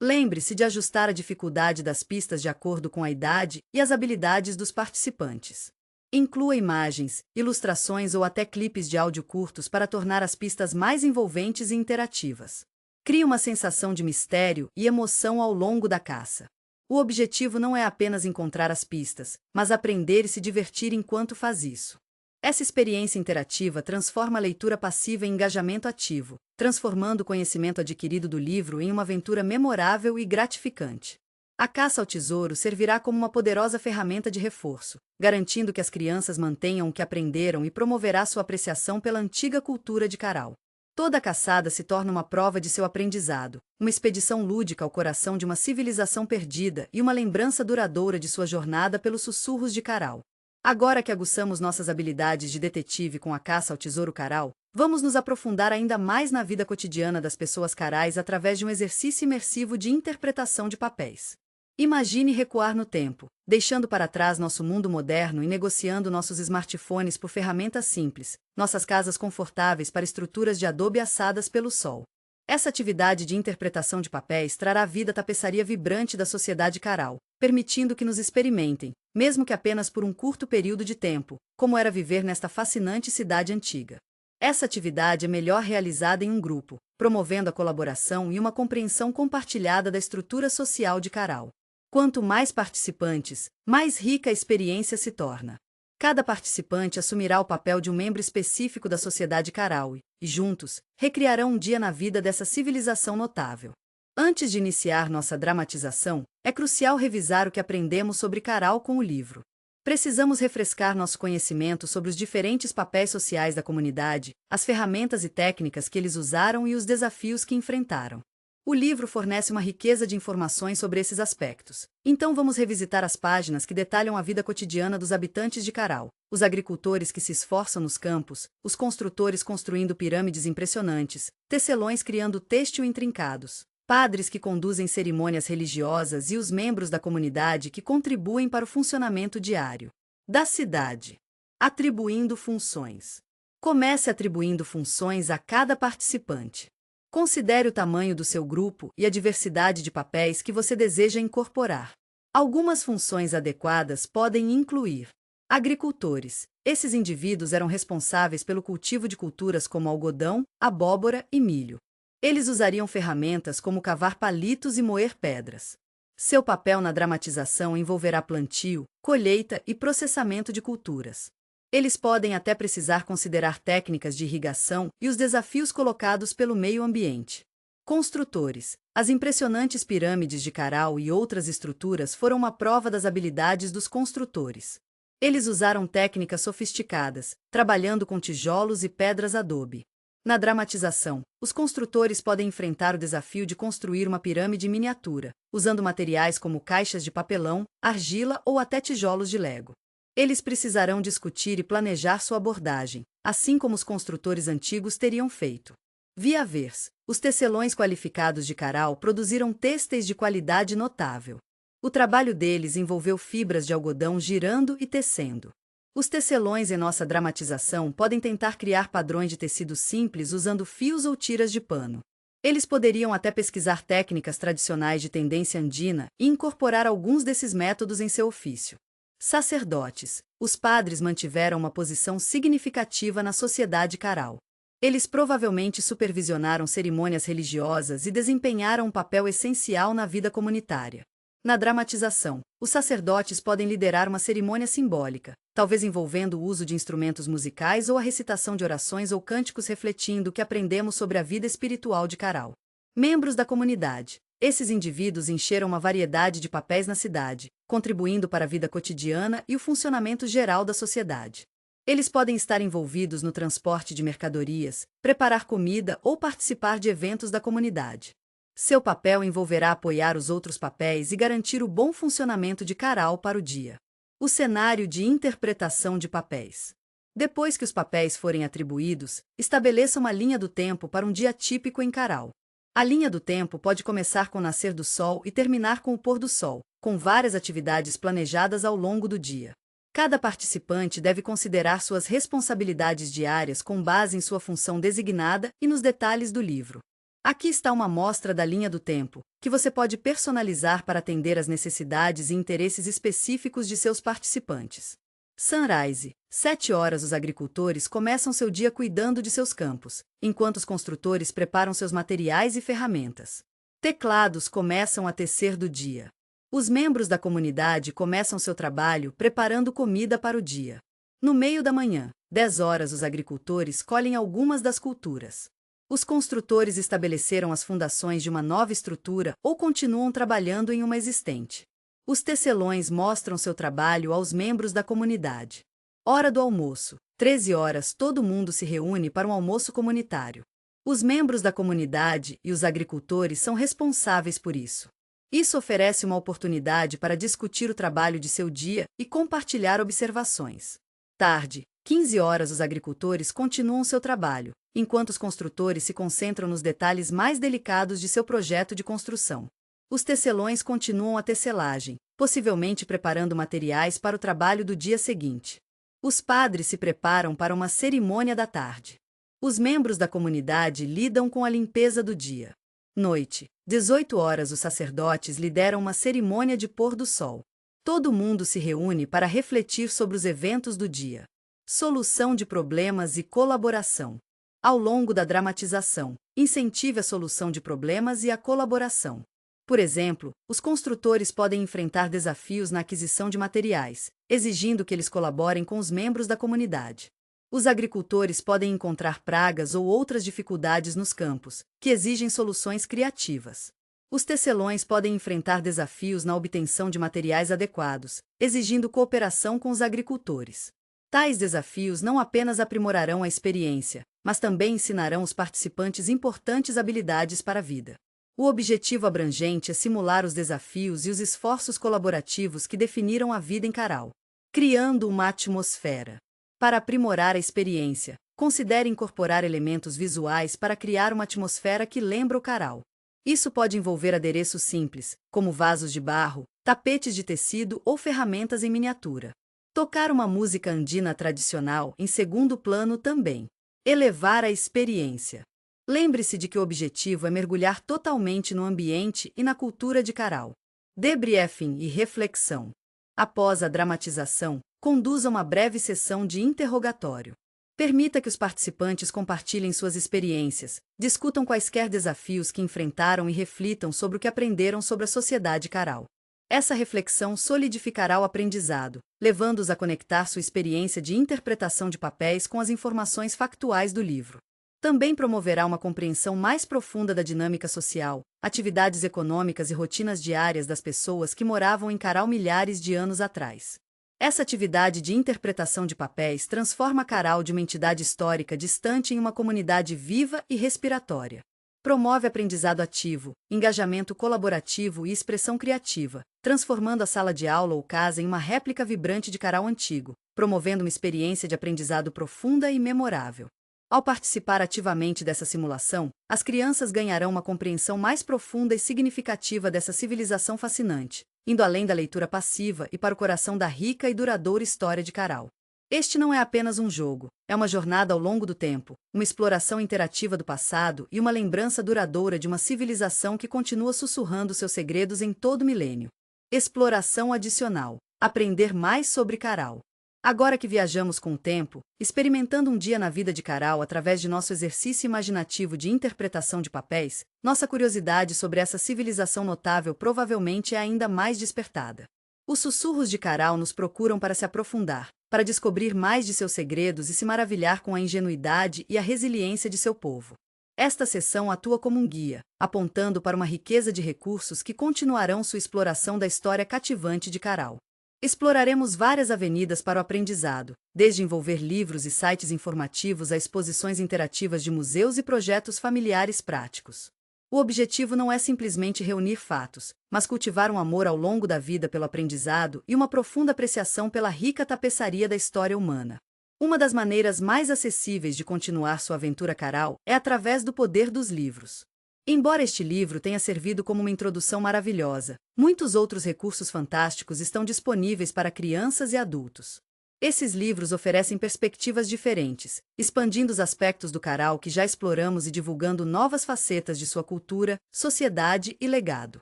Lembre-se de ajustar a dificuldade das pistas de acordo com a idade e as habilidades dos participantes. Inclua imagens, ilustrações ou até clipes de áudio curtos para tornar as pistas mais envolventes e interativas. Crie uma sensação de mistério e emoção ao longo da caça. O objetivo não é apenas encontrar as pistas, mas aprender e se divertir enquanto faz isso. Essa experiência interativa transforma a leitura passiva em engajamento ativo, transformando o conhecimento adquirido do livro em uma aventura memorável e gratificante. A caça ao tesouro servirá como uma poderosa ferramenta de reforço, garantindo que as crianças mantenham o que aprenderam e promoverá sua apreciação pela antiga cultura de Caral. Toda caçada se torna uma prova de seu aprendizado, uma expedição lúdica ao coração de uma civilização perdida e uma lembrança duradoura de sua jornada pelos sussurros de Caral. Agora que aguçamos nossas habilidades de detetive com a caça ao tesouro Caral, vamos nos aprofundar ainda mais na vida cotidiana das pessoas carais através de um exercício imersivo de interpretação de papéis. Imagine recuar no tempo, deixando para trás nosso mundo moderno e negociando nossos smartphones por ferramentas simples, nossas casas confortáveis para estruturas de adobe assadas pelo sol. Essa atividade de interpretação de papéis trará vida à tapeçaria vibrante da sociedade Caral, permitindo que nos experimentem, mesmo que apenas por um curto período de tempo, como era viver nesta fascinante cidade antiga. Essa atividade é melhor realizada em um grupo, promovendo a colaboração e uma compreensão compartilhada da estrutura social de Caral. Quanto mais participantes, mais rica a experiência se torna. Cada participante assumirá o papel de um membro específico da sociedade Caral e, juntos, recriarão um dia na vida dessa civilização notável. Antes de iniciar nossa dramatização, é crucial revisar o que aprendemos sobre Caral com o livro. Precisamos refrescar nosso conhecimento sobre os diferentes papéis sociais da comunidade, as ferramentas e técnicas que eles usaram e os desafios que enfrentaram. O livro fornece uma riqueza de informações sobre esses aspectos. Então vamos revisitar as páginas que detalham a vida cotidiana dos habitantes de Caral, os agricultores que se esforçam nos campos, os construtores construindo pirâmides impressionantes, tecelões criando têxtil intrincados, padres que conduzem cerimônias religiosas e os membros da comunidade que contribuem para o funcionamento diário da cidade. Atribuindo funções. Comece atribuindo funções a cada participante. Considere o tamanho do seu grupo e a diversidade de papéis que você deseja incorporar. Algumas funções adequadas podem incluir agricultores. Esses indivíduos eram responsáveis pelo cultivo de culturas como algodão, abóbora e milho. Eles usariam ferramentas como cavar palitos e moer pedras. Seu papel na dramatização envolverá plantio, colheita e processamento de culturas. Eles podem até precisar considerar técnicas de irrigação e os desafios colocados pelo meio ambiente. Construtores. As impressionantes pirâmides de Caral e outras estruturas foram uma prova das habilidades dos construtores. Eles usaram técnicas sofisticadas, trabalhando com tijolos e pedras adobe. Na dramatização, os construtores podem enfrentar o desafio de construir uma pirâmide miniatura, usando materiais como caixas de papelão, argila ou até tijolos de Lego. Eles precisarão discutir e planejar sua abordagem, assim como os construtores antigos teriam feito. Via Vers, os tecelões qualificados de Caral produziram têxteis de qualidade notável. O trabalho deles envolveu fibras de algodão girando e tecendo. Os tecelões em nossa dramatização podem tentar criar padrões de tecido simples usando fios ou tiras de pano. Eles poderiam até pesquisar técnicas tradicionais de tendência andina e incorporar alguns desses métodos em seu ofício. Sacerdotes. Os padres mantiveram uma posição significativa na sociedade caral. Eles provavelmente supervisionaram cerimônias religiosas e desempenharam um papel essencial na vida comunitária. Na dramatização, os sacerdotes podem liderar uma cerimônia simbólica, talvez envolvendo o uso de instrumentos musicais ou a recitação de orações ou cânticos refletindo o que aprendemos sobre a vida espiritual de Caral. Membros da comunidade. Esses indivíduos encheram uma variedade de papéis na cidade, contribuindo para a vida cotidiana e o funcionamento geral da sociedade. Eles podem estar envolvidos no transporte de mercadorias, preparar comida ou participar de eventos da comunidade. Seu papel envolverá apoiar os outros papéis e garantir o bom funcionamento de Caral para o dia. O cenário de interpretação de papéis. Depois que os papéis forem atribuídos, estabeleça uma linha do tempo para um dia típico em Caral. A linha do tempo pode começar com o nascer do sol e terminar com o pôr do sol, com várias atividades planejadas ao longo do dia. Cada participante deve considerar suas responsabilidades diárias com base em sua função designada e nos detalhes do livro. Aqui está uma amostra da linha do tempo, que você pode personalizar para atender às necessidades e interesses específicos de seus participantes. Sunrise. 7 horas os agricultores começam seu dia cuidando de seus campos, enquanto os construtores preparam seus materiais e ferramentas. Teclados começam a tecer do dia. Os membros da comunidade começam seu trabalho preparando comida para o dia. No meio da manhã, 10 horas os agricultores colhem algumas das culturas. Os construtores estabeleceram as fundações de uma nova estrutura ou continuam trabalhando em uma existente. Os tecelões mostram seu trabalho aos membros da comunidade. Hora do almoço. 13 horas todo mundo se reúne para um almoço comunitário. Os membros da comunidade e os agricultores são responsáveis por isso. Isso oferece uma oportunidade para discutir o trabalho de seu dia e compartilhar observações. Tarde. 15 horas os agricultores continuam seu trabalho, enquanto os construtores se concentram nos detalhes mais delicados de seu projeto de construção. Os tecelões continuam a tecelagem, possivelmente preparando materiais para o trabalho do dia seguinte. Os padres se preparam para uma cerimônia da tarde. Os membros da comunidade lidam com a limpeza do dia. Noite. 18 horas os sacerdotes lideram uma cerimônia de pôr do sol. Todo mundo se reúne para refletir sobre os eventos do dia. Solução de problemas e colaboração. Ao longo da dramatização, incentive a solução de problemas e a colaboração. Por exemplo, os construtores podem enfrentar desafios na aquisição de materiais, exigindo que eles colaborem com os membros da comunidade. Os agricultores podem encontrar pragas ou outras dificuldades nos campos, que exigem soluções criativas. Os tecelões podem enfrentar desafios na obtenção de materiais adequados, exigindo cooperação com os agricultores. Tais desafios não apenas aprimorarão a experiência, mas também ensinarão os participantes importantes habilidades para a vida. O objetivo abrangente é simular os desafios e os esforços colaborativos que definiram a vida em Caral. Criando uma atmosfera. Para aprimorar a experiência, considere incorporar elementos visuais para criar uma atmosfera que lembra o Caral. Isso pode envolver adereços simples, como vasos de barro, tapetes de tecido ou ferramentas em miniatura. Tocar uma música andina tradicional em segundo plano também. Elevar a experiência. Lembre-se de que o objetivo é mergulhar totalmente no ambiente e na cultura de Caral. Debriefing e reflexão. Após a dramatização, conduza uma breve sessão de interrogatório. Permita que os participantes compartilhem suas experiências, discutam quaisquer desafios que enfrentaram e reflitam sobre o que aprenderam sobre a sociedade Caral. Essa reflexão solidificará o aprendizado, levando-os a conectar sua experiência de interpretação de papéis com as informações factuais do livro. Também promoverá uma compreensão mais profunda da dinâmica social, atividades econômicas e rotinas diárias das pessoas que moravam em Caral milhares de anos atrás. Essa atividade de interpretação de papéis transforma Caral de uma entidade histórica distante em uma comunidade viva e respiratória. Promove aprendizado ativo, engajamento colaborativo e expressão criativa, transformando a sala de aula ou casa em uma réplica vibrante de Caral antigo, promovendo uma experiência de aprendizado profunda e memorável. Ao participar ativamente dessa simulação, as crianças ganharão uma compreensão mais profunda e significativa dessa civilização fascinante, indo além da leitura passiva e para o coração da rica e duradoura história de Caral. Este não é apenas um jogo, é uma jornada ao longo do tempo, uma exploração interativa do passado e uma lembrança duradoura de uma civilização que continua sussurrando seus segredos em todo milênio. Exploração adicional. Aprender mais sobre Caral. Agora que viajamos com o tempo, experimentando um dia na vida de Caral através de nosso exercício imaginativo de interpretação de papéis, nossa curiosidade sobre essa civilização notável provavelmente é ainda mais despertada. Os sussurros de Caral nos procuram para se aprofundar, para descobrir mais de seus segredos e se maravilhar com a ingenuidade e a resiliência de seu povo. Esta sessão atua como um guia, apontando para uma riqueza de recursos que continuarão sua exploração da história cativante de Caral. Exploraremos várias avenidas para o aprendizado, desde envolver livros e sites informativos a exposições interativas de museus e projetos familiares práticos. O objetivo não é simplesmente reunir fatos, mas cultivar um amor ao longo da vida pelo aprendizado e uma profunda apreciação pela rica tapeçaria da história humana. Uma das maneiras mais acessíveis de continuar sua aventura Caral é através do poder dos livros. Embora este livro tenha servido como uma introdução maravilhosa, muitos outros recursos fantásticos estão disponíveis para crianças e adultos. Esses livros oferecem perspectivas diferentes, expandindo os aspectos do Caral que já exploramos e divulgando novas facetas de sua cultura, sociedade e legado.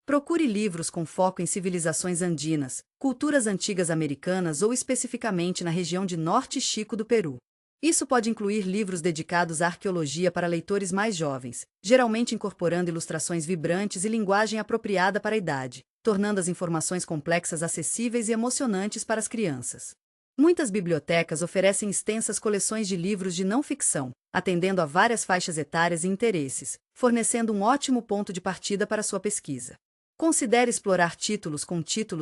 Procure livros com foco em civilizações andinas, culturas antigas americanas ou especificamente na região de Norte Chico do Peru. Isso pode incluir livros dedicados à arqueologia para leitores mais jovens, geralmente incorporando ilustrações vibrantes e linguagem apropriada para a idade, tornando as informações complexas acessíveis e emocionantes para as crianças. Muitas bibliotecas oferecem extensas coleções de livros de não-ficção, atendendo a várias faixas etárias e interesses, fornecendo um ótimo ponto de partida para sua pesquisa. Considere explorar títulos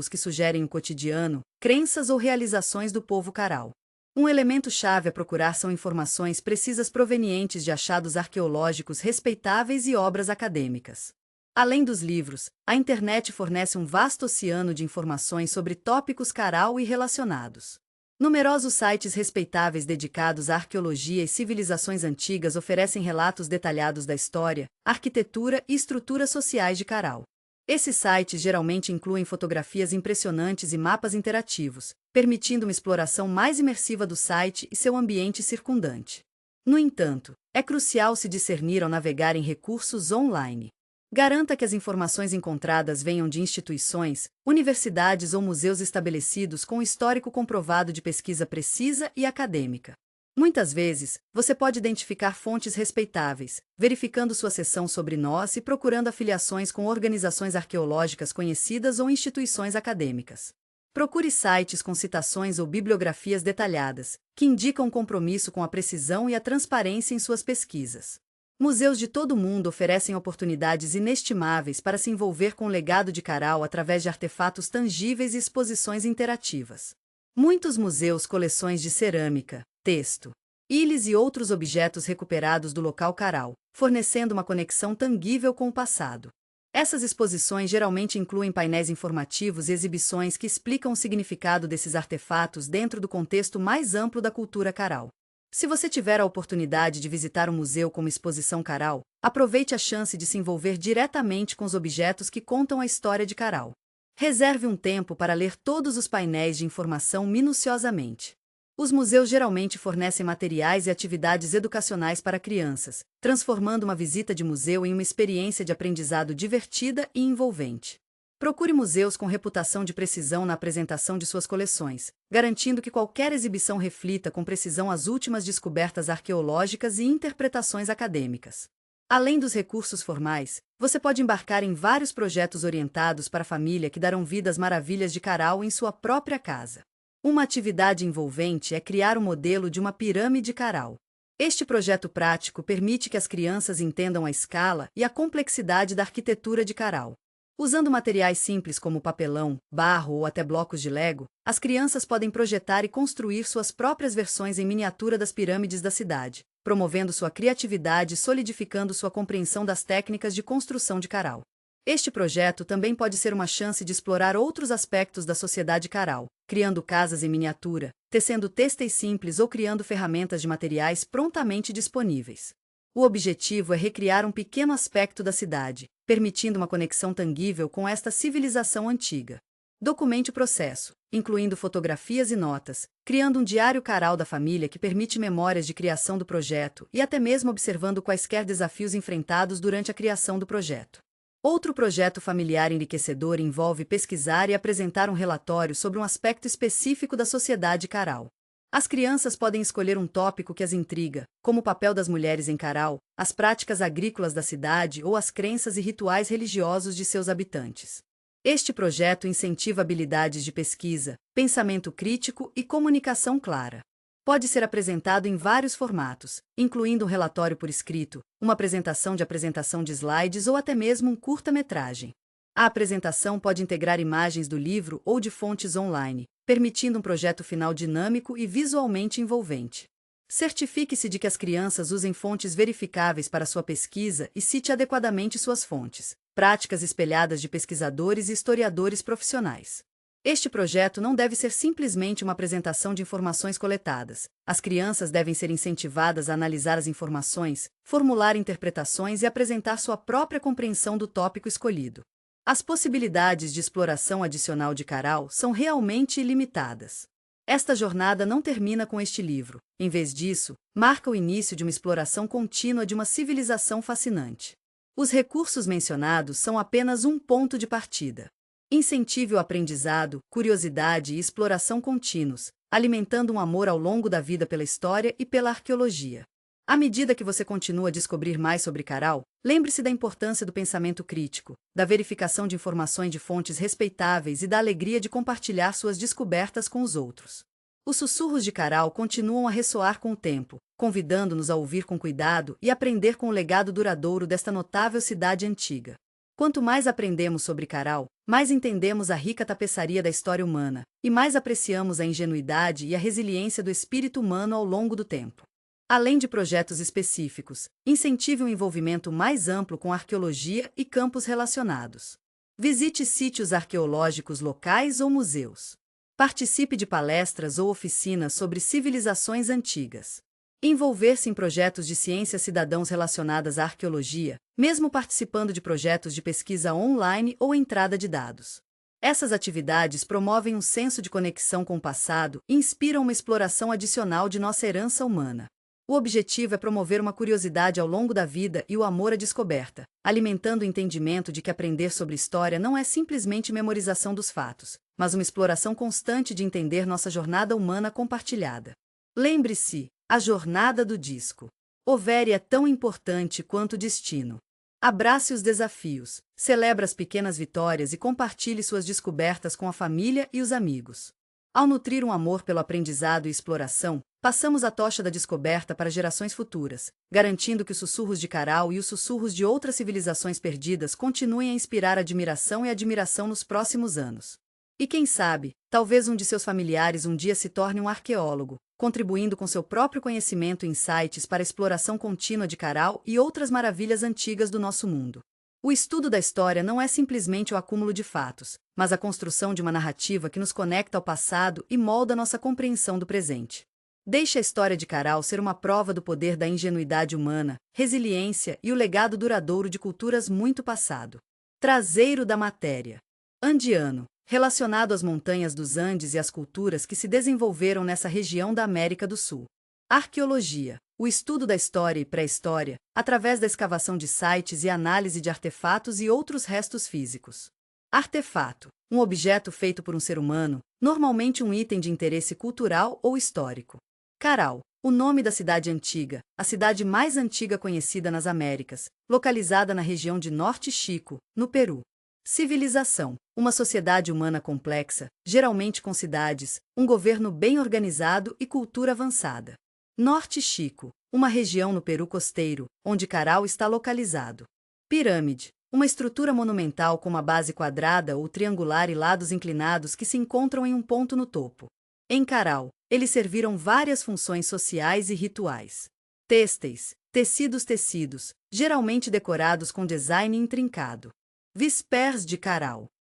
que sugerem o cotidiano, crenças ou realizações do povo Caral. Um elemento-chave a procurar são informações precisas provenientes de achados arqueológicos respeitáveis e obras acadêmicas. Além dos livros, a internet fornece um vasto oceano de informações sobre tópicos Caral e relacionados. Numerosos sites respeitáveis dedicados à arqueologia e civilizações antigas oferecem relatos detalhados da história, arquitetura e estruturas sociais de Caral. Esses sites geralmente incluem fotografias impressionantes e mapas interativos, permitindo uma exploração mais imersiva do site e seu ambiente circundante. No entanto, é crucial se discernir ao navegar em recursos online. Garanta que as informações encontradas venham de instituições, universidades ou museus estabelecidos com histórico comprovado de pesquisa precisa e acadêmica. Muitas vezes, você pode identificar fontes respeitáveis, verificando sua seção sobre nós e procurando afiliações com organizações arqueológicas conhecidas ou instituições acadêmicas. Procure sites com citações ou bibliografias detalhadas, que indicam compromisso com a precisão e a transparência em suas pesquisas. Museus de todo o mundo oferecem oportunidades inestimáveis para se envolver com o legado de Caral através de artefatos tangíveis e exposições interativas. Muitos museus coleções de cerâmica, texto, ilhas e outros objetos recuperados do local Caral, fornecendo uma conexão tangível com o passado. Essas exposições geralmente incluem painéis informativos e exibições que explicam o significado desses artefatos dentro do contexto mais amplo da cultura Caral. Se você tiver a oportunidade de visitar um museu como Exposição Caral, aproveite a chance de se envolver diretamente com os objetos que contam a história de Caral. Reserve um tempo para ler todos os painéis de informação minuciosamente. Os museus geralmente fornecem materiais e atividades educacionais para crianças, transformando uma visita de museu em uma experiência de aprendizado divertida e envolvente. Procure museus com reputação de precisão na apresentação de suas coleções, garantindo que qualquer exibição reflita com precisão as últimas descobertas arqueológicas e interpretações acadêmicas. Além dos recursos formais, você pode embarcar em vários projetos orientados para a família que darão vida às maravilhas de Caral em sua própria casa. Uma atividade envolvente é criar um modelo de uma pirâmide Caral. Este projeto prático permite que as crianças entendam a escala e a complexidade da arquitetura de Caral. Usando materiais simples como papelão, barro ou até blocos de Lego, as crianças podem projetar e construir suas próprias versões em miniatura das pirâmides da cidade, promovendo sua criatividade e solidificando sua compreensão das técnicas de construção de Caral. Este projeto também pode ser uma chance de explorar outros aspectos da sociedade Caral, criando casas em miniatura, tecendo têxteis simples ou criando ferramentas de materiais prontamente disponíveis. O objetivo é recriar um pequeno aspecto da cidade, permitindo uma conexão tangível com esta civilização antiga. Documente o processo, incluindo fotografias e notas, criando um diário caral da família que permite memórias de criação do projeto e até mesmo observando quaisquer desafios enfrentados durante a criação do projeto. Outro projeto familiar enriquecedor envolve pesquisar e apresentar um relatório sobre um aspecto específico da sociedade caral. As crianças podem escolher um tópico que as intriga, como o papel das mulheres em Caral, as práticas agrícolas da cidade ou as crenças e rituais religiosos de seus habitantes. Este projeto incentiva habilidades de pesquisa, pensamento crítico e comunicação clara. Pode ser apresentado em vários formatos, incluindo um relatório por escrito, uma apresentação de slides ou até mesmo um curta-metragem. A apresentação pode integrar imagens do livro ou de fontes online, permitindo um projeto final dinâmico e visualmente envolvente. Certifique-se de que as crianças usem fontes verificáveis para sua pesquisa e cite adequadamente suas fontes, práticas espelhadas de pesquisadores e historiadores profissionais. Este projeto não deve ser simplesmente uma apresentação de informações coletadas. As crianças devem ser incentivadas a analisar as informações, formular interpretações e apresentar sua própria compreensão do tópico escolhido. As possibilidades de exploração adicional de Caral são realmente ilimitadas. Esta jornada não termina com este livro. Em vez disso, marca o início de uma exploração contínua de uma civilização fascinante. Os recursos mencionados são apenas um ponto de partida. Incentive o aprendizado, curiosidade e exploração contínuos, alimentando um amor ao longo da vida pela história e pela arqueologia. À medida que você continua a descobrir mais sobre Caral, lembre-se da importância do pensamento crítico, da verificação de informações de fontes respeitáveis e da alegria de compartilhar suas descobertas com os outros. Os sussurros de Caral continuam a ressoar com o tempo, convidando-nos a ouvir com cuidado e aprender com o legado duradouro desta notável cidade antiga. Quanto mais aprendemos sobre Caral, mais entendemos a rica tapeçaria da história humana, e mais apreciamos a ingenuidade e a resiliência do espírito humano ao longo do tempo. Além de projetos específicos, incentive um envolvimento mais amplo com arqueologia e campos relacionados. Visite sítios arqueológicos locais ou museus. Participe de palestras ou oficinas sobre civilizações antigas. Envolver-se em projetos de ciências cidadãos relacionadas à arqueologia, mesmo participando de projetos de pesquisa online ou entrada de dados. Essas atividades promovem um senso de conexão com o passado e inspiram uma exploração adicional de nossa herança humana. O objetivo é promover uma curiosidade ao longo da vida e o amor à descoberta, alimentando o entendimento de que aprender sobre história não é simplesmente memorização dos fatos, mas uma exploração constante de entender nossa jornada humana compartilhada. Lembre-se, a jornada do disco. O Very é tão importante quanto o destino. Abrace os desafios, celebre as pequenas vitórias e compartilhe suas descobertas com a família e os amigos. Ao nutrir um amor pelo aprendizado e exploração, passamos a tocha da descoberta para gerações futuras, garantindo que os sussurros de Caral e os sussurros de outras civilizações perdidas continuem a inspirar admiração e admiração nos próximos anos. E quem sabe, talvez um de seus familiares um dia se torne um arqueólogo, contribuindo com seu próprio conhecimento e insights para a exploração contínua de Caral e outras maravilhas antigas do nosso mundo. O estudo da história não é simplesmente o acúmulo de fatos, mas a construção de uma narrativa que nos conecta ao passado e molda nossa compreensão do presente. Deixe a história de Caral ser uma prova do poder da ingenuidade humana, resiliência e o legado duradouro de culturas muito passado. Traseiro da matéria. Andiano, relacionado às montanhas dos Andes e às culturas que se desenvolveram nessa região da América do Sul. Arqueologia, o estudo da história e pré-história, através da escavação de sites e análise de artefatos e outros restos físicos. Artefato, um objeto feito por um ser humano, normalmente um item de interesse cultural ou histórico. Caral, o nome da cidade antiga, a cidade mais antiga conhecida nas Américas, localizada na região de Norte Chico, no Peru. Civilização, uma sociedade humana complexa, geralmente com cidades, um governo bem organizado e cultura avançada. Norte Chico, uma região no Peru costeiro, onde Caral está localizado. Pirâmide, uma estrutura monumental com uma base quadrada ou triangular e lados inclinados que se encontram em um ponto no topo. Em Caral, eles serviram várias funções sociais e rituais. Têxteis, tecidos, geralmente decorados com design intrincado. Vespers de Caral,